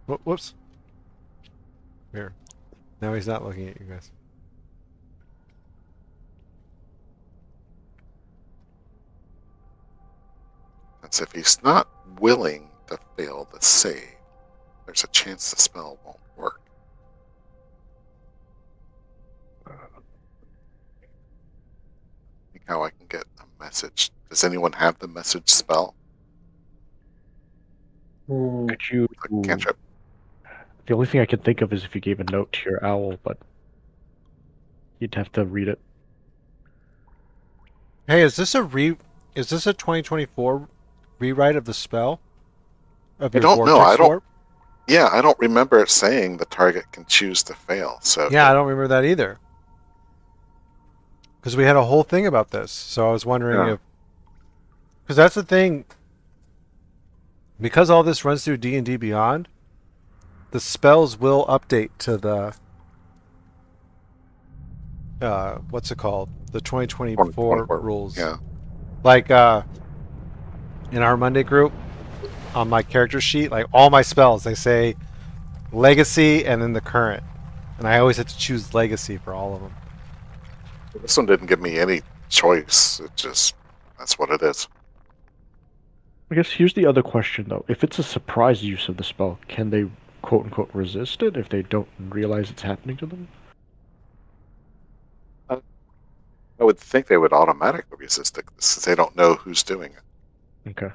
Whoops. Here. Now he's not looking at you guys. That's if he's not willing to fail the save. There's a chance the spell won't work. Think how I can get a message. Does anyone have the message spell? Could you? Cantrip. The only thing I can think of is if you gave a note to your owl, but you'd have to read it. Hey, is this a 2024 rewrite of the spell? Of I your don't know. vortex I don't. warp? Yeah, I don't remember it saying the target can choose to fail. So Yeah, I don't remember that either. Because we had a whole thing about this, so I was wondering if, because that's the thing. Because all this runs through D&D Beyond, the spells will update to the what's it called? The 2024 rules. Yeah. Like in our Monday group, on my character sheet, like all my spells, they say legacy and then the current. And I always have to choose legacy for all of them. This one didn't give me any choice. It just, that's what it is. I guess here's the other question, though. If it's a surprise use of the spell, can they quote-unquote resist it if they don't realize it's happening to them? I would think they would automatically resist it since they don't know who's doing it. Okay.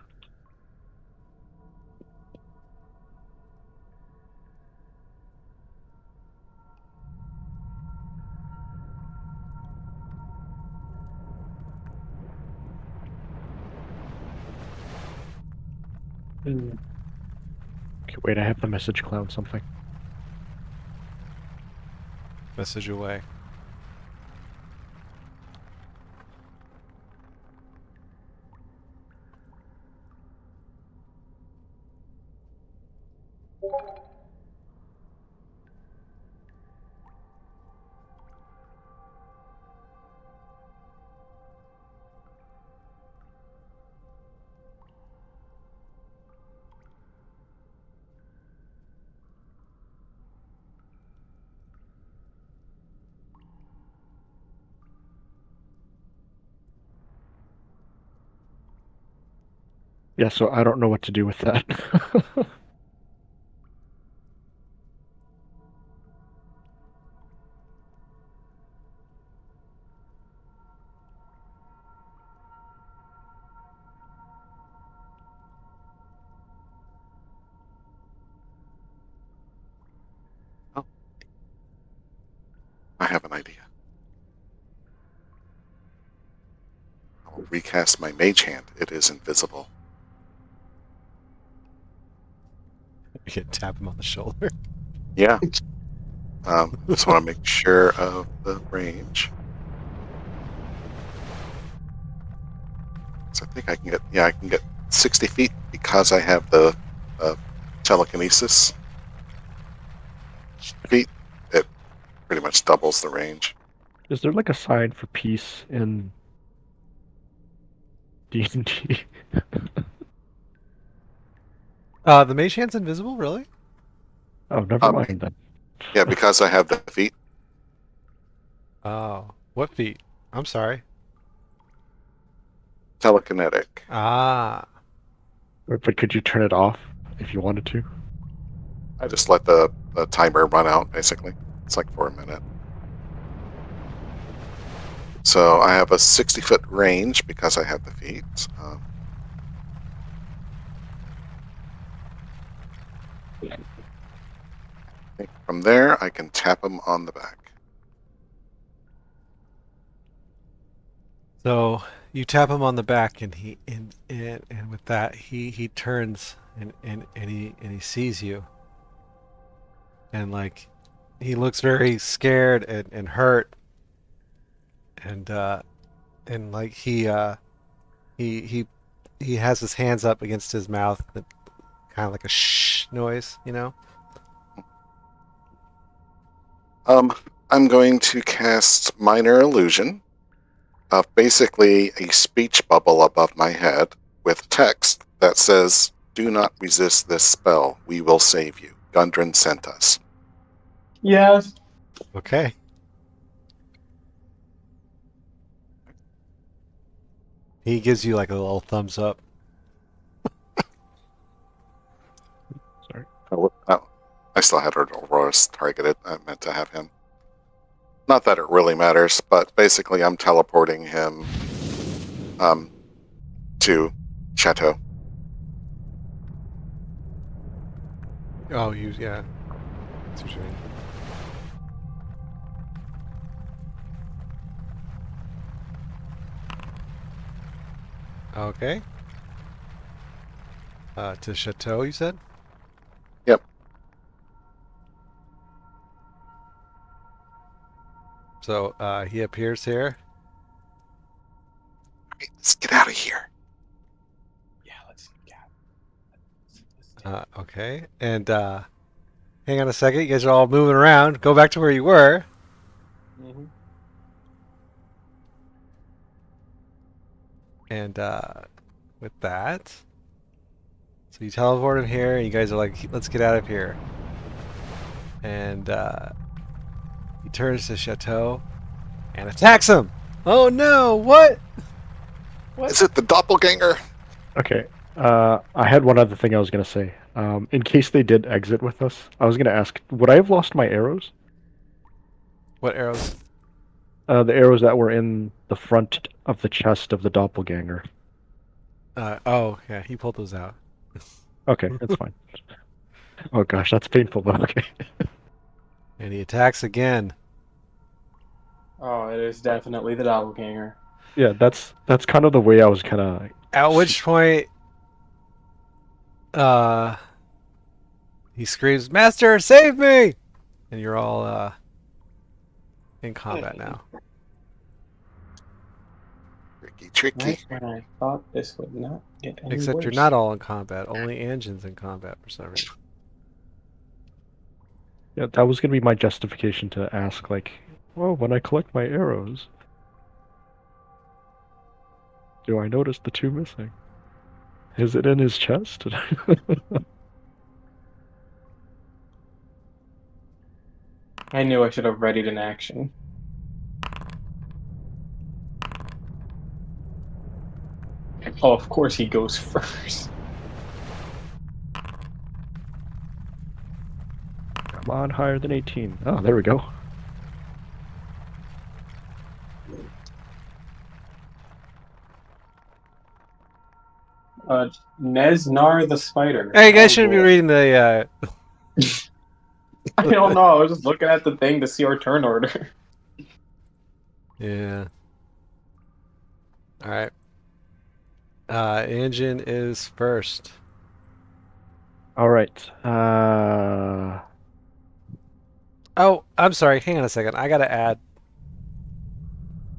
Okay, wait, I have the message clown something. Message away. Yeah, so I don't know what to do with that. Oh, I have an idea. I will recast my mage hand. It is invisible. You can tap him on the shoulder. Yeah. Just want to make sure of the range. So I think I can get, I can get 60 feet because I have the telekinesis feet. It pretty much doubles the range. Is there like a sign for peace in D&D? The mage hand's invisible, really? Oh, never mind then. Yeah, because I have the feet. Oh, what feet? I'm sorry. Telekinetic. Ah, But could you turn it off if you wanted to? I just let the timer run out, basically. It's like for a minute. So I have a 60-foot range because I have the feet. I think from there, I can tap him on the back. so you tap him on the back, and and with that, he turns and he sees you, and like he looks very scared and hurt, and like he he he has his hands up against his mouth, kind of like a shh noise, you know. I'm going to cast Minor Illusion of basically a speech bubble above my head with text that says, "Do not resist this spell. We will save you. Gundren sent us." Yes. Okay. He gives you like a little thumbs up. Sorry. Oh, I still had Aurora's targeted. I meant to have him. Not that it really matters, but basically I'm teleporting him to Chateau. Oh, yeah. That's what you mean. Okay. To Chateau, you said? Yep. So he appears here. Okay, let's get out of here. Yeah, let's Okay. And hang on a second. You guys are all moving around. Go back to where you were. Mm-hmm. And with that, so you teleport him here, and you guys are like, let's get out of here. And he turns to Chateau and attacks him. Oh no! What? Is it the doppelganger? Okay. I had one other thing I was going to say. In case they did exit with us, I was going to ask, would I have lost my arrows? What arrows? The arrows that were in the front of the chest of the doppelganger. Oh, yeah, he pulled those out. Okay, that's fine. Oh gosh, that's painful, but okay. And he attacks again. Oh, it is definitely the doppelganger. Yeah, that's kind of the way I was kind of. At which point, he screams, "Master, save me!" And you're all in combat now. Tricky. Right when I thought this would not get any Except worse. you're not all in combat. Only Anjin's in combat for some reason. Yeah, that was gonna be my justification to ask, like, well, when I collect my arrows, do I notice the two missing? Is it in his chest? I knew I should have readied an action. Oh, of course he goes first. Come on, higher than 18. Oh, there we go. Neznar the spider. Hey, you guys Oh, shouldn't be boy. reading the. I don't know. I was just looking at the thing to see our turn order. Yeah. All right. Engine is first. All right. Oh, I'm sorry. Hang on a second. I gotta add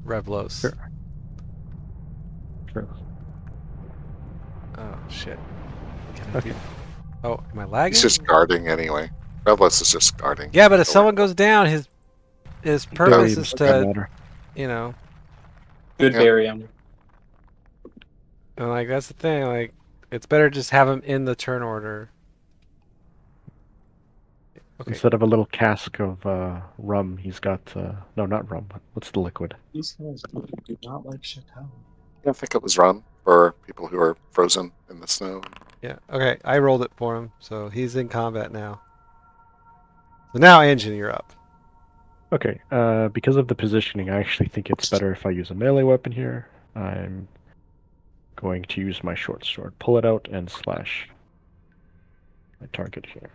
Revlos. Sure. Sure. Oh shit. Can I Okay. do? Oh, am I lagging? He's just guarding anyway. Revless is just guarding. Yeah, but if So someone goes down, his purpose is Doesn't to, matter. you know, Good Yeah. berry ammo. and like that's the thing. Like, it's better just have him in the turn order. Okay. Instead of a little cask of rum, he's got no, not rum. What's the liquid? These guys do not like Chateau. I think it was rum for people who are frozen in the snow. Yeah. Okay. I rolled it for him, so he's in combat now. So now, Engine, you're up. Okay. Because of the positioning, I actually think it's better if I use a melee weapon here. I'm going to use my short sword. Pull it out and slash my target here.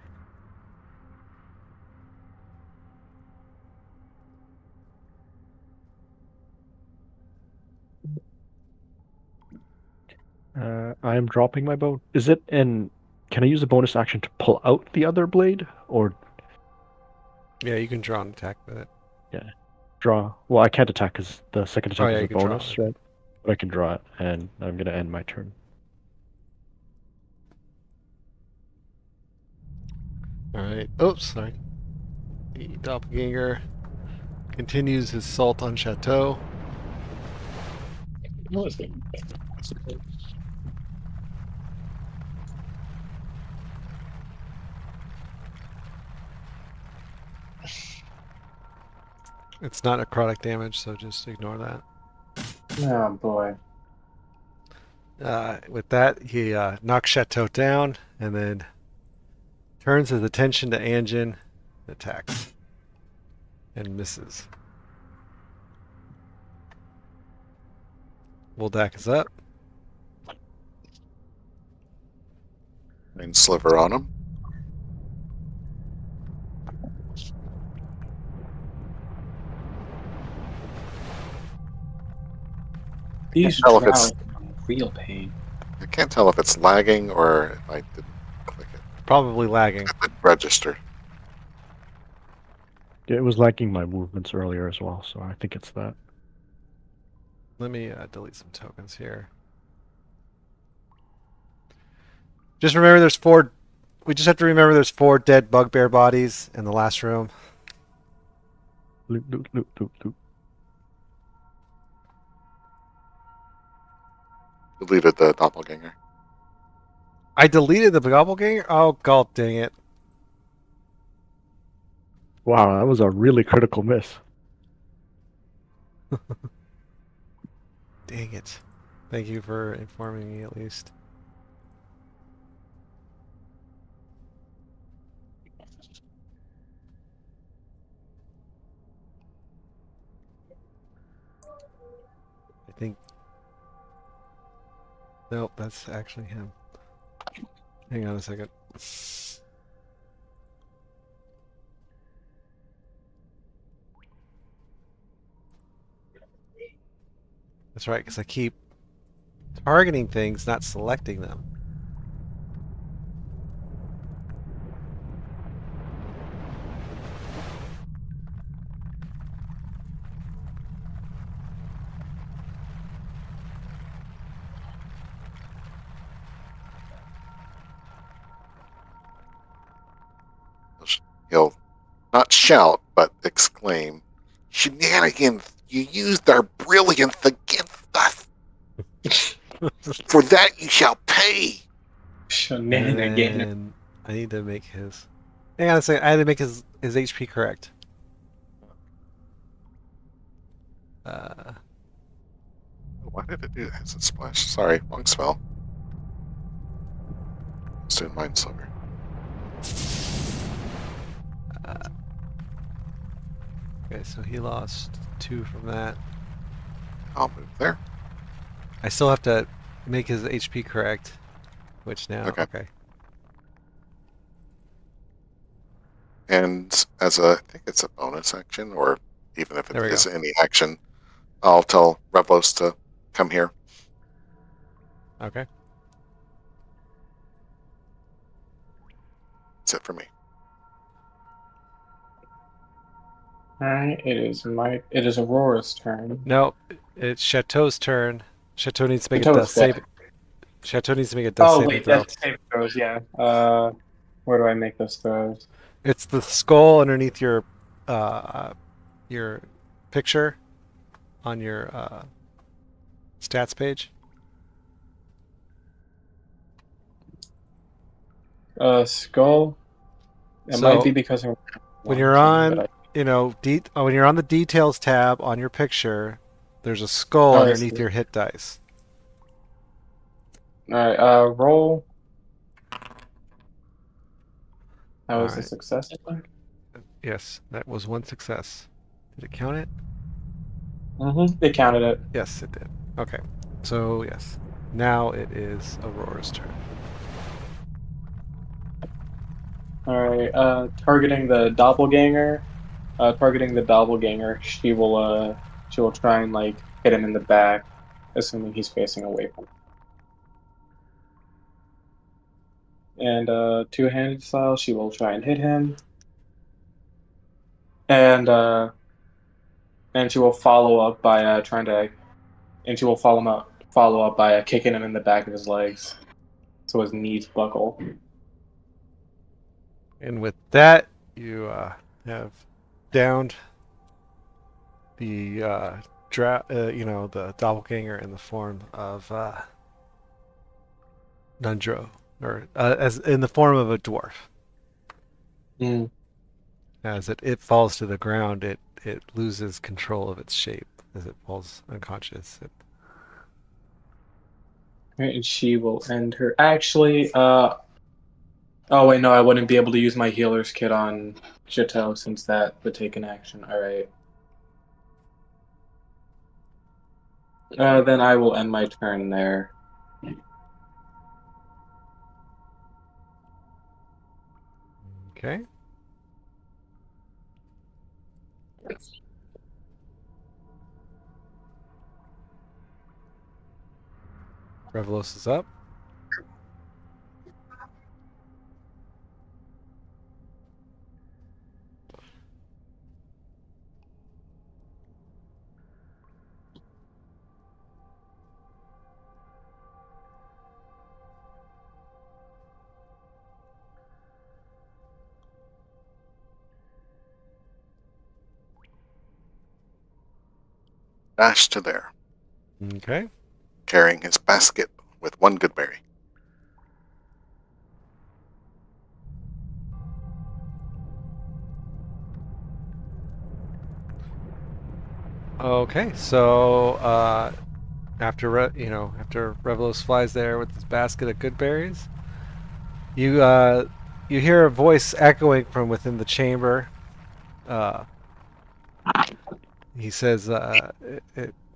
I am dropping my bow. Is it in? Can I use a bonus action to pull out the other blade, or Yeah, you can draw an attack with it. draw? Well, I can't attack because the second attack yeah, is you a can draw bonus, it. right? But I can draw it, and I'm gonna end my turn. All right. Oops, sorry. The doppelganger continues his assault on Chateau. No, it's good. It's not necrotic damage, so just ignore that. Oh boy. With that, he knocks Chateau down and then turns his attention to Anjin, attacks, and misses. Woldak is up. And sliver on him. These tell if it's- droughts are real pain. I can't tell if it's lagging or if I didn't click it. Probably lagging. It register. Yeah, it was lagging my movements earlier as well, so I think it's that. Let me delete some tokens here. Just remember there's 4... We just have to remember there's 4 dead bugbear bodies in the last room. Loot, loot, loot, loot, loot. Deleted the doppelganger. I deleted the doppelganger? Oh, god dang it. Wow, that was a really critical miss. Dang it. Thank you for informing me at least. I think... Nope, that's actually him. Hang on a second. That's right, because I keep targeting things, not selecting them. He'll not shout, but exclaim, "Shenanigans! You used our brilliance against us! For that you shall pay!" Shenanigan. And I need to make his... Hang on a second, I had to make his HP correct. Why did it do that? It's a splash. Sorry, wrong spell. It's doing mine slower. Okay, so he lost 2 from that. I'll move there. I still have to make his HP correct, which now, Okay. okay. And as a, I think it's a bonus action, or even if it There we is go. any action, I'll tell Revlos to come here. Okay. That's it for me. Alright, it is Aurora's turn. No, it's Chateau's turn. Chateau needs to make a Chateau's dust save. dead. Chateau needs to make a dust Oh saving wait, throw. that's save throws, yeah. Where do I make those throws? It's the skull underneath your picture on your stats page. Skull. It might be because I'm when you're on, when you're on the details tab on your picture, there's a skull Oh, I underneath see. your hit dice. Alright, roll. That All was a right. success, I think. Yes, that was 1 success. Did it count it? They counted it. Yes, it did. Okay. So, yes. Now it is Aurora's turn. Alright, targeting the doppelganger. She will try and like hit him in the back, assuming he's facing away from him. And two-handed style, she will try and hit him. And she will follow up by follow up by kicking him in the back of his legs, so his knees buckle. And with that, you have downed the the doppelganger in the form of Nundro, or as in the form of a dwarf. Mm. As it falls to the ground, it loses control of its shape as it falls unconscious. And she will end her. Actually, oh wait, no, I wouldn't be able to use my healer's kit on Chateau since that would take an action. All right. Then I will end my turn there. Okay. Revelos is up. Dash to there, Okay. carrying his basket with 1 good berry. Okay. So after Revelos flies there with his basket of good berries, you hear a voice echoing from within the chamber. He says,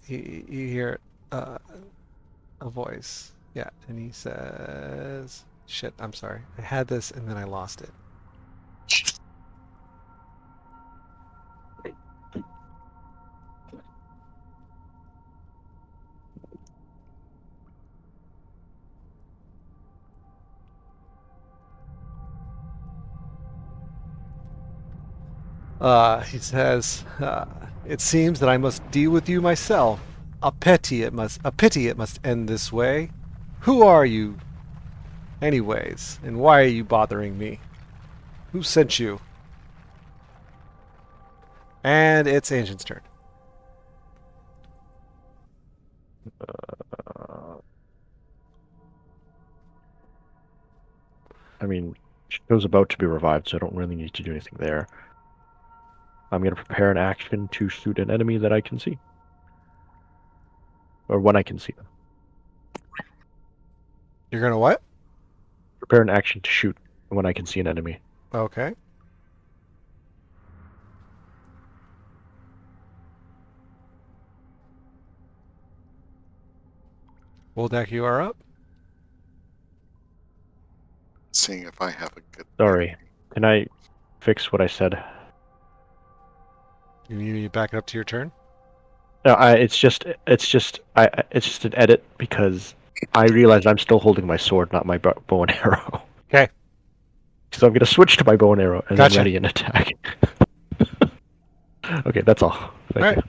you hear a voice. Yeah, and he says, shit, I'm sorry. I had this and then I lost it. He says, it seems that I must deal with you myself. A pity it must end this way. Who are you, anyways, and why are you bothering me? Who sent you? And it's Ancient's turn. I mean, Chateau's about to be revived, so I don't really need to do anything there. I'm going to prepare an action to shoot an enemy that I can see. or when I can see them. You're gonna what? Prepare an action to shoot when I can see an enemy. Okay. Woldak, you are up. Seeing if I have a good. Sorry, can I fix what I said? You need me to back it up to your turn? No, it's just an edit because I realized I'm still holding my sword, not my bow and arrow. Okay. So I'm gonna switch to my bow and arrow and Gotcha. then ready an attack. Okay, that's all. Thank Alright.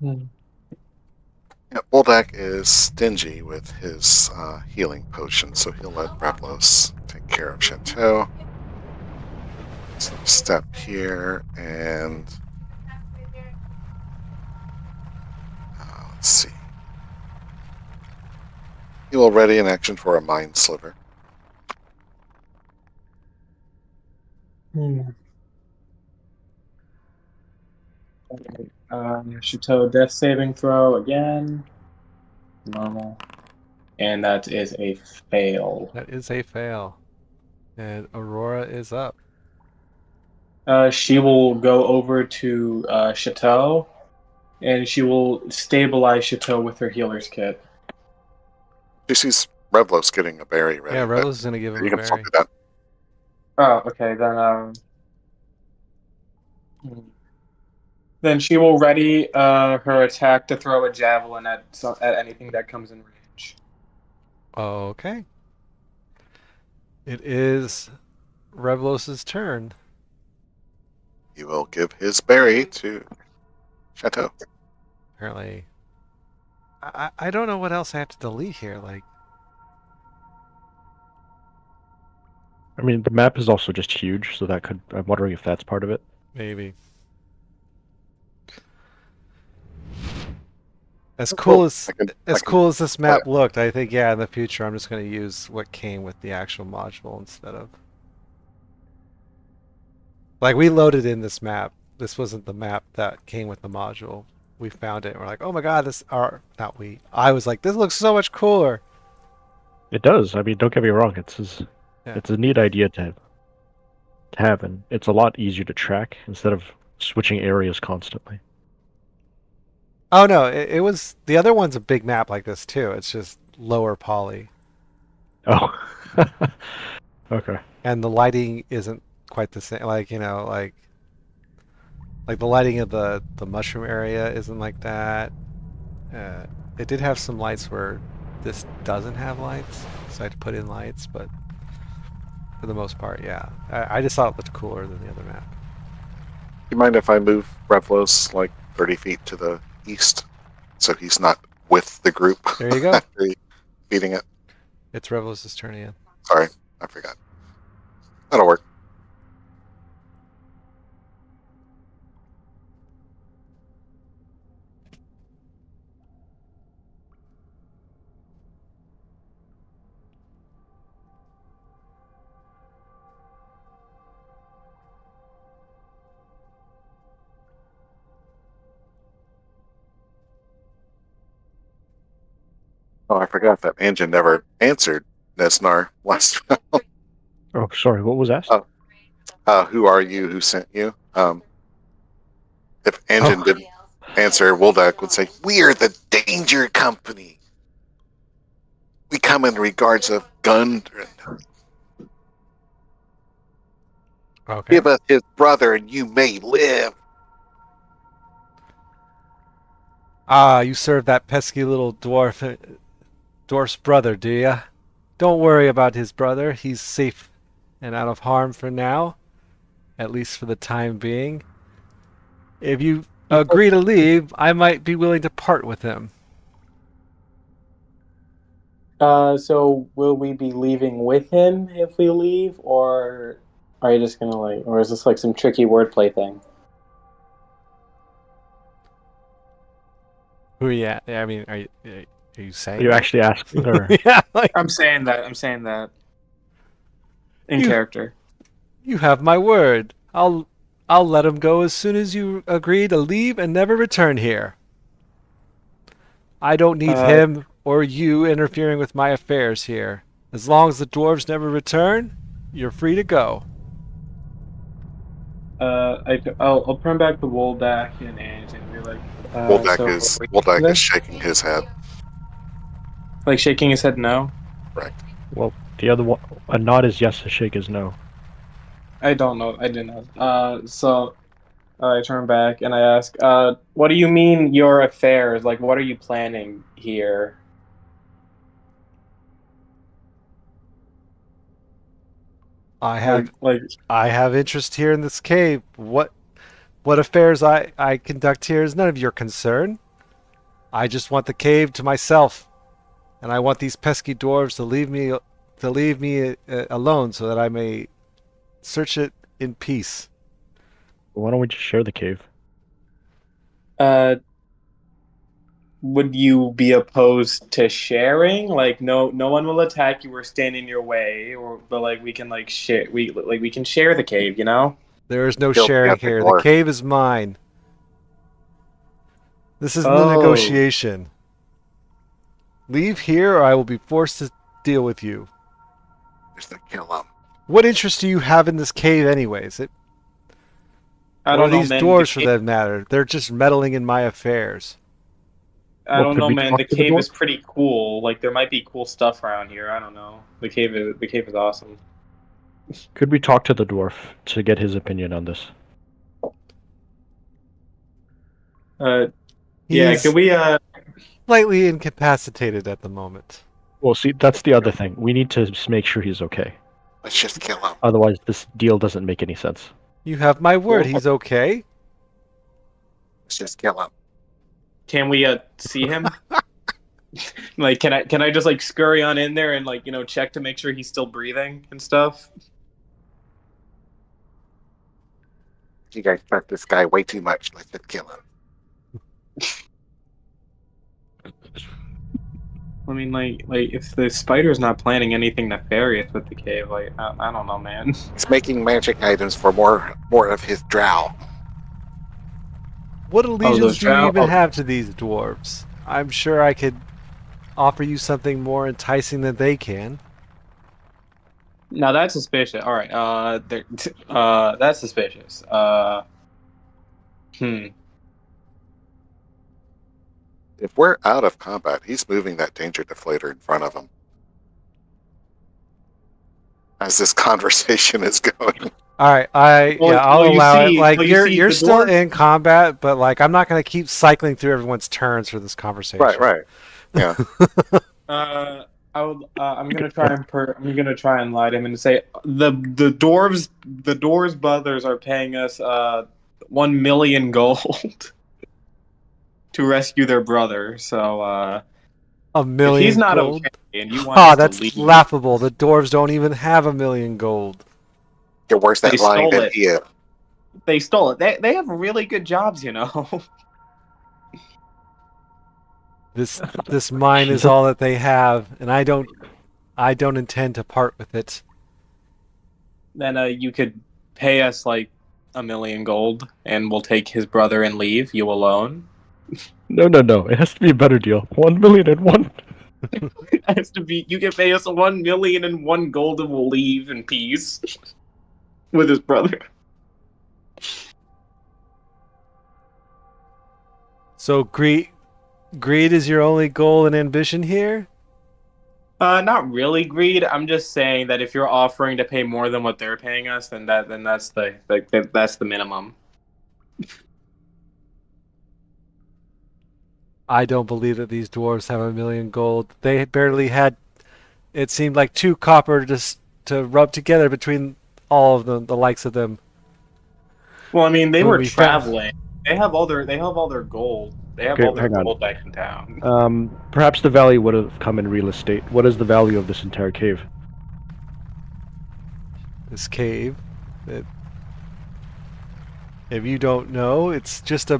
you. Yeah, Woldak is stingy with his healing potion, so he'll let Revlos take care of Chateau. So step here and let's see. He will ready an action for a Mind Sliver. Chateau death saving throw again. Normal. And that is a fail. That is a fail. And Aurora is up. She will go over to Chateau, and she will stabilize Chateau with her healer's kit. She sees Revlos getting a berry ready. Yeah, but Rose is gonna give him you a can still berry. do that. Oh, okay. Then she will ready her attack to throw a javelin at anything that comes in range. Okay. It is Revlos's turn. He will give his berry to Chateau. Apparently. I don't know what else I have to delete here. Like, I mean, the map is also just huge, so that could. I'm wondering if that's part of it. maybe. As cool as cool as this map looked, I think in the future I'm just going to use what came with the actual module instead of like we loaded in this map. This wasn't the map that came with the module. We found it and we're like, "Oh my god, not we. I was like, this looks so much cooler." It does. I mean, don't get me wrong. It's a neat idea to have, and it's a lot easier to track instead of switching areas constantly. Oh no, it was the other one's a big map like this too. It's just lower poly. Oh. Okay. And the lighting isn't quite the same. Like the lighting of the mushroom area isn't like that. It did have some lights where this doesn't have lights, so I had to put in lights. But for the most part, yeah, I just thought it looked cooler than the other map. Do you mind if I move Revlos like 30 feet to the east, so he's not with the group? There you go. Feeding it. It's Revlos' turn again. Sorry, I forgot. That'll work. Oh, I forgot that Anjan never answered Nesnar last round. Oh, sorry. What was asked? Who are you? Who sent you? If Anjan didn't answer, Woldak would say, "We're the Danger Company. We come in regards of Gundren. Okay. Give us his brother, and you may live." Ah, you serve that pesky little dwarf's brother, do ya? Don't worry about his brother. He's safe and out of harm for now, at least for the time being. If you agree to leave, I might be willing to part with him. So will we be leaving with him if we leave, or are you just gonna or is this like some tricky wordplay thing? Who are you at? I mean, are you saying? Are you actually asking, or yeah, like I'm saying that. In character. You have my word. I'll let him go as soon as you agree to leave and never return here. I don't need Uh, him or you interfering with my affairs here. As long as the dwarves never return, you're free to go. I'll turn back to Woldak and Angie and be like, Woldak so is we can do Woldak is this? shaking his head. Like shaking his head no? Correct. Well, the other one, a nod is yes, a shake is no. I don't know. I didn't know. So I turn back and I ask, what do you mean your affairs? Like, what are you planning here? I have Like, I have interest here in this cave. What affairs I conduct here is none of your concern. I just want the cave to myself, and I want these pesky dwarves to leave me alone so that I may search it in peace. Why don't we just share the cave? uh, would you be opposed to sharing? Like, no one will attack you or stand in your way, or but like we can like share. We can share the cave. You know? There is no He'll be sharing at the here. The door. cave is mine. This isn't a Oh. negotiation. Leave here or I will be forced to deal with you. Is to kill him. What interest do you have in this cave anyways? I Or don't know, these man. dwarves for that matter? They're just meddling in my affairs. I Well, don't could know, we man. talk The to the cave is dwarf? pretty cool. Like, there might be cool stuff around here. I don't know. The cave is awesome. Could we talk to the dwarf to get his opinion on this? Yeah. He's Could we? slightly incapacitated at the moment. Well, see, that's the other thing. We need to just make sure he's okay. Let's just kill him. Otherwise, this deal doesn't make any sense. You have my word, Well- he's okay. Let's just kill him. Can we see him? Like, can I just like scurry on in there and like check to make sure he's still breathing and stuff? You guys trust this guy way too much. Let's just kill him. I mean, like if the spider's not planning anything nefarious with the cave, like I don't know, man. He's making magic items for more of his drow. What allegiance do you drow- even oh. have to these dwarves? I'm sure I could offer you something more enticing than they can. Now that's suspicious. All right, that's suspicious. If we're out of combat, he's moving that danger deflator in front of him. As this conversation is going. All right, I'll Well, you allow it. see- Like well, you see, you're the still dwarves- in combat, but like I'm not going to keep cycling through everyone's turns for this conversation. Right. Yeah. I'm gonna try and lie to him and say the dwarves brothers are paying us 1 million gold to rescue their brother. So $1 million if he's not gold. okay and you want Ah, us that's to leave, laughable. The dwarves don't even have $1 million gold. You're worse They at lying stole than it. he is. they stole it. They have really good jobs, you know. This mine is all that they have, and I don't intend to part with it. Then you could pay us like 1 million gold, and we'll take his brother and leave you alone. No. It has to be a better deal. 1,000,001. It has to be. You can pay us 1,000,001 gold, and we'll leave in peace with his brother. So greed is your only goal and ambition here? Not really greed. I'm just saying that if you're offering to pay more than what they're paying us, then that's the minimum. I don't believe that these dwarves have 1 million gold. They barely had. It seemed like 2 copper just to rub together between all of them, the likes of them. Well, I mean, they Who were we found. traveling. They have all their gold. They have Okay, all their hang on. gold back in town. Perhaps the value would have come in real estate. What is the value of this entire cave? This cave. If you don't know, it's just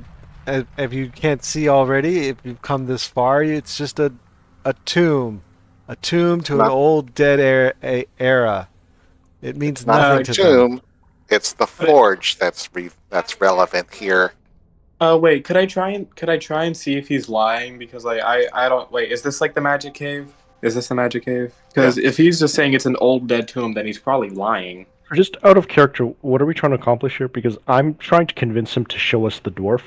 if you can't see already, if you've come this far, it's just a tomb. A tomb to an Not- old dead era. It means Not nothing the to them. tomb. It's the forge that's relevant here. Wait, could I try and see if he's lying? Because like I don't wait. Is this like the magic cave? Is this the magic cave? Because if he's just saying it's an old dead tomb, then he's probably lying. Just out of character, what are we trying to accomplish here? Because I'm trying to convince him to show us the dwarf.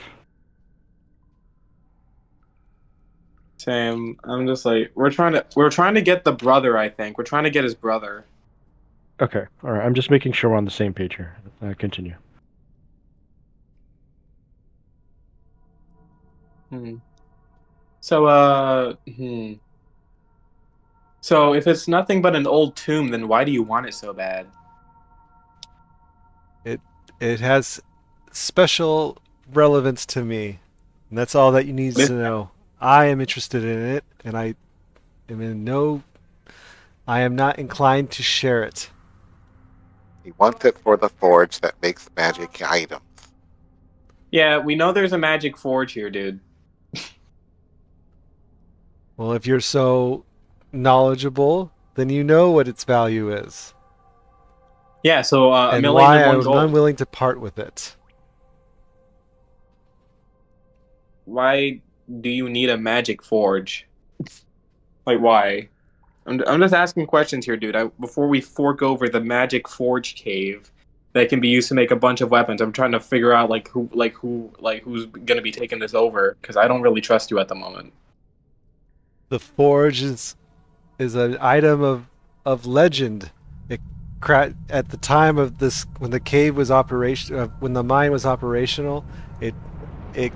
Same. I'm just like we're trying to get the brother. I think we're trying to get his brother. Okay, all right. I'm just making sure we're on the same page here. Continue. Hmm. So So if it's nothing but an old tomb, then why do you want it so bad? It has special relevance to me, and that's all that you need to know. I am interested in it, and I am not inclined to share it. He wants it for the forge that makes magic items. Yeah, we know there's a magic forge here, dude. Well, if you're so knowledgeable, then you know what its value is, Yeah, so a and million why and one I'm gold. unwilling to part with it. Why do you need a magic forge? Like, why? I'm just asking questions here, dude. Before we fork over the magic forge cave that can be used to make a bunch of weapons, I'm trying to figure out who's gonna be taking this over because I don't really trust you at the moment. The forge is an item of legend. It at the time of this, when the cave was when the mine was operational, it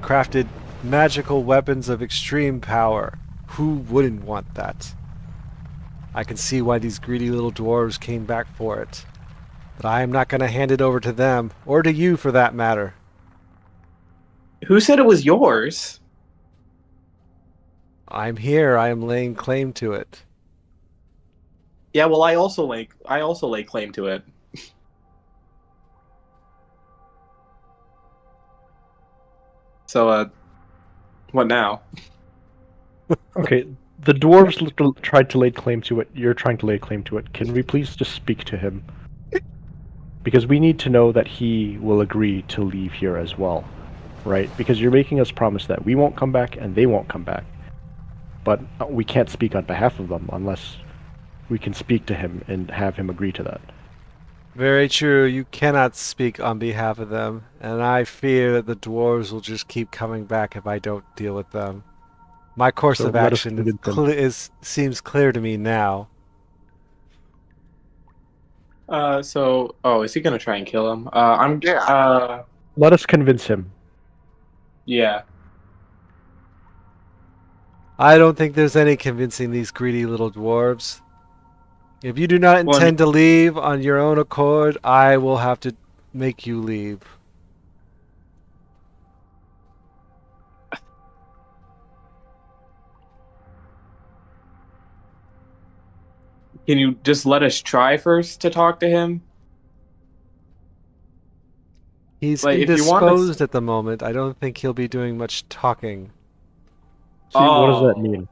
crafted magical weapons of extreme power. Who wouldn't want that? I can see why these greedy little dwarves came back for it. But I am not going to hand it over to them, or to you for that matter. Who said it was yours? I'm here. I am laying claim to it. Yeah, well, I also lay claim to it. So, what now? Okay, the dwarves tried to lay claim to it. You're trying to lay claim to it. Can we please just speak to him? Because we need to know that he will agree to leave here as well, right? Because you're making us promise that we won't come back and they won't come back. But we can't speak on behalf of them unless we can speak to him and have him agree to that. Very true. You cannot speak on behalf of them, and I fear that the dwarves will just keep coming back if I don't deal with them. My course So of let us action convince him. seems clear to me now. Is he gonna try and kill him? Yeah. Let us convince him. Yeah. I don't think there's any convincing these greedy little dwarves. If you do not Well, intend to leave on your own accord, I will have to make you leave. can you just let us try first to talk to him? He's Like, if you want us. indisposed at the moment. I don't think he'll be doing much talking. See, what does that Oh. mean?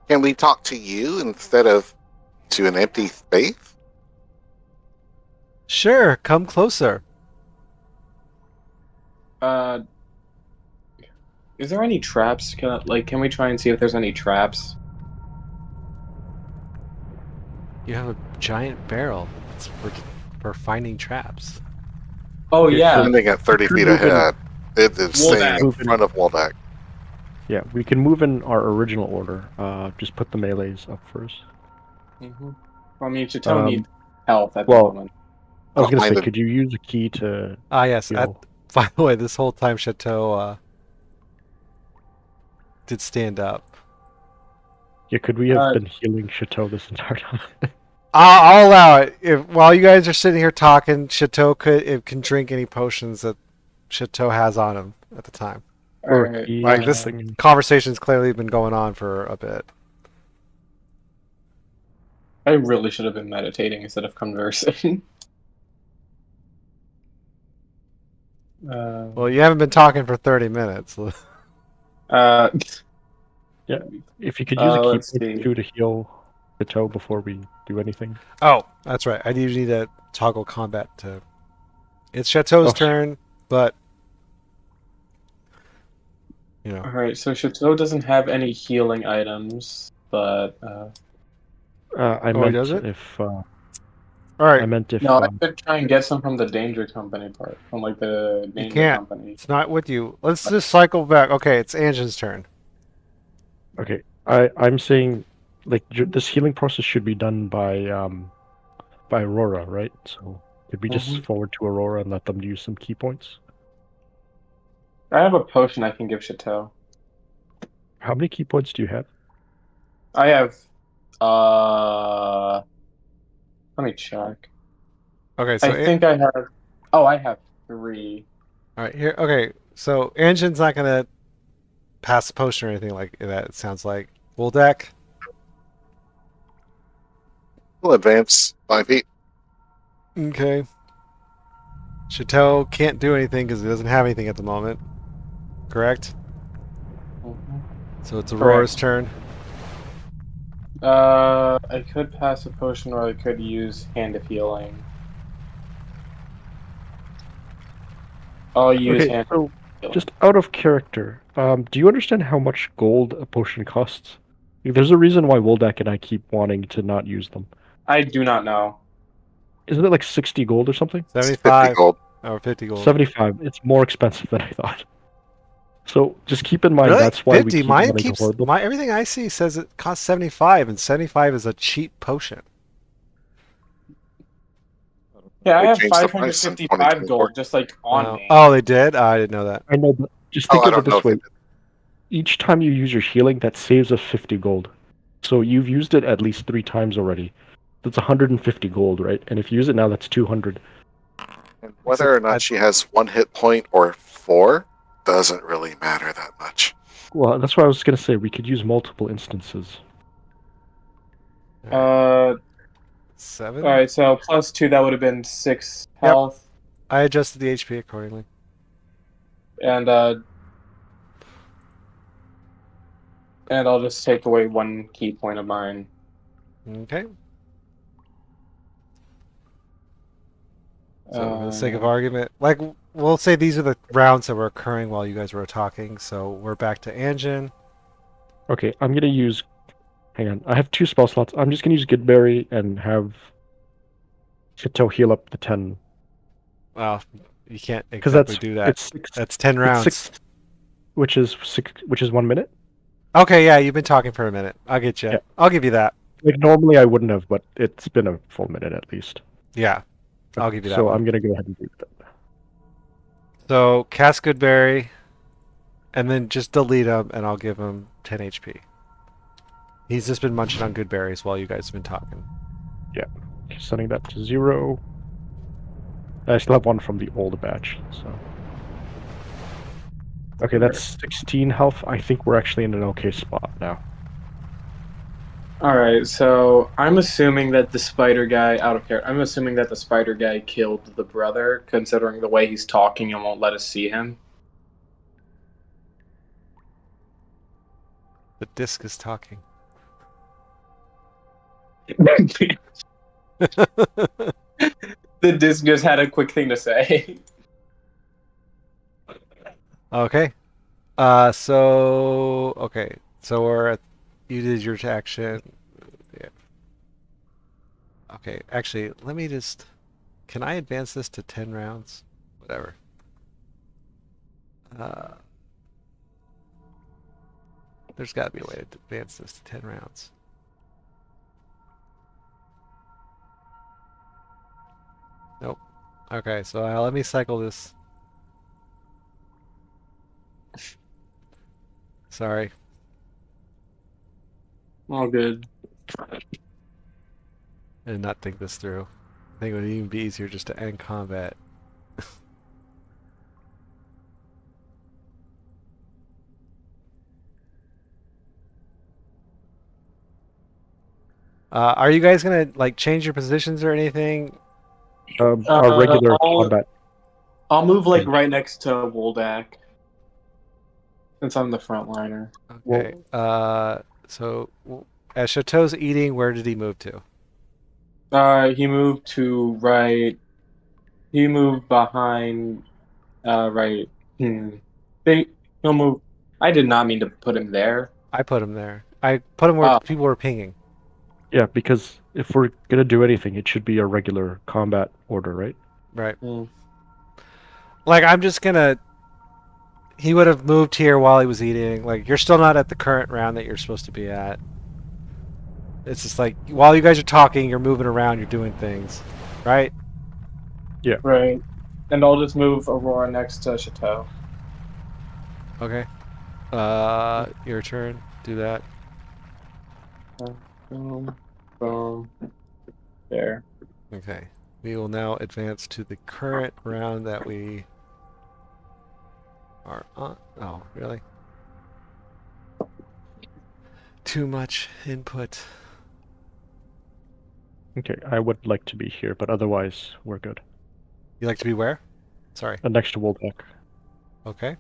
Can we talk to you instead of to an empty space? Sure, come closer. Is there any traps? Can we try and see if there's any traps? You have a giant barrel. It's for finding traps. Oh Okay, yeah. Standing at 30 feet ahead. It is Waldeck. staying in front of Waldeck. Yeah, we can move in our original order. Just put the melees up first. Mm-hmm. I mean, Chateau Um, needs health at the well, moment. I was don't gonna say, mind it. could you use a key to Ah, yes. heal? By the way, this whole time Chateau did stand up. Yeah, could we have Uh, been healing Chateau this entire time? I'll allow it. If while you guys are sitting here talking, Chateau can drink any potions that Chateau has on him at the time. Or Alright, key Like or this something? conversation's clearly been going on for a bit. I really should have been meditating instead of conversing. Well, you haven't been talking for 30 minutes. uh, Yeah, if you could use a key let's point see. to heal Chateau before we do anything. Oh, that's right. I do need to toggle combat to. It's Chateau's Oh, turn, but you know, All right, so Chateau doesn't have any healing items, but I oh, he meant does it. if All I right, meant if no, I could try and get some from the Danger Company part, from like the you Danger can't. Company. It's not with you. Let's just cycle back. Okay, it's Anjin's turn. okay, I'm saying like this healing process should be done by Aurora, right? So could we just Mhm. forward to Aurora and let them use some key points? I have a potion I can give Chateau. How many key points do you have? I have, uh, let me check. Okay, I so think I have. Oh, I have 3. all right here. Okay, so Anjin's not gonna pass the potion or anything like that. It sounds like Woldak. We'll advance 5 feet. Okay. Chateau can't do anything because he doesn't have anything at the moment. Correct. Mhm. So it's Aurora's Correct. turn. I could pass a potion, or I could use Hand of Healing. I'll use Okay, Hand of so Healing. just out of character, do you understand how much gold a potion costs? Like, there's a reason why Woldak and I keep wanting to not use them. I do not know. Isn't it like 60 gold or something? It's 50 75 gold. or 50 gold. 75. It's more expensive than I thought. So just keep in mind Really? that's why we 50? keep Mine wanting to keeps hoard them. my everything I see says it costs 75 and 75 is a cheap potion. Yeah, I They have changed the price in 555 2024. gold just like on Oh, me. oh, they did? I didn't know that. I know, but just Oh, think I of it don't know this if they way. did. Each time you use your healing, that saves us 50 gold. So you've used it at least 3 times already. That's 150 gold, right? And if you use it now, that's 200. And whether Except or not she has 1 hit point or 4 doesn't really matter that much. Well, that's what I was going to say. We could use multiple instances. All right. All 7? right, so +2, that would have been 6 Yep. health, I adjusted the HP accordingly. and I'll just take away 1 key point of mine. Okay. So for the sake of argument, like we'll say these are the rounds that were occurring while you guys were talking. So we're back to Anjin. Okay, I'm going to use... Hang on. I have 2 spell slots. I'm just going to use Goodberry and have Chateau heal up the 10. Well, you can't Because exactly do that. it's 6, That's 10 it's rounds. 6, which is 1 minute. Okay, yeah, you've been talking for a minute. I'll get you. Yeah. I'll give you that. Like normally I wouldn't have, but it's been a full minute at least. Yeah, I'll give you that So one. I'm gonna go ahead and do that. So cast Goodberry, and then just delete him, and I'll give him 10 HP. He's just been munching on good berries while you guys have been talking. Setting that to 0. I still have 1 from the old batch, so. Okay, that's 16 health. I think we're actually in an okay spot now. All right, so I'm assuming that the spider guy, out of character, I'm assuming that the spider guy killed the brother, considering the way he's talking and won't let us see him. The disc is talking. The disc just had a quick thing to say. Okay. Okay. So we're at, you did your action. Yeah. Okay. Actually, let me just. Can I advance this to 10 rounds? Whatever. There's got to be a way to advance this to 10 rounds. Nope. Okay, so let me cycle this. Sorry. All good. And not think this through. I think it would even be easier just to end combat. Are you guys gonna like change your positions or anything? Our regular combat. I'll move like right next to Woldak, since I'm the frontliner. Okay. So as Chateau's eating, where did he move to? He moved to right. He moved behind Right. They he'll move. I did not mean to put him there. I put him there. I put him where Oh. people were pinging. Yeah, because if we're gonna do anything, it should be a regular combat order, right? Right. Hmm. Like, I'm just gonna. He would have moved here while he was eating. Like, you're still not at the current round that you're supposed to be at. It's just like, while you guys are talking, you're moving around, you're doing things. Right? Right. And I'll just move Aurora next to Chateau. Okay. Your turn. Do that. Boom. Boom. There. Okay. We will now advance to the current round that we are on. Oh, really? Too much input. Okay, I would like to be here, but otherwise we're good. You like to be where? Sorry. Next to Wolbeck. Okay.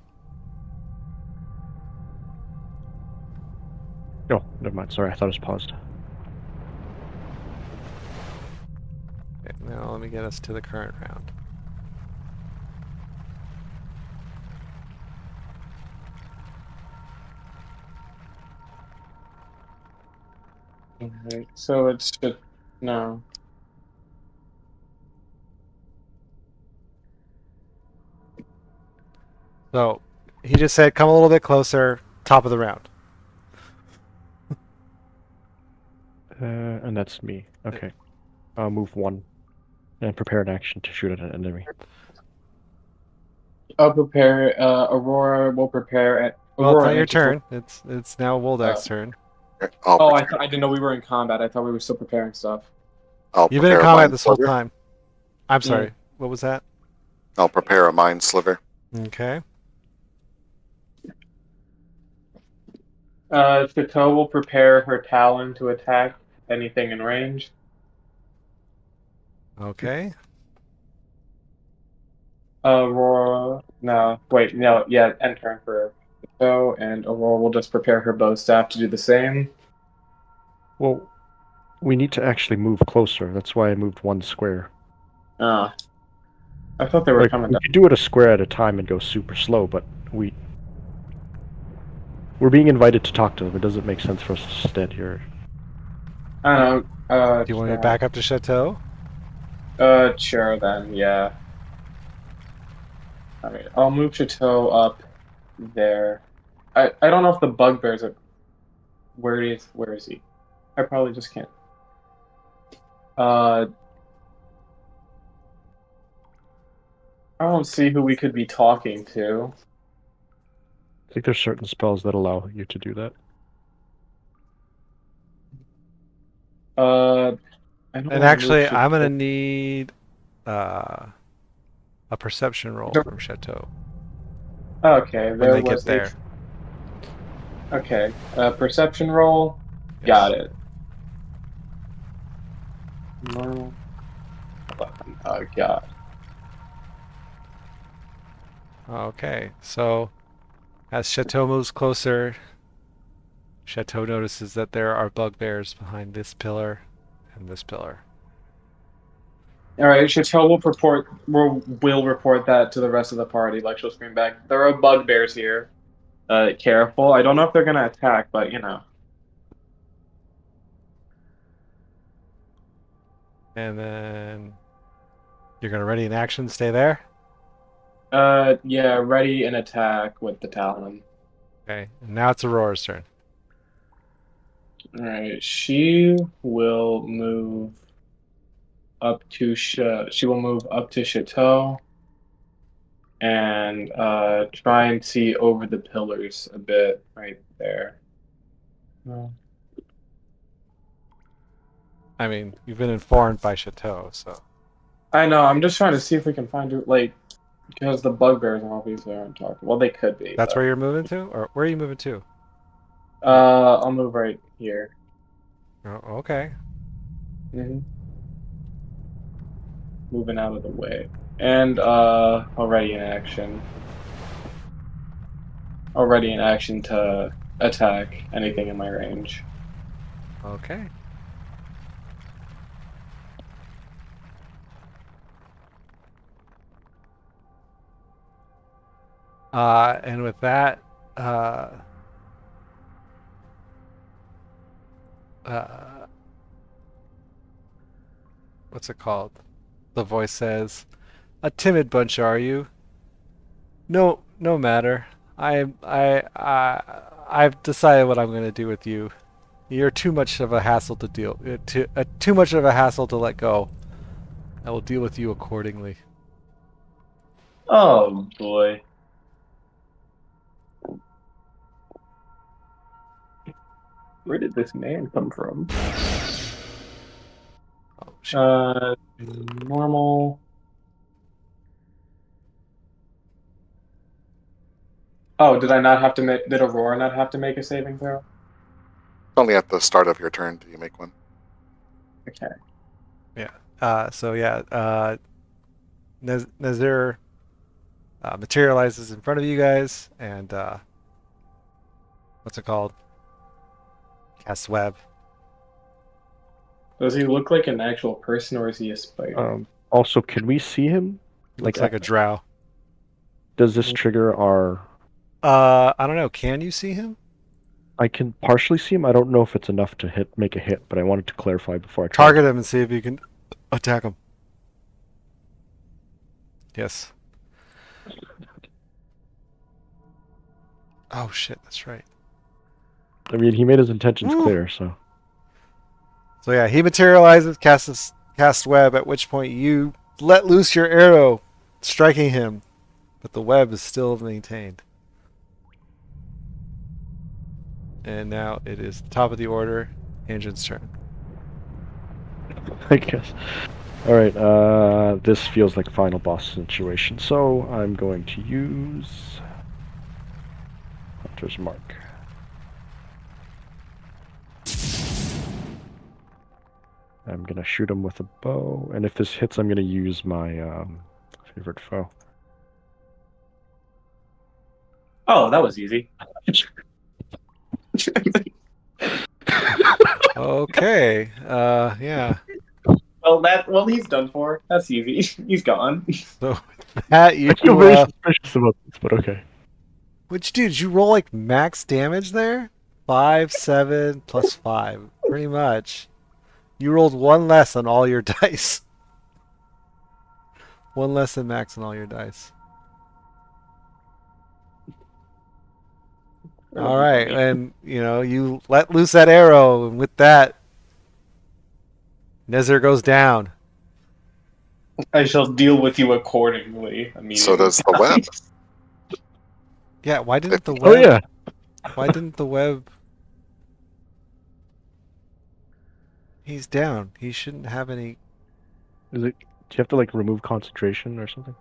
Oh, never mind. Sorry, I thought it was paused. Okay, now let me get us to the current round. Alright. So it's no. So he just said, "Come a little bit closer." Top of the round. And that's me. Okay. I'll move one and prepare an action to shoot at an enemy. I'll prepare. Aurora will prepare at. Well, it's Aurora not your and Chateau. turn. It's now Woldak's turn. I'll, Oh, prepare, I didn't know we were in combat. I thought we were still preparing stuff. I'll You've been in prepare a combat mind this whole sliver. time. I'm sorry. What was that? I'll prepare a mind sliver. Okay. Chateau will prepare her talon to attack anything in range. Okay. Aurora, no, wait, no, yeah, end turn for Chateau, and Aurora will just prepare her bow staff to do the same. Well, we need to actually move closer. That's why I moved one square. Ah, I thought they were Like, coming we down. could do it a square at a time and go super slow, but we're being invited to talk to them. It doesn't make sense for us to stand here. I don't know. Do you want me to back up to Chateau? Sure then, yeah. Alright, I'll move Chateau up there. I don't know if the bugbears are. Where is he? I probably just can't. I don't see who we could be talking to. I think there's certain spells that allow you to do that. I don't And want to move actually, I'm Chateau. gonna need a perception roll from Chateau Okay, when there they get was there. Okay, perception roll. Yes. Got it. No. Oh god. Okay, so as Chateau moves closer, Chateau notices that there are bugbears behind this pillar and this pillar. All right, Chateau will report that to the rest of the party. Like she'll scream back, "There are bugbears here. Careful. I don't know if they're gonna attack, but you know." And then you're gonna ready in action, stay there. Yeah, ready and attack with the talon. Okay, and now it's Aurora's turn. All right, she will move up to she will move up to Chateau and try and see over the pillars a bit right there. I mean, you've been informed by Chateau, so. I know. I'm just trying to see if we can find it, like, because the bugbears obviously aren't talking. Well, they could be. That's But, where you're moving to? Or where are you moving to? I'll move right here. Oh, okay. Moving out of the way, and already in action. Already in action to attack anything in my range. Okay. And with that, uh, uh, what's it called? The voice says, "A timid bunch, are you? No, no matter. I've decided what I'm going to do with you. You're too much of a hassle to deal. Too much of a hassle to let go. I will deal with you accordingly." Oh boy. Where did this man come from? Oh shit. Normal. Oh, did I not have to make? Did Aurora not have to make a saving throw? Only at the start of your turn do you make one. Okay. Yeah. So yeah. Nazir materializes in front of you guys, and what's it called? Casts web. Does he look like an actual person, or is he a spider? Also, can we see him? Looks like a drow. Does this trigger our... I don't know. Can you see him? I can partially see him. I don't know if it's enough to make a hit, but I wanted to clarify before I Target him and see if you can attack him. Yes. Oh shit, that's right. I mean, he made his intentions Woo. clear, so... So yeah, he materializes, casts web, at which point you let loose your arrow, striking him, but the web is still maintained. And now it is the top of the order, Anjin's turn. I guess. Alright, this feels like a final boss situation, so I'm going to use... Hunter's Mark. I'm gonna shoot him with a bow, and if this hits, I'm gonna use my favorite foe. Oh, that was easy. Okay, yeah. Well, he's done for. That's easy. He's gone. So that you I feel very suspicious about this, but okay. which dude, did you roll like max damage there? 5, 7, plus 5. Pretty much. You rolled one less on all your dice. One less than max on all your dice. All right, and you let loose that arrow, and with that, Nezir goes down. I shall deal with you accordingly. Immediately. So does the web. Yeah, why didn't the web? Oh yeah! Why didn't the web? He's down. He shouldn't have any. Is it... Do you have to, like, remove concentration or something?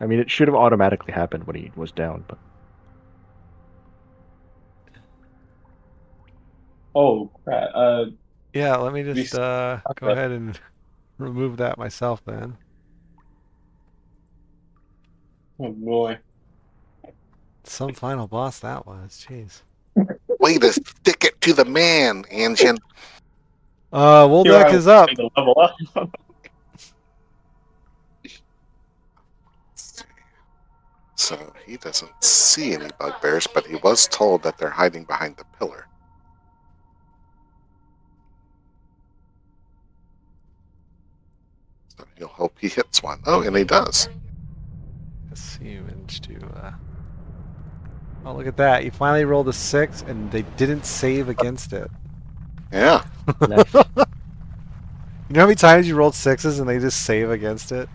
I mean, it should have automatically happened when he was down, but... Oh crap! Yeah, let me just go Okay. ahead and remove that myself then. Oh boy. Some final boss that was. Jeez. Way to stick it to the man, Anjin. Wolbeck is up. To level up. So he doesn't see any bugbears, but he was told that they're hiding behind the pillar. So he'll hope he hits one. Oh, and he does. Let's see, you managed to. Oh, look at that! You finally rolled a 6, and they didn't save against it. Yeah. Nice. You know how many times you rolled 6s and they just save against it?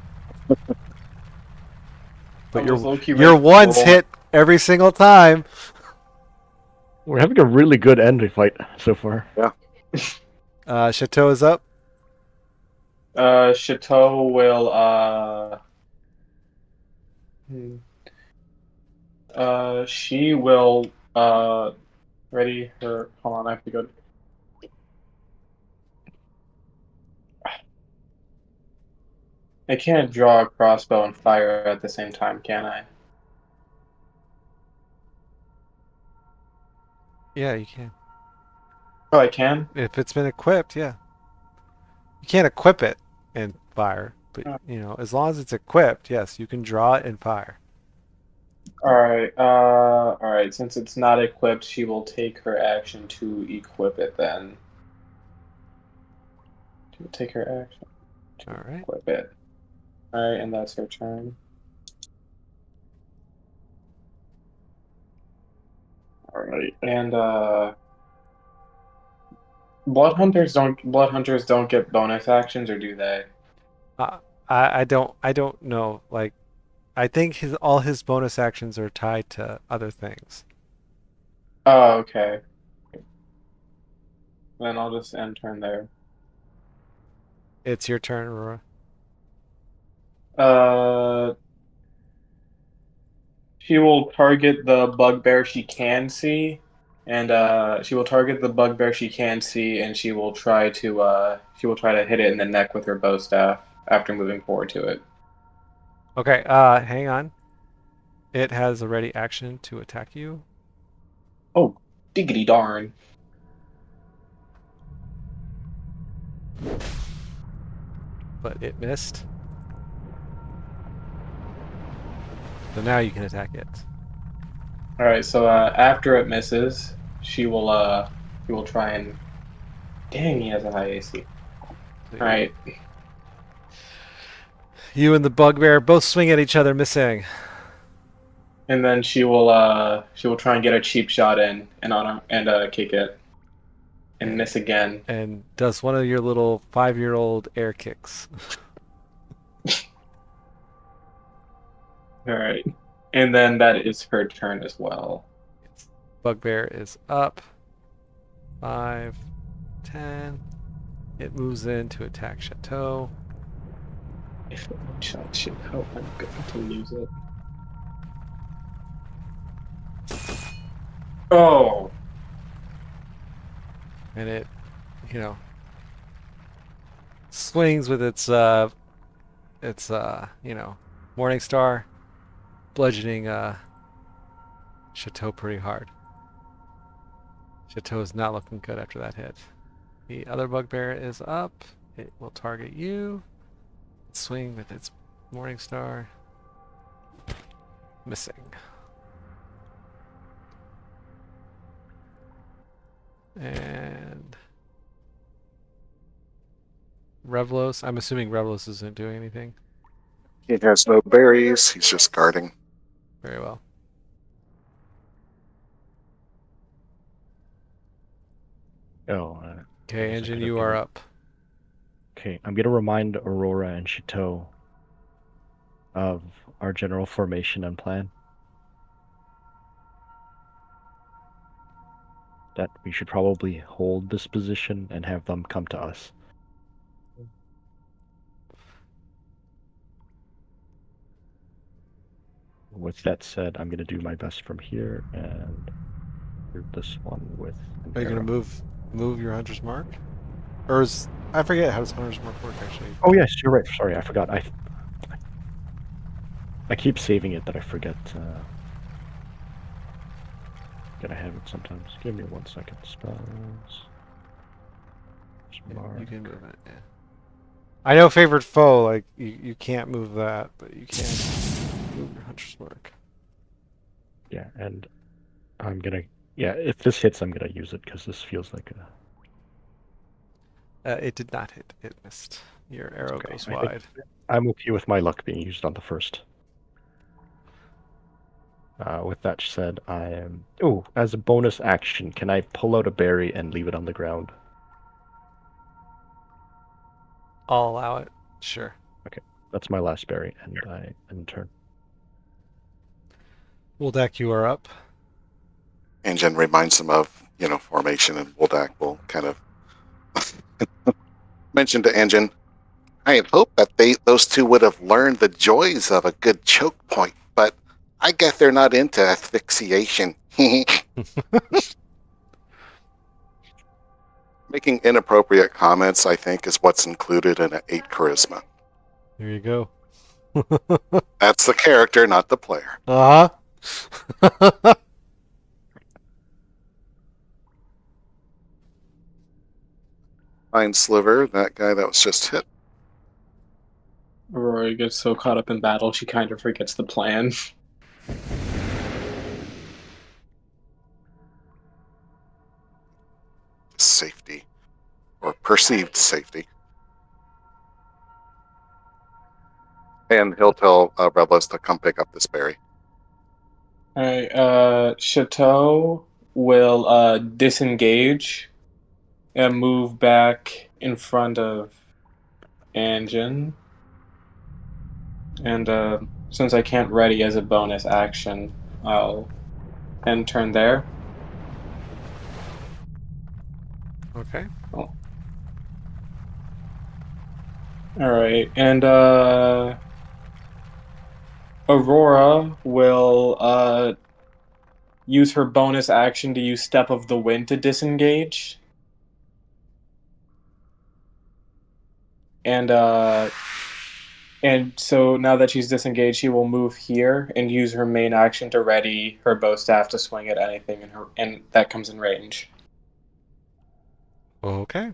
But your ones hit every single time. We're having a really good end fight so far. Yeah. Chateau is up. Chateau will she will ready her. Hold on, I have to go. I can't draw a crossbow and fire at the same time, can I? Yeah, you can. Oh, I can? If it's been equipped, yeah. You can't equip it and fire, but Oh. as long as it's equipped, yes, you can draw it and fire. All right. Since it's not equipped, she will take her action to equip it. Then she will take her action to All right. equip it. All right, and that's her turn. All right, and blood hunters don't get bonus actions, or do they? I don't know. Like, I think all his bonus actions are tied to other things. Oh, okay. Then I'll just end turn there. It's your turn, Aurora. Uh, she will target the bugbear she can see, and she will target the bugbear she can see, and she will try to hit it in the neck with her bow staff after moving forward to it. Okay. Hang on. It has a ready action to attack you. Oh, diggity darn! But it missed. So now you can attack it. All right, so after it misses, she will try and. Dang, he has a high AC. So All right, you and the bugbear both swing at each other, missing. and then she will try and get a cheap shot in and kick it and miss again. And does one of your little 5-year-old air kicks. All right, and then that is her turn as well. Bugbear is up. 5, 10. It moves in to attack Chateau. If it one-shot shit out, I'm going to lose it. Oh, And it, swings with its Morning Star, bludgeoning Chateau pretty hard. Chateau is not looking good after that hit. The other bugbear is up. It will target you. Swing with its Morning Star. Missing. And Revlos. I'm assuming Revlos isn't doing anything. He has no berries. He's just guarding. Very well. Oh, Okay, was I Engine, gonna you do? are up. Okay, I'm gonna remind Aurora and Chateau of our general formation and plan. That we should probably hold this position and have them come to us. With that said, I'm gonna do my best from here and do this one with an Are you arrow. gonna move your hunter's mark? Or I forget, how does hunter's mark work actually? Oh yes, you're right. Sorry, I forgot. I keep saving it that I forget. Get ahead of it sometimes. Give me 1 second. Spells. Yeah, you can move it, yeah. I know favorite foe, like you can't move that, but you can move your hunter's mark. Yeah, and I'm gonna. Yeah, if this hits, I'm gonna use it because this feels like a. It did not hit. It missed. Your arrow Okay, goes I think wide. I'm okay with my luck being used on the first. With that said, I am. Oh, as a bonus action, can I pull out a berry and leave it on the ground? I'll allow it. Sure. Okay, that's my last berry, and I end turn. Wooldak, you are up. Engine reminds him of, formation, and Woldak will kind of mention to Engine, I had hoped that those two would have learned the joys of a good choke point, but I guess they're not into asphyxiation. Making inappropriate comments, I think, is what's included in an 8 charisma. There you go. That's the character, not the player. Uh-huh. Fine Sliver, that guy that was just hit. Aurora gets so caught up in battle she kind of forgets the plan. perceived safety. And he'll tell Rebels to come pick up this berry. All right. Chateau will disengage and move back in front of Anjin. And since I can't ready as a bonus action, I'll end turn there. Okay. Oh. All right, and Aurora will use her bonus action to use Step of the Wind to disengage. And so now that she's disengaged, she will move here and use her main action to ready her bow staff to swing at anything and that comes in range. Okay.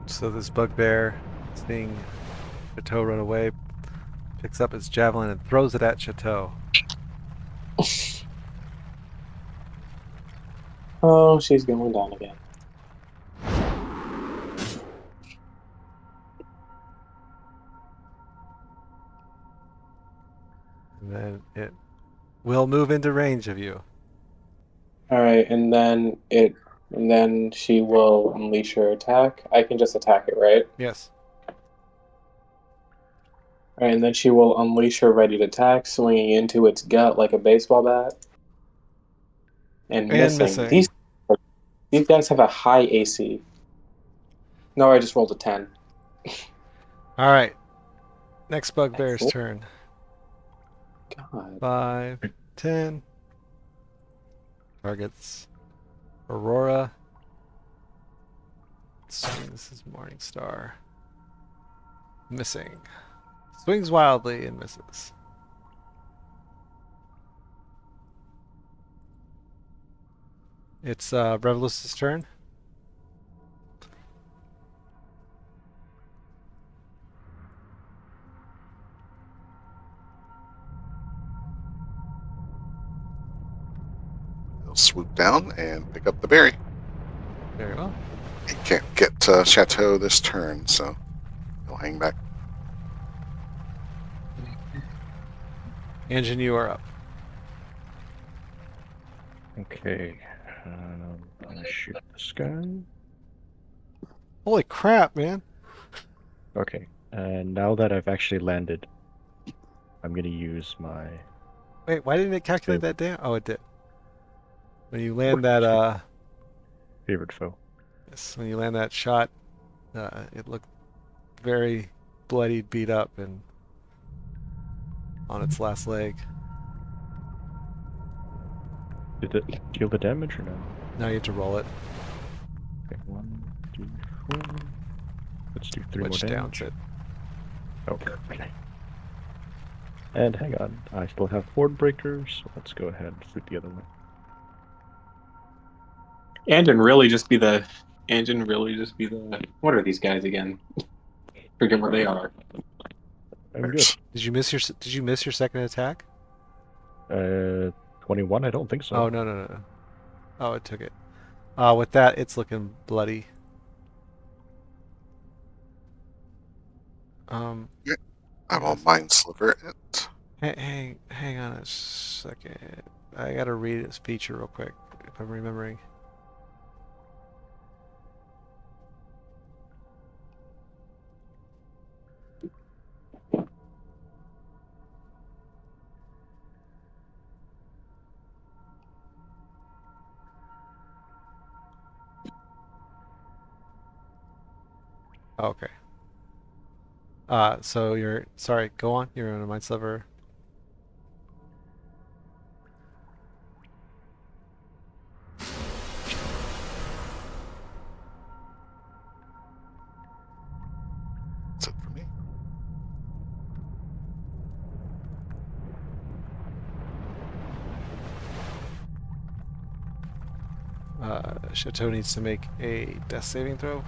So this bugbear, seeing Chateau run away, picks up its javelin and throws it at Chateau. Oh, she's going down again. And then it will move into range of you. All right, and then she will unleash her attack. I can just attack it, right? Yes. All right, and then she will unleash her ready attack, swinging into its gut like a baseball bat, and missing. These guys have a high AC. No, I just rolled a 10. All right. Next bugbear's turn. God. 5, 10. Targets Aurora. This is Morning Star. Missing. Swings wildly and misses. It's Revelus's turn. He'll swoop down and pick up the berry. Very well. He can't get Chateau this turn, so he'll hang back. Anjin, you are up. Okay. I'm gonna shoot this guy. Holy crap, man. Okay. And now that I've actually landed, I'm gonna use my Wait, why didn't it calculate that down? Oh, it did. When you land that, favorite foe. yes, when you land that shot, it looked very bloodied, beat up, and on its last leg. Did it deal the damage or no? Now you have to roll it, Okay, 1, 2, 4. Let's do 3 which more downs damage. it. Okay. And hang on, I still have board breakers, so let's go ahead and shoot the other one. Anjin really just be the. What are these guys again? Forget what they are. I'm good. Did you miss your second attack? 21? I don't think so. Oh, no. Oh, it took it. With that, it's looking bloody. I will mind sliver it. Hang on a second. I gotta read its feature real quick, if I'm remembering. Okay. So sorry, go on. You're on a mind sliver. That's it for me. Chateau needs to make a death saving throw.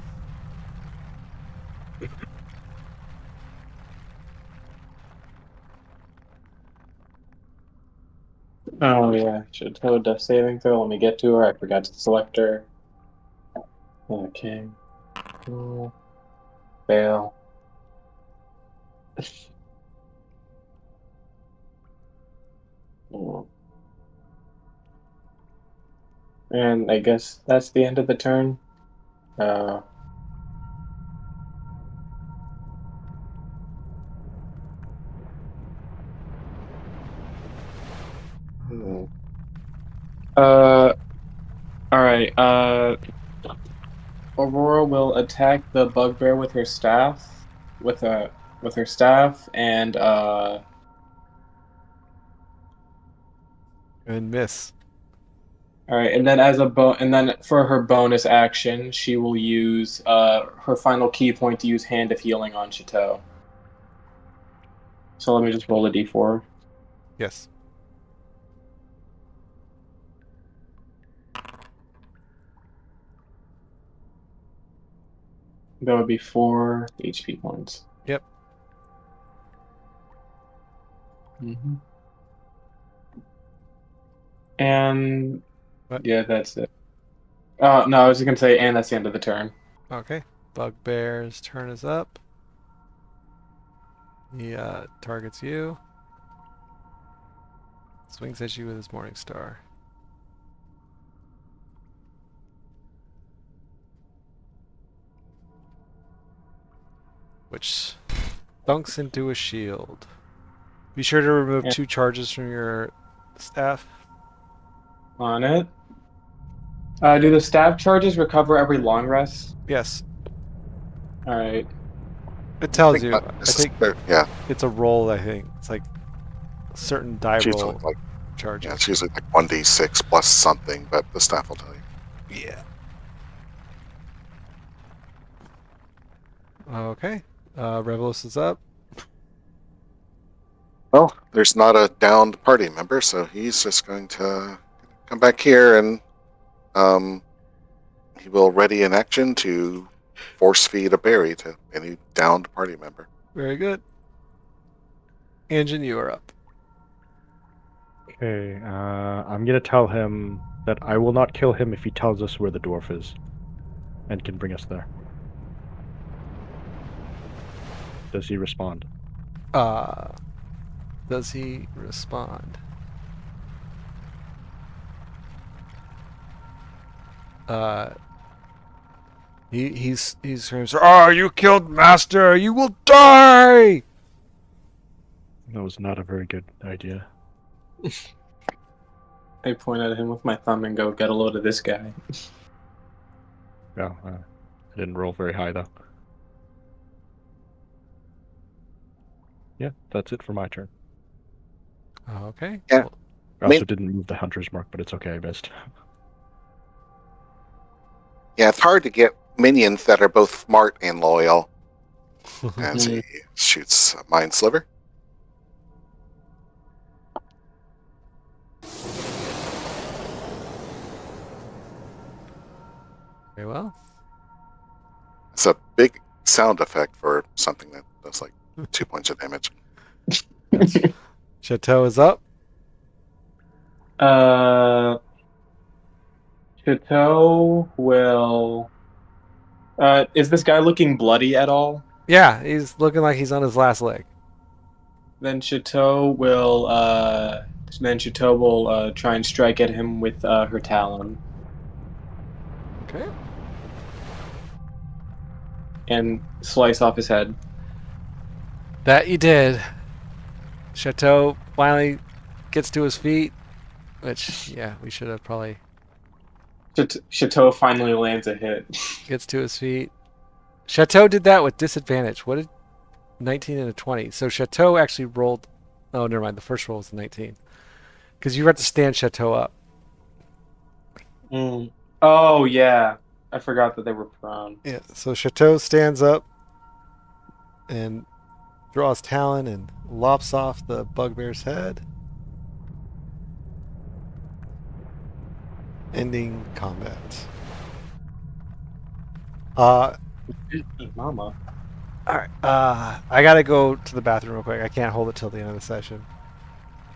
Oh yeah, should have death saving throw. Let me get to her. I forgot to select her. Okay. Fail. And I guess that's the end of the turn. Uh, hmm. All right. Aurora will attack the bugbear with her staff, with her staff, and And miss. all right, and then and then for her bonus action, she will use her final key point to use Hand of Healing on Chateau. So let me just roll a d4. Yes. That would be 4 HP points. Yep. Mm-hmm. And What? yeah, that's it. No, I was just gonna say, and that's the end of the turn. Okay. Bugbear's turn is up. He targets you. Swings at you with his Morning Star. Which dunks into a shield. Be sure to remove Yeah. 2 charges from your staff. On it. Do the stab charges recover every long rest? Yes. All right. It tells think you. not I think necessarily. Yeah, it's a roll, I think. It's like a certain die it's roll usually like charges. it's usually like 1d6 plus something, but the staff will tell you. Yeah. Okay. Revelos is up. Well, there's not a downed party member, so he's just going to come back here and he will ready an action to force feed a berry to any downed party member. Very good. Anjin, you are up. Okay, I'm gonna tell him that I will not kill him if he tells us where the dwarf is, and can bring us there. Does he respond? Does he respond? He screams, "Ah, you killed Master! You will die!" That was not a very good idea. I point at him with my thumb and go, "Get a load of this guy." No, I didn't roll very high though. Yeah, that's it for my turn. Okay. Yeah. Well, I also didn't move the hunter's mark, but it's okay, I missed. Yeah, it's hard to get minions that are both smart and loyal. As he shoots a Mind Sliver. very well. It's a big sound effect for something that does like 2 points of damage. Yes. Chateau is up. Chateau will. Is this guy looking bloody at all? Yeah, he's looking like he's on his last leg. Then Chateau will. Try and strike at him with her talon Okay. and slice off his head. That you did. Chateau finally gets to his feet, which, yeah, we should have probably... Chateau finally lands a hit. Gets to his feet. Chateau did that with disadvantage. What did... 19 and a 20. So Chateau actually rolled... Oh, never mind. The first roll was a 19. Because you have to stand Chateau up. Oh, yeah. I forgot that they were prone. Yeah, so Chateau stands up and draws talon and lops off the bugbear's head, ending combat. Mama. All right. I gotta go to the bathroom real quick. I can't hold it till the end of the session.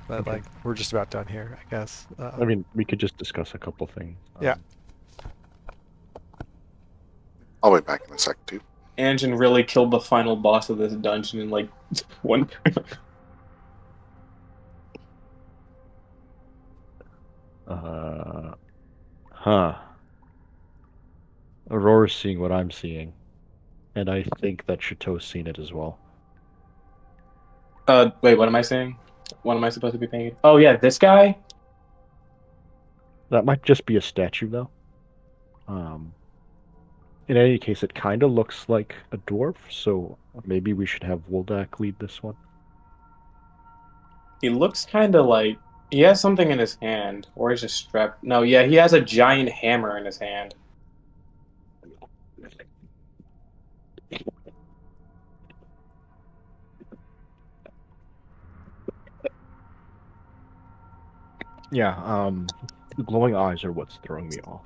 but Okay. like we're just about done here, I guess. I mean, we could just discuss a couple things. Yeah. I'll be back in a sec too. Anjin really killed the final boss of this dungeon in like one. Huh. Aurora's seeing what I'm seeing, and I think that Chateau's seen it as well. Wait, what am I saying? What am I supposed to be paying? Oh yeah, this guy. That might just be a statue, though. In any case, it kind of looks like a dwarf, so maybe we should have Woldak lead this one. He looks kind of like he has something in his hand, or he's just strapped. No, yeah, he has a giant hammer in his hand. Yeah, the glowing eyes are what's throwing me off.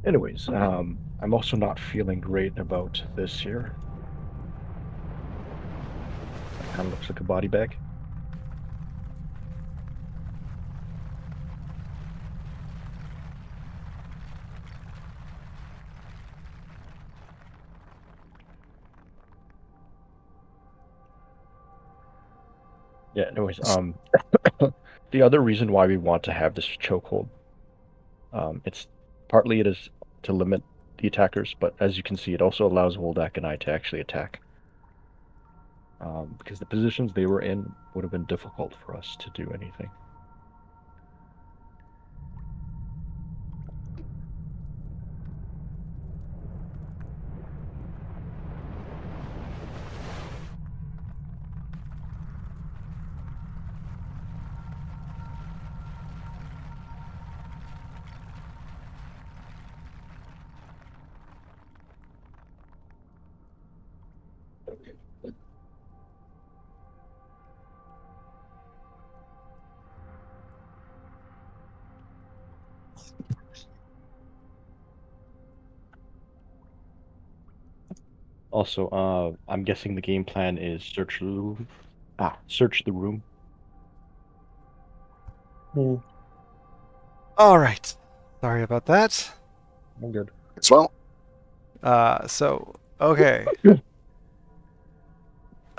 Anyways, I'm also not feeling great about this here. That kind of looks like a body bag. Yeah, anyways, the other reason why we want to have this chokehold, it's partly it is to limit the attackers, but as you can see, it also allows Woldak and I to actually attack. Because the positions they were in would have been difficult for us to do anything. Also, I'm guessing the game plan is search the room. Search the room. All right. Sorry about that. I'm good. As well. So okay.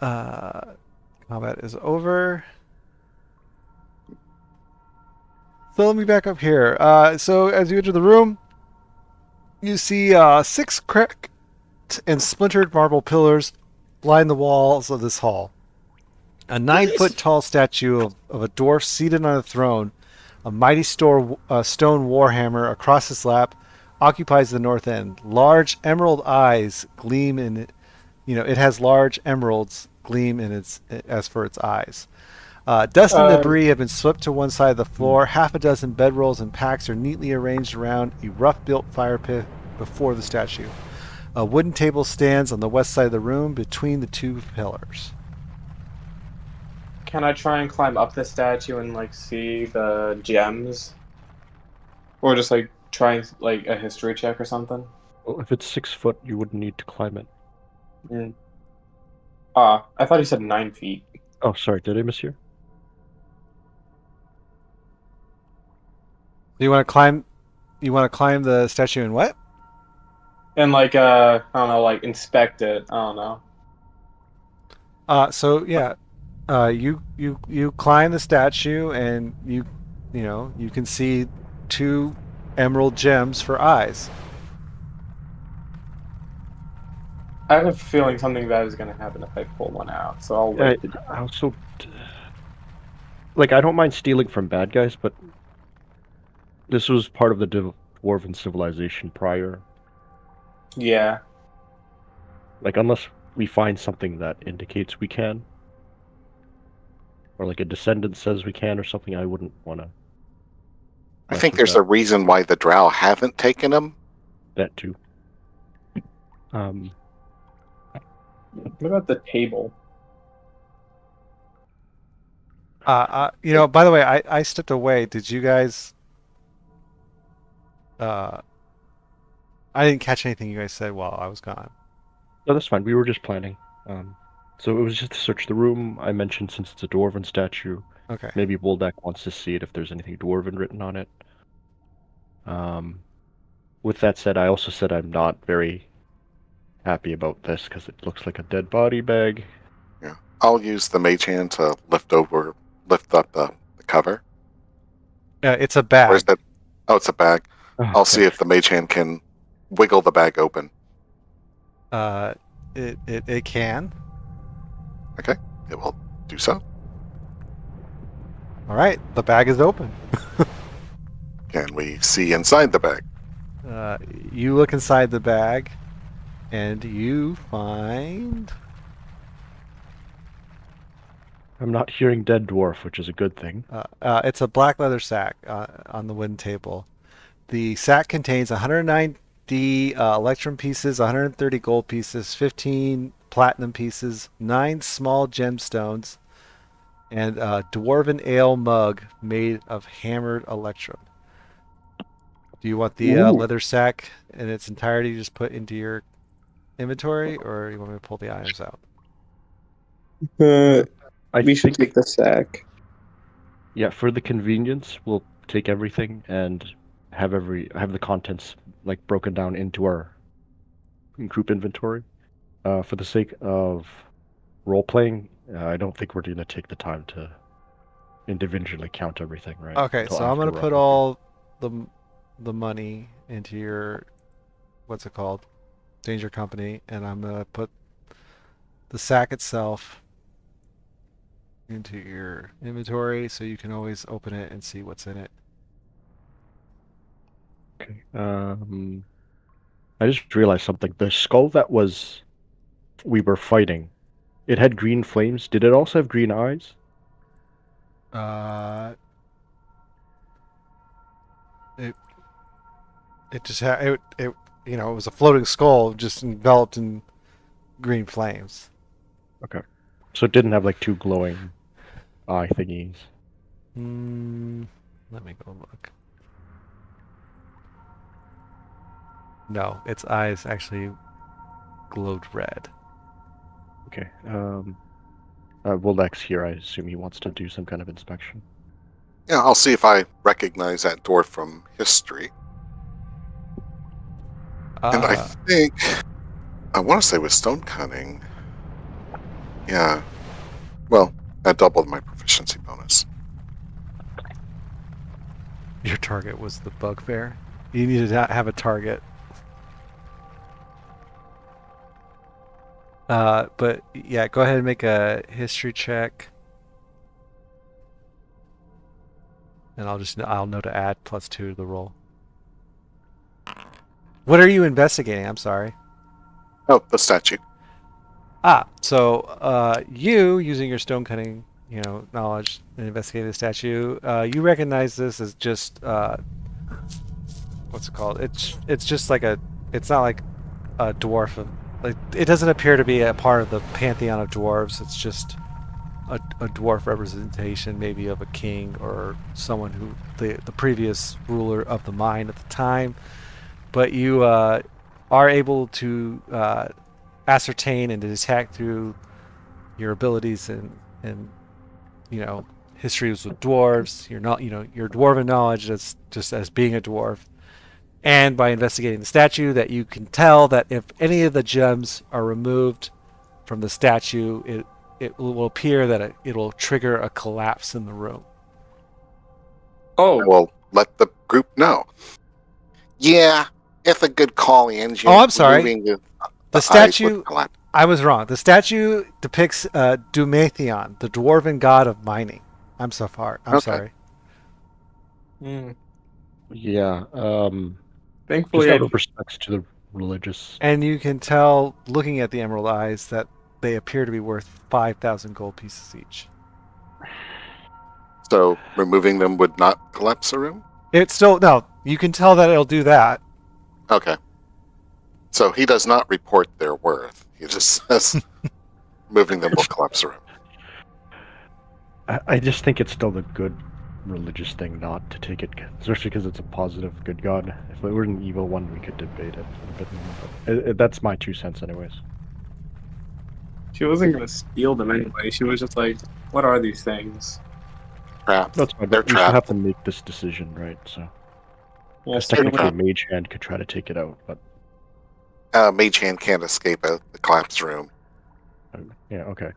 Combat is over. So let me back up here. So as you enter the room, you see 6 cracked and splintered marble pillars line the walls of this hall. A 9-foot tall statue of a dwarf seated on a throne, a mighty stone warhammer across his lap, occupies the north end. Large emerald eyes gleam in it. It has large emeralds gleam in its as for its eyes. Dust and debris have been swept to one side of the floor. Half a dozen bedrolls and packs are neatly arranged around a rough-built fire pit before the statue. A wooden table stands on the west side of the room between the 2 pillars. Can I try and climb up the statue and like see the gems, or just like try like a history check or something? Well, if it's 6 foot, you wouldn't need to climb it. I thought he said 9 feet. Oh, sorry, did I miss you? Do you want to climb? You want to climb the statue and what? And like I don't know, like inspect it. I don't know. So yeah, you climb the statue and you can see 2 emerald gems for eyes. I have a feeling something bad is gonna happen if I pull one out, so I'll wait. I also I don't mind stealing from bad guys, but this was part of the dwarven civilization prior. Yeah. Like, unless we find something that indicates we can, or like a descendant says we can or something, I wouldn't want to. I think there's a reason why the drow haven't taken them. That too. What about the table? By the way, I stepped away. Did you guys? I didn't catch anything you guys said while I was gone. No, that's fine. We were just planning. So it was just to search the room. I mentioned since it's a dwarven statue, Okay. maybe Woldak wants to see it if there's anything dwarven written on it. With that said, I also said I'm not very happy about this because it looks like a dead body bag. Yeah. I'll use the mage hand to lift up the cover. It's a Or is bag. that? Oh, it's a bag. I'll see Okay. if the mage hand can wiggle the bag open. It can. Okay, it will do so. All right, the bag is open. Can we see inside the bag? You look inside the bag, and you find. I'm not hearing dead dwarf, which is a good thing. It's a black leather sack on the wooden table. The sack contains 190 electrum pieces, 130 gold pieces, 15 platinum pieces, 9 small gemstones, and a dwarven ale mug made of hammered electrum. Do you want the Ooh. leather sack in its entirety just put into your inventory, or you want me to pull the items out? We should take the sack. Yeah, for the convenience, we'll take everything and have the contents like broken down into our group inventory. For the sake of role playing, I don't think we're going to take the time to individually count everything, right? Okay, Until so I'm after gonna we're put up all the money into your what's it called? Danger Company, and I'm gonna put the sack itself into your inventory so you can always open it and see what's in it. Okay. I just realized something. The skull that we were fighting, it had green flames. Did it also have green eyes? It it just had it it was a floating skull just enveloped in green flames. Okay. So it didn't have like two glowing eye thingies. Let me go look. No, its eyes actually glowed red. Okay. Woldek's here. I assume he wants to do some kind of inspection. Yeah, I'll see if I recognize that dwarf from history. And I think I want to say with stone cutting. Yeah. Well, that doubled my proficiency bonus. Your target was the bugbear. You needed to have a target. But yeah, go ahead and make a history check. And I'll know to add +2 to the roll. What are you investigating? I'm sorry. Oh, the statue. So you using your stone cutting, knowledge and investigating the statue, you recognize this as just what's it called? It's just like it's not like a dwarf. Like it doesn't appear to be a part of the pantheon of dwarves. It's just a dwarf representation, maybe of a king or someone who the previous ruler of the mine at the time. But you are able to ascertain and to detect through your abilities and histories with dwarves. You're not your dwarven knowledge as just as being a dwarf, and by investigating the statue, that you can tell that if any of the gems are removed from the statue, it will appear that it will trigger a collapse in the room. I will let the group know. Yeah, it's a good call, Angie. Oh, I'm sorry. The statue. I was wrong. The statue depicts Dumathion, the dwarven god of mining. I'm sorry. Yeah. Thankfully, just out of respect to the religious. And you can tell, looking at the emerald eyes, that they appear to be worth 5,000 gold pieces each. So removing them would not collapse the room? No, you can tell that it'll do that. Okay. So he does not report their worth. He just says moving them will collapse the room. I just think it's still the good religious thing not to take it, especially because it's a positive good god. If it were an evil one, we could debate it a bit more. But that's my 2 cents anyways. She wasn't gonna steal them anyway. She was just like, "What are these things?" Trapped. That's fine, They're but we still have trapped. to make this decision, right? So, Yeah, because steal technically, them. Mage Hand could try to take it out, but Mage Hand can't escape out the collapse room. yeah, okay.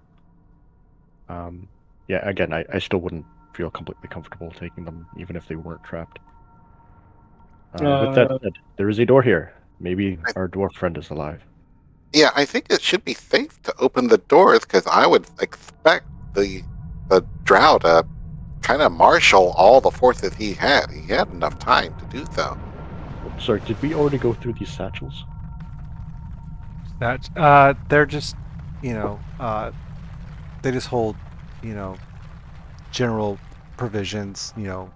Yeah, again, I still wouldn't feel completely comfortable taking them, even if they weren't trapped. With that said, there is a door here. Maybe I, our dwarf friend is alive. yeah, I think it should be safe to open the doors because I would expect the drow to kind of marshal all the forces he had. He had enough time to do so. Sorry, did we already go through these satchels? That they're just, you know, they just hold, you know, general provisions. You know,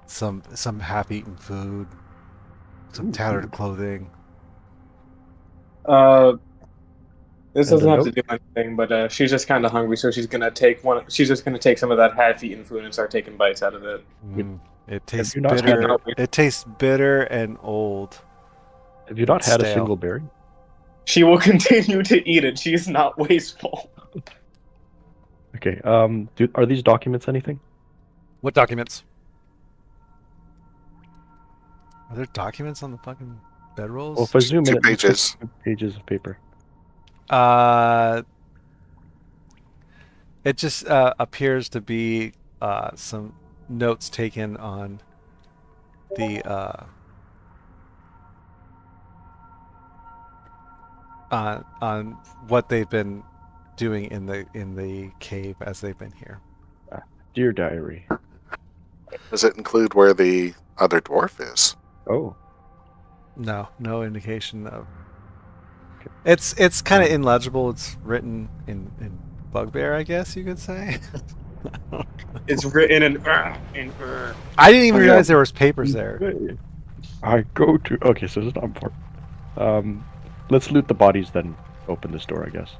some half-eaten food, some tattered clothing. Uh, this And a doesn't have to note? do anything, but she's just kind of hungry, so she's gonna take one. She's just gonna take some of that half-eaten food and start taking bites out of it. Mm, it Have tastes you not She's had bitter. hungry. It tastes bitter and old have you and not had a stale. single berry? She will continue to eat it. She is not wasteful. Okay, are these documents anything? What documents? Are there documents on the fucking Well, bedrolls? if I zoom in, Two it looks like pages. 2 pages of paper. Uh, it just appears to be some notes taken the on what they've been doing in the cave as they've been here. Dear diary. Does it include where the other dwarf is? Oh, No, no indication of. okay. It's kind of Um, illegible. It's written in bugbear, I guess you could say. It's written in. I didn't even I realize am. there was papers there. I go to. Okay, so it's not important. Let's loot the bodies, then open this door, I guess.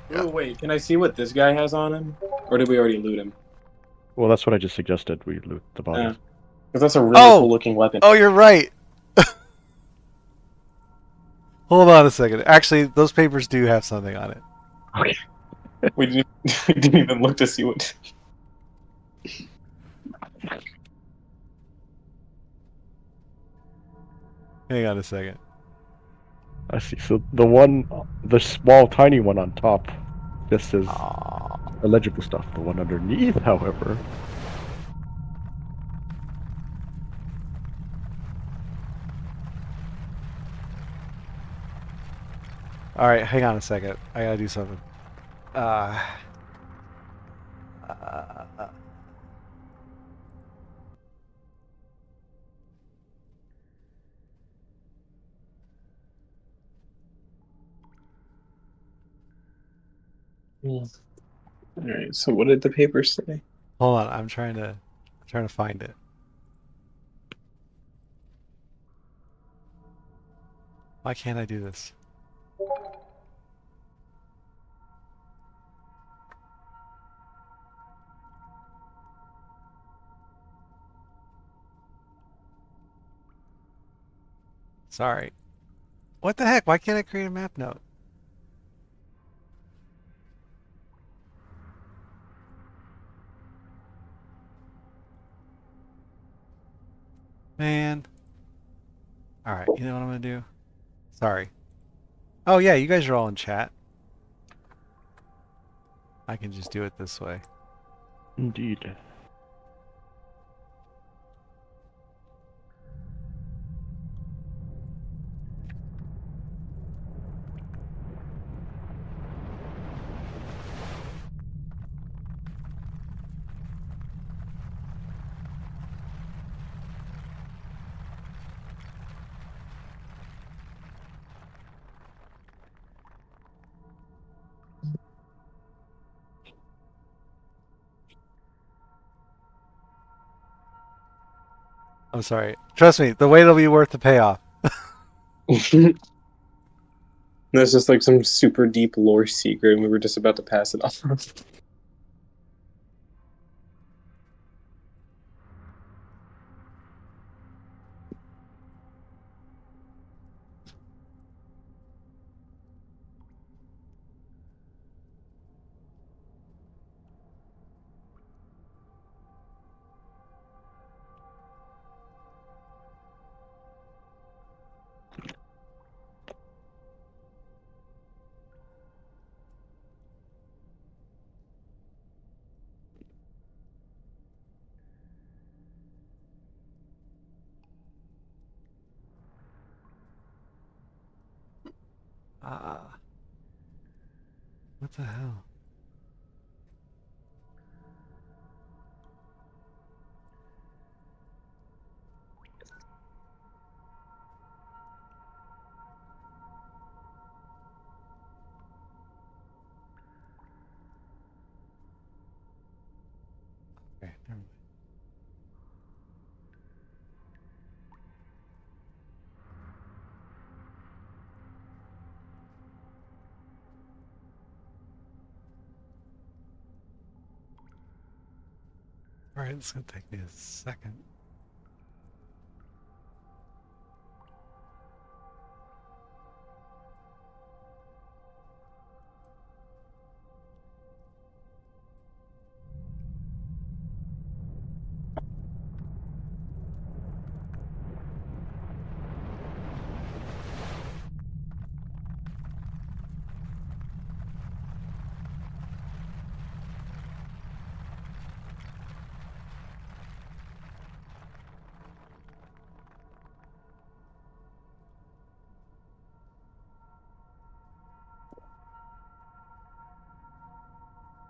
Yeah. Ooh, wait, can I see what this guy has on him? Or did we already loot him? Well, that's what I just suggested. We loot the bodies. Because that's a really Oh, cool looking weapon. oh, you're right. Hold on a second. Actually, those papers do have something on it. Okay. We didn't, we didn't even look to see what. Hang on a second. I see. So the small, tiny one on top, just says illegible stuff. The one underneath, however, All right, hang on a second. I gotta do something. Uh, uh, Alright, so what did the paper say? hold on. I'm trying to find it. Why can't I do this? Sorry. What the heck? Why can't I create a map note? Man. All right. You know what I'm gonna do? Sorry. Oh yeah, you guys are all in chat. I can just do it this way. indeed. I'm sorry. Trust me, the wait will be worth the payoff. That's just like some super deep lore secret, and we were just about to pass it off. Ah. What the hell? Okay, never mind. Alright, it's gonna take me a second.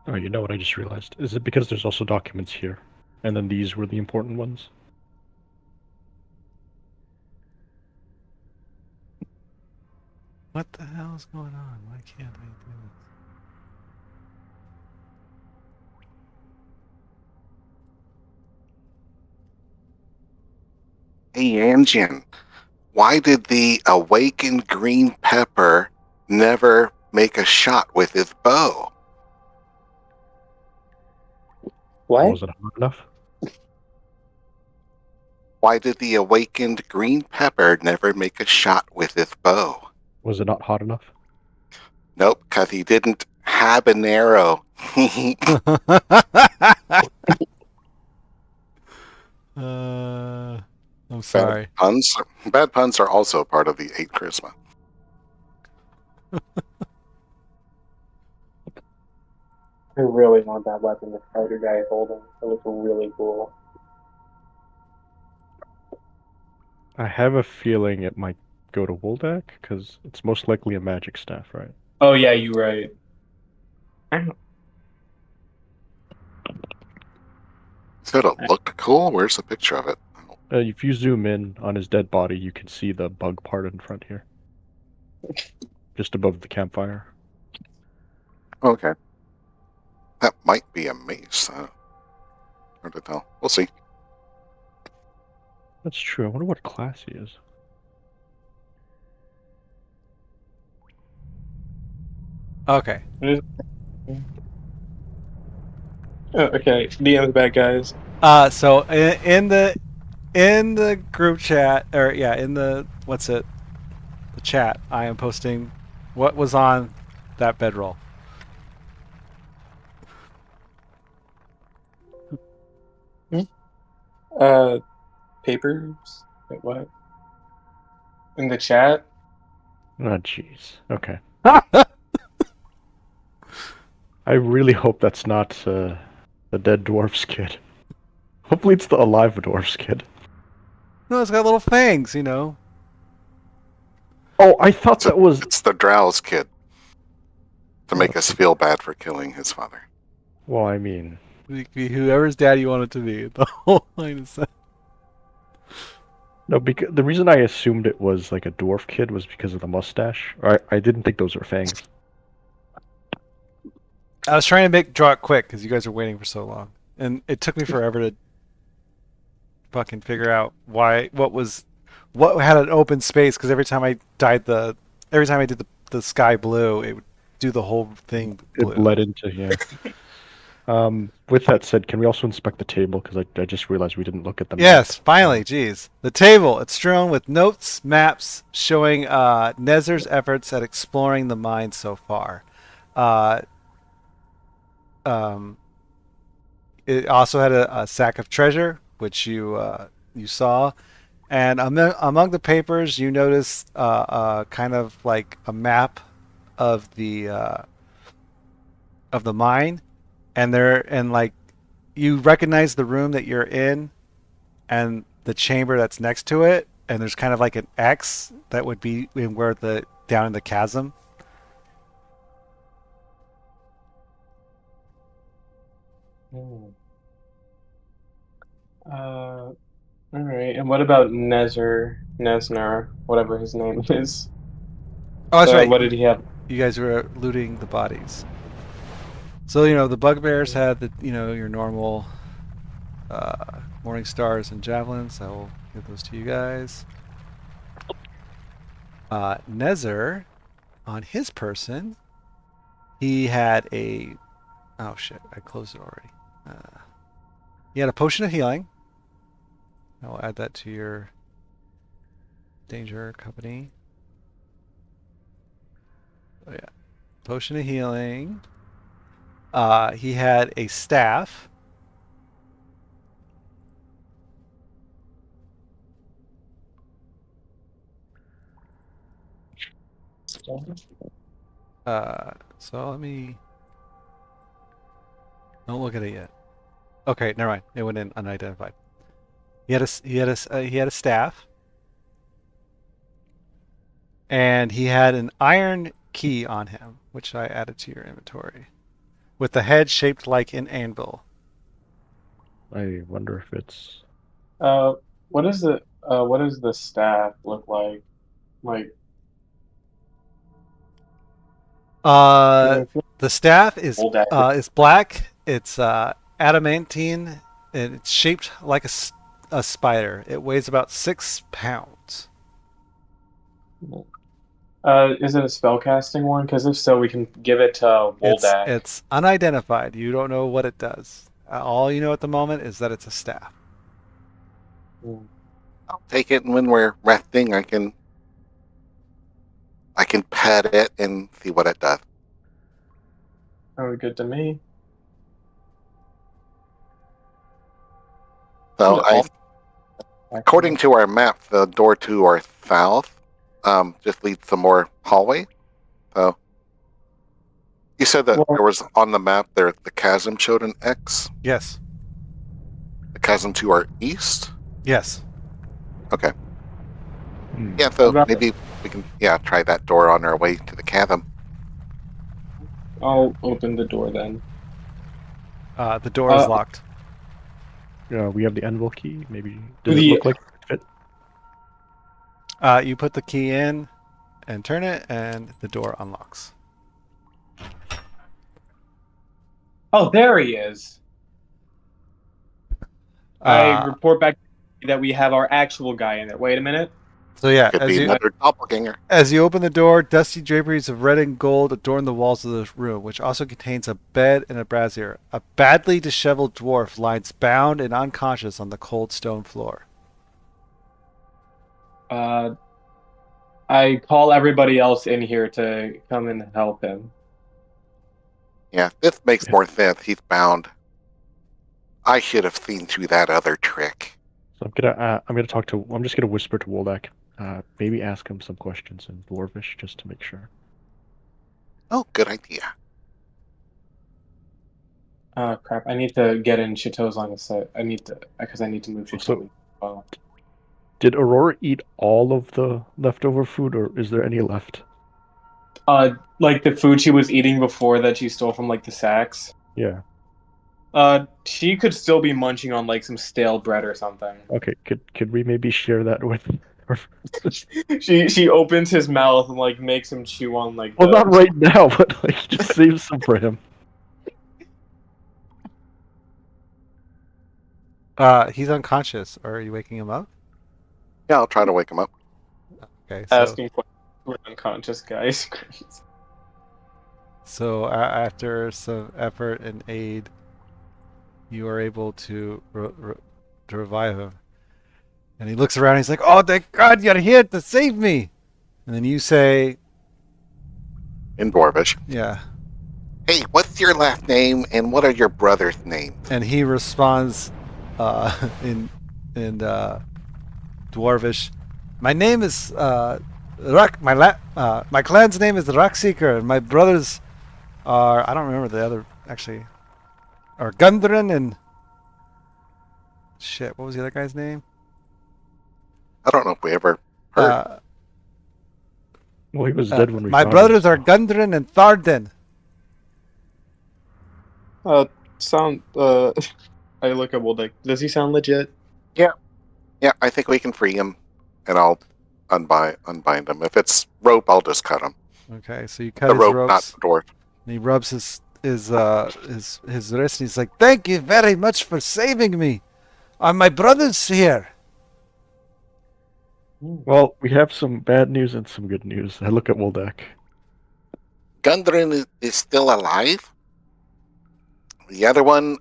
Oh, you know what I just realized? Is it because there's also documents here? And then these were the important ones? What the hell is going on? Why can't I do this? Hey, Anjin, why did the awakened green pepper never make a shot with his bow? What? Was it hard enough? Why did the awakened green pepper never make a shot with his bow? Was it not hot enough? Nope, because he didn't have an arrow. I'm sorry. Bad puns are also part of the 8 charisma. I really want that weapon the spider guy is holding. It looks really cool. I have a feeling it might go to Woldak, because it's most likely a magic staff, right? Oh yeah, you're right. Does it look cool? Where's the picture of it? If you zoom in on his dead body, you can see the bug part in front here. Just above the campfire. Okay. That might be a mace. Hard to tell. We'll see. That's true. I wonder what class he is. Okay. Oh, okay, DM's back, guys. So in the group chat, or yeah, in the the chat, I am posting what was on that bedroll. Papers? Wait, what? In the chat? Oh, jeez. Okay. I really hope that's not the dead dwarf's kid. Hopefully it's the alive dwarf's kid. No, it's got little fangs, you know. Oh, I thought that was... It's the Drow's kid. To make us feel bad for killing his father. Well, I mean... It could be whoever's dad you want it to be. The whole line is that. No, because the reason I assumed it was like a dwarf kid was because of the mustache. I didn't think those were fangs. I was trying to draw it quick because you guys are waiting for so long, and it took me forever to fucking figure out what had an open space. Because every time I did the sky blue, it would do the whole thing blue. It bled into, yeah. With that said, can we also inspect the table? Because I just realized we didn't look at them. Yes, finally, geez. The table, it's strewn with notes, maps showing Nezer's efforts at exploring the mine so far. It also had a sack of treasure, which you saw. And among the papers, you notice kind of like a map of the mine, and like you recognize the room that you're in, and the chamber that's next to it, and there's kind of like an X that would be in down in the chasm All right. And what about Nesner, whatever his name is? Oh, that's right. What did he have? You guys were looting the bodies. So, the bugbears had your normal morning stars and javelins. I will give those to you guys. Nezer, on his person, he had a... Oh, shit. I closed it already. He had a potion of healing. I'll add that to your danger company. Oh, yeah. Potion of healing. He had a staff. So let me... Don't look at it yet. Okay, never mind. It went in unidentified. He had a staff, and he had an iron key on him, which I added to your inventory, with the head shaped like an anvil. I wonder if it's... What does the staff look like? Like, I feel The staff is old ass. is black. It's adamantine, and it's shaped like a spider. It weighs about 6 pounds. Is it a spellcasting one? Because if so, we can give it to Woldak. It's unidentified. You don't know what it does. All you know at the moment is that it's a staff. I'll take it, and when we're resting, I can pet it and see what it does. Sounds good to me. So, according to our map, the door to our south just leads some more hallway. So, you said that there was on the map there the chasm showed an X. Yes. The chasm to our east. Yes. Okay. Yeah, so maybe we can try that door on our way to the chasm. I'll open the door then. The door is locked. We have the anvil key. Maybe does it look like it fit? You put the key in and turn it, and the door unlocks. Oh, there he is. I report back that we have our actual guy in there. Wait a minute. So yeah, Could be another doppelganger. As you open the door, dusty draperies of red and gold adorn the walls of the room, which also contains a bed and a brazier. A badly disheveled dwarf lies bound and unconscious on the cold stone floor. I call everybody else in here to come and help him. Yeah, this makes more sense. He's bound. I should have seen through that other trick. So I'm just gonna whisper to Woldak. Maybe ask him some questions in Dwarvish just to make sure. Oh, good idea. Oh crap! I need to get in Chateau's line of sight. Because I need to move Chateau. Did Aurora eat all of the leftover food, or is there any left? Like the food she was eating before that she stole from like the sacks. Yeah. She could still be munching on like some stale bread or something. Okay, could we maybe share that with her? She opens his mouth and like makes him chew on like. Well, not right now, but like just save some for him. He's unconscious. Are you waking him up? Yeah, I'll try to wake him up. Okay. So... Asking questions to an unconscious guy is crazy. So after some effort and aid, you are able to revive him. And he looks around and he's like, "Oh, thank God you're here to save me!" And then you say... In Dwarvish. Yeah. Hey, what's your last name and what are your brother's names? And he responds in Dwarvish, "My name is my clan's name is Rockseeker, and my brothers are, I don't remember the other, actually, are Gundren and shit, what was the other guy's name? I don't know if we ever heard. Well, he was dead when we My found brothers him. are Gundren and Tharden." sound? I look at Woldick. Does he sound legit? Yeah, I think we can free him, and I'll unbind him. If it's rope, I'll just cut him. Okay, so you cut The his rope, not ropes, the dwarf. and he rubs his wrist, and he's like, "Thank you very much for saving me. My brother's here." Well, we have some bad news and some good news. I look at Woldak. Gundren is still alive. The other one,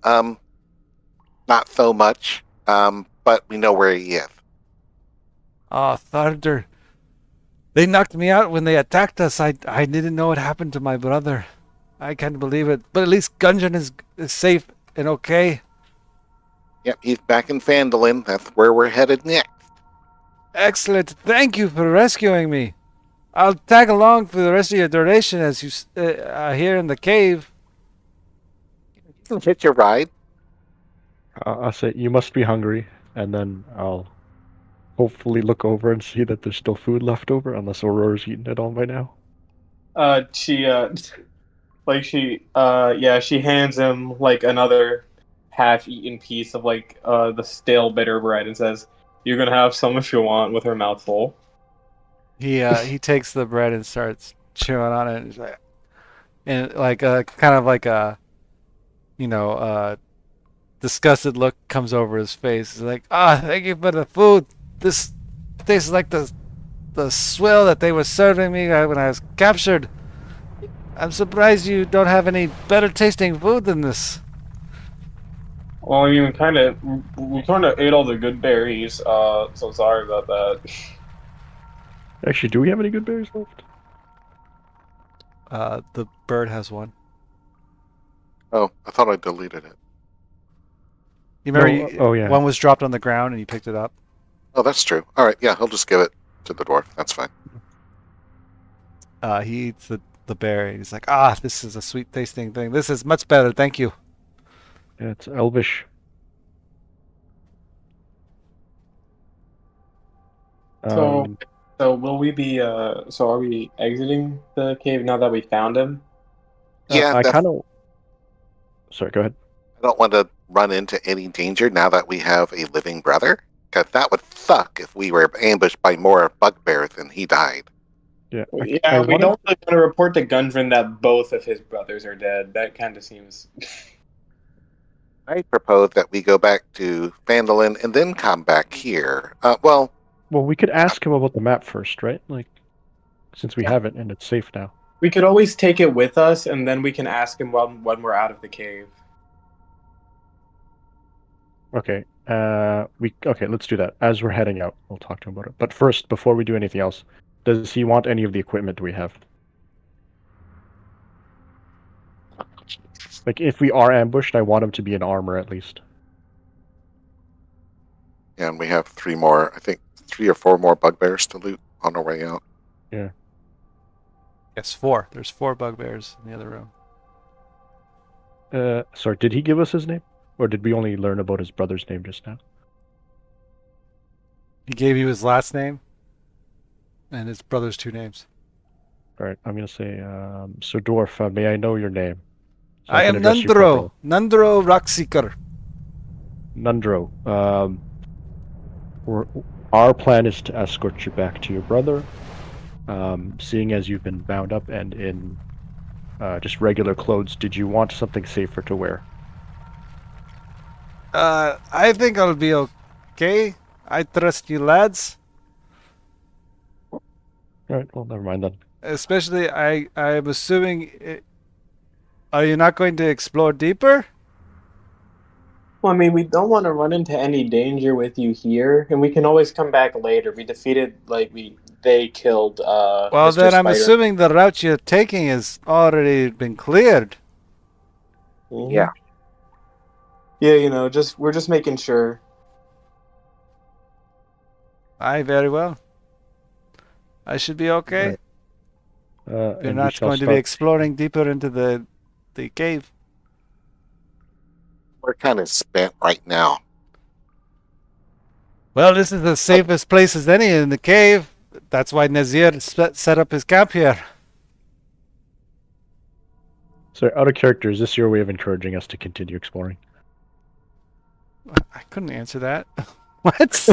not so much. But we know where he is. Oh, Thunder. They knocked me out when they attacked us. I didn't know what happened to my brother. I can't believe it. But at least Gunjan is safe and okay. Yep, he's back in Phandelver. That's where we're headed next. Excellent. Thank you for rescuing me. I'll tag along for the rest of your duration as you here in the cave. You can hitch your ride. I'll say, you must be hungry, and then I'll hopefully look over and see that there's still food left over, unless Aurora's eaten it all by now. She she hands him like another half-eaten piece of like the stale bitter bread and says, "You can have some if you want," with her mouth full. He takes the bread and starts chewing on it. He's like, and like kind of like a, disgusted look comes over his face. He's like, thank you for the food. This tastes like the swill that they were serving me when I was captured. I'm surprised you don't have any better tasting food than this. Well, I mean, we kind of ate all the good berries. So sorry about that. Actually, do we have any good berries left? The bird has one. Oh, I thought I deleted it. You remember? No, oh, yeah. One was dropped on the ground and you picked it up. Oh, that's true. All right, yeah, he'll just give it to the dwarf. That's fine. He eats the berry. He's like, this is a sweet tasting thing. This is much better. Thank you. Yeah, it's Elvish. So will we be? So are we exiting the cave now that we found him? Yeah, I kind of. Sorry, go ahead. I don't want to run into any danger now that we have a living brother. Because that would suck if we were ambushed by more bugbears and he died. Yeah, We don't really want to report to Gundren that both of his brothers are dead. That kind of seems. I propose that we go back to Phandelver and then come back here. Well, we could ask him about the map first, right? Like, since we have it and it's safe now. We could always take it with us, and then we can ask him when we're out of the cave. Okay. Let's do that. As we're heading out, we'll talk to him about it. But first, before we do anything else, does he want any of the equipment we have? Like, if we are ambushed, I want him to be in armor at least. Yeah, and we have 3 or 4 more bugbears to loot on our way out. Yeah. Yes, 4. There's 4 bugbears in the other room. Sorry, did he give us his name? Or did we only learn about his brother's name just now? He gave you his last name and his brother's 2 names. Alright, I'm going to say, so Dwarf, may I know your name? So I am Nundro. Nundro Rockseeker. Nundro. Our plan is to escort you back to your brother. Seeing as you've been bound up and in just regular clothes, did you want something safer to wear? I think I'll be okay. I trust you lads. Alright, well, never mind then. Especially, I'm assuming... Are you not going to explore deeper? Well, I mean, we don't want to run into any danger with you here, and we can always come back later. We defeated, they killed, Well, Mr. then I'm Spider. assuming the route you're taking has already been cleared. Mhm. Yeah. Yeah, we're just making sure. Aye, very well. I should be okay. Right. You're not going to be exploring deeper into the cave. We're kind of spent right now. Well, this is the safest place as any in the cave. That's why Nazir set up his camp here. So, out of character, is this your way of encouraging us to continue exploring? I couldn't answer that. What?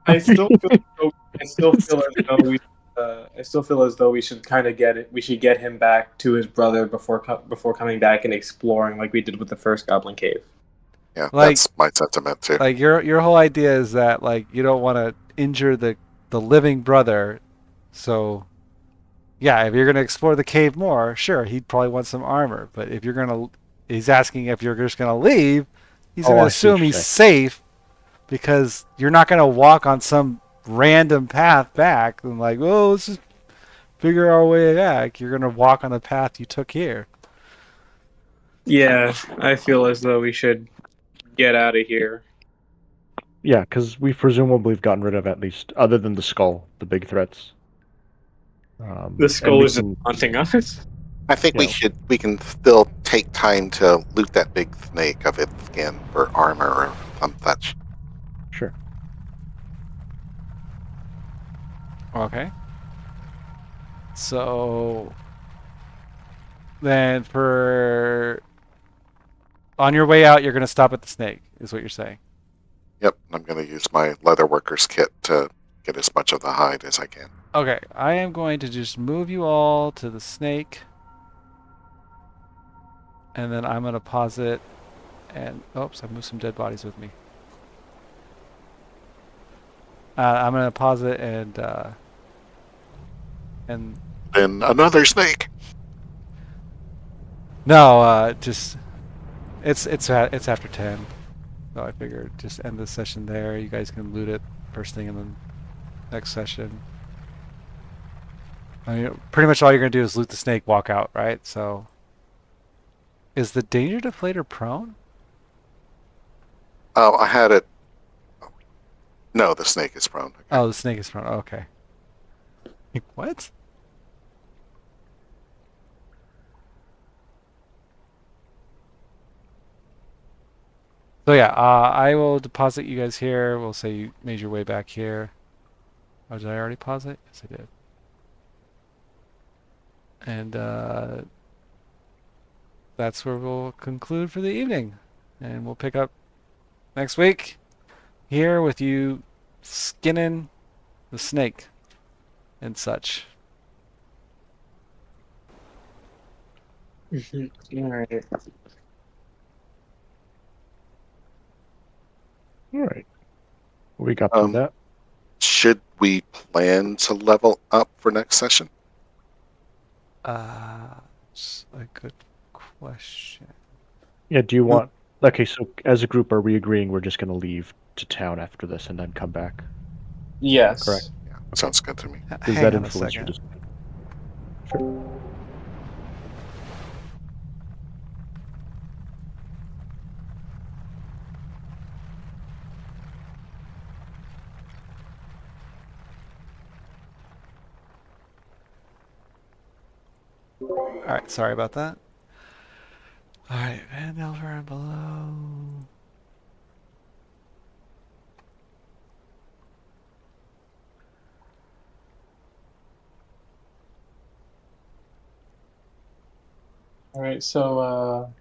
I still feel. I still feel as though we. I still feel as though we should kind of get it. We should get him back to his brother before coming back and exploring like we did with the first Goblin Cave. Yeah, Like, that's my sentiment too. like your whole idea is that like you don't want to injure the living brother, so yeah, if you're gonna explore the cave more, sure, he'd probably want some armor. But if you're gonna, he's asking if you're just gonna leave, he's Oh, gonna I see what assume you're he's saying. safe because you're not gonna walk on some random path back and like, oh, let's just figure our way back. You're gonna walk on the path you took here. Yeah, I feel as though we should get out of here. Yeah, because we presumably have gotten rid of at least, other than the skull, the big threats. The And skull we is just can, haunting us. I think yeah, we can still take time to loot that big snake of its skin for armor or some such. sure. Okay. So then for on your way out, you're gonna stop at the snake, is what you're saying. Yep, I'm going to use my leather worker's kit to get as much of the hide as I can. Okay, I am going to just move you all to the snake. And then I'm going to pause it. And, oops, I moved some dead bodies with me. I'm going to pause it and Then another snake. no, just, it's after 10. So I figured just end the session there. You guys can loot it first thing in the next session. I mean, pretty much all you're going to do is loot the snake, walk out, right? So, is the danger deflator prone? Oh, I had it. No, the snake is prone. Okay. Oh, the snake is prone. Okay. What? So yeah, I will deposit you guys here. We'll say you made your way back here. Oh, did I already pause it? Yes, I did. And that's where we'll conclude for the evening. And we'll pick up next week here with you skinning the snake and such. All right. All right. We got through that. Should we plan to level up for next session? It's a good question. Yeah, do you want... Okay, so as a group, are we agreeing we're just going to leave to town after this and then come back? Yes. Correct. Yeah, sounds good to me. Does Hang that on a influence your second. decision? Sure. Alright, sorry about that. Alright, Phandelver and below. All right. So,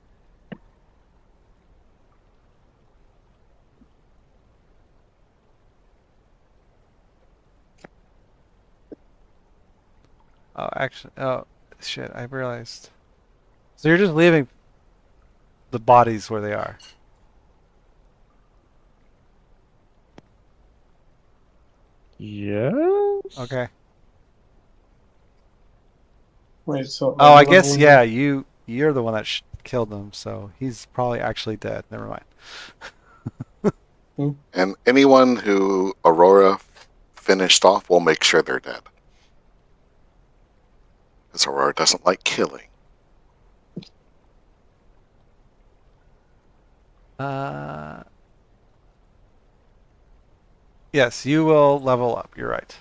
Oh, actually, oh, shit, I realized. So you're just leaving the bodies where they are. Yes? Okay. wait. So. Oh, I guess, yeah, you're the one that killed them, so he's probably actually dead. Never mind. And anyone who Aurora finished off, we'll make sure they're dead. Because Aurora doesn't like killing. Yes, you will level up. You're right.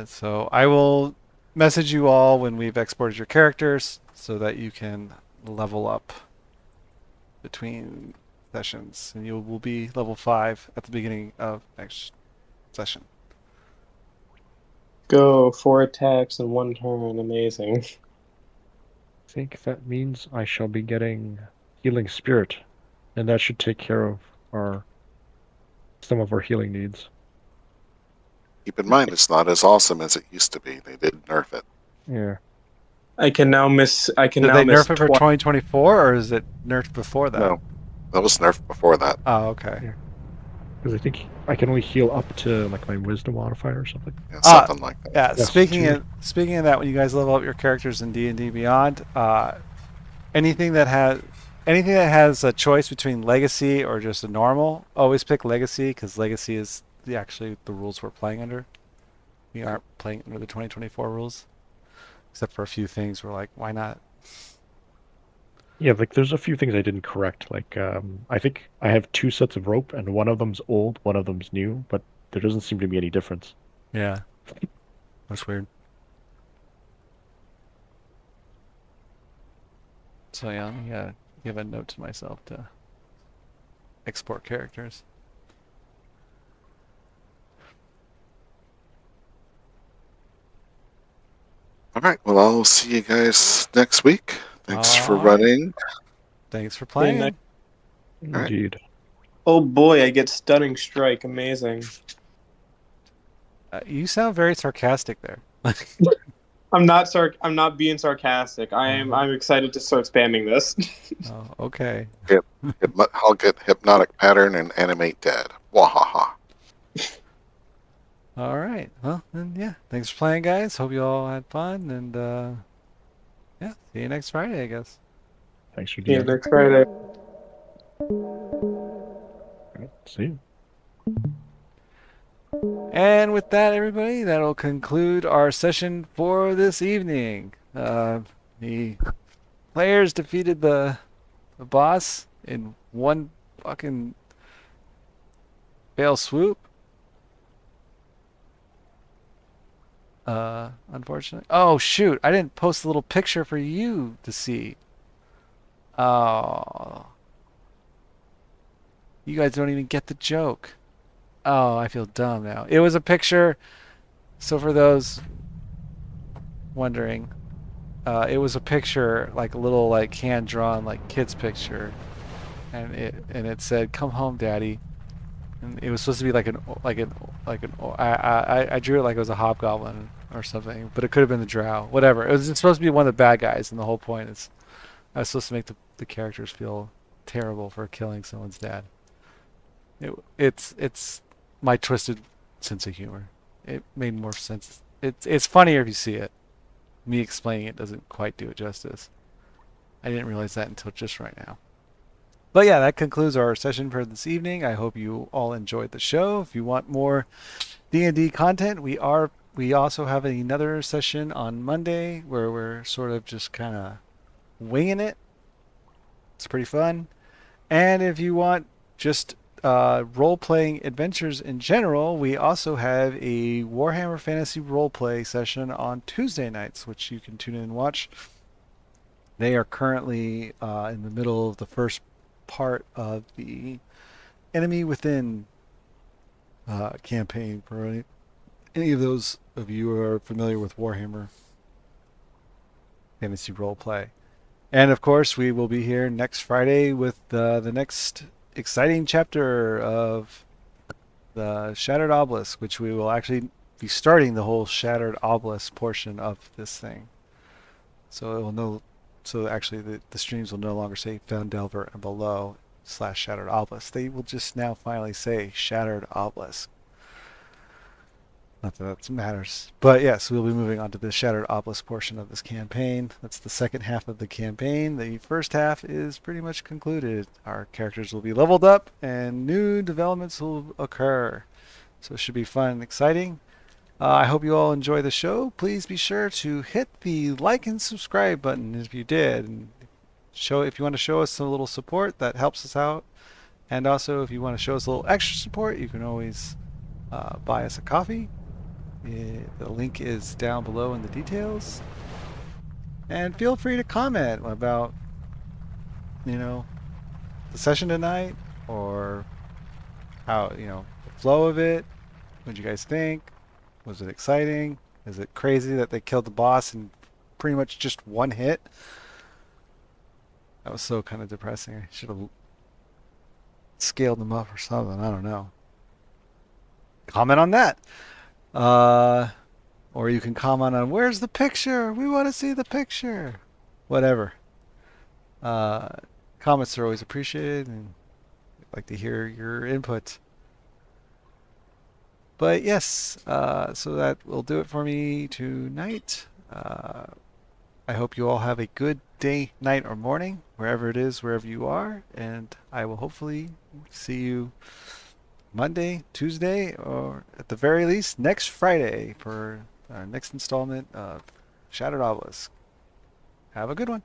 So I will message you all when we've exported your characters so that you can level up between sessions, and you will be level 5 at the beginning of next session. go. 4 attacks in 1 turn. Amazing. I think that means I shall be getting Healing Spirit, and that should take care of some of our healing needs. Keep in mind, it's not as awesome as it used to be. They did nerf it. Yeah. I can now miss. I can Did now they miss nerf it for twice. 2024, or is it nerfed before that? No, that was nerfed before that. Oh, okay. Yeah. Because I think I can only heal up to like my Wisdom modifier or something. Yeah, something like that. Yeah. Yes, Speaking of that, when you guys level up your characters in D&D Beyond, anything that has a choice between Legacy or just a normal, always pick Legacy, because Legacy is actually the rules we're playing under. We aren't playing under the 2024 rules, except for a few things. We're like, why not? Yeah, like there's a few things I didn't correct. Like I think I have 2 sets of rope, and one of them's old, one of them's new, but there doesn't seem to be any difference. Yeah, that's weird. So yeah, I'm gonna give a note to myself to export characters. All right. Well, I'll see you guys next week. Thanks for All right. running. Thanks for Yeah, playing. nice. right. Indeed. Oh boy, I get Stunning Strike. Amazing. You sound very sarcastic there. I'm not being sarcastic. I'm excited to start spamming this. Oh, okay. I'll get Hypnotic Pattern and Animate Dead. Wahaha. All right. Well, then, yeah. Thanks for playing, guys. Hope you all had fun, and yeah, see you next Friday, I guess. Thanks for See you DMing. next Friday. Right, see you. And with that, everybody, that'll conclude our session for this evening. The players defeated the boss in one fucking fail swoop. Unfortunately. Oh, shoot. I didn't post a little picture for you to see. Oh. You guys don't even get the joke. Oh, I feel dumb now. It was a picture. So for those wondering, it was a picture, like a little like hand drawn like kid's picture, and it said "Come home, Daddy," and it was supposed to be like I drew it like it was a hobgoblin or something, but it could have been the drow. Whatever. It's supposed to be one of the bad guys, and the whole point is I was supposed to make the characters feel terrible for killing someone's dad. It's my twisted sense of humor. It made more sense. It's funnier if you see it. Me explaining it doesn't quite do it justice. I didn't realize that until just right now. But yeah, that concludes our session for this evening. I hope you all enjoyed the show. If you want more D&D content, we also have another session on Monday where we're sort of just kind of winging it. It's pretty fun. And if you want just role-playing adventures in general, we also have a Warhammer Fantasy roleplay session on Tuesday nights, which you can tune in and watch. They are currently in the middle of the first part of the Enemy Within campaign. For any of those of you who are familiar with Warhammer Fantasy roleplay. And of course, we will be here next Friday with the next exciting chapter of the Shattered Obelisk, which we will actually be starting the whole Shattered Obelisk portion of this thing. So it will no, so actually the streams will no longer say Phandelver and below / Shattered Obelisk. They will just now finally say Shattered Obelisk. Not that that matters. But yes, we'll be moving on to the Shattered Obelisk portion of this campaign. That's the second half of the campaign. The first half is pretty much concluded. Our characters will be leveled up and new developments will occur. So it should be fun and exciting. I hope you all enjoy the show. Please be sure to hit the like and subscribe button if you did. And if you want to show us a little support, that helps us out. And also, if you want to show us a little extra support, you can always buy us a coffee. The link is down below in the details. And feel free to comment about, the session tonight or how, the flow of it. What did you guys think? Was it exciting? Is it crazy that they killed the boss in pretty much just one hit? That was so kind of depressing. I should have scaled them up or something. I don't know. Comment on that. Or you can comment on, where's the picture? We want to see the picture. Whatever. Comments are always appreciated, and I'd like to hear your input. But yes, so that will do it for me tonight. I hope you all have a good day, night, or morning, wherever it is, wherever you are. And I will hopefully see you Monday, Tuesday, or at the very least next Friday for our next installment of Shattered Obelisk. Have a good one.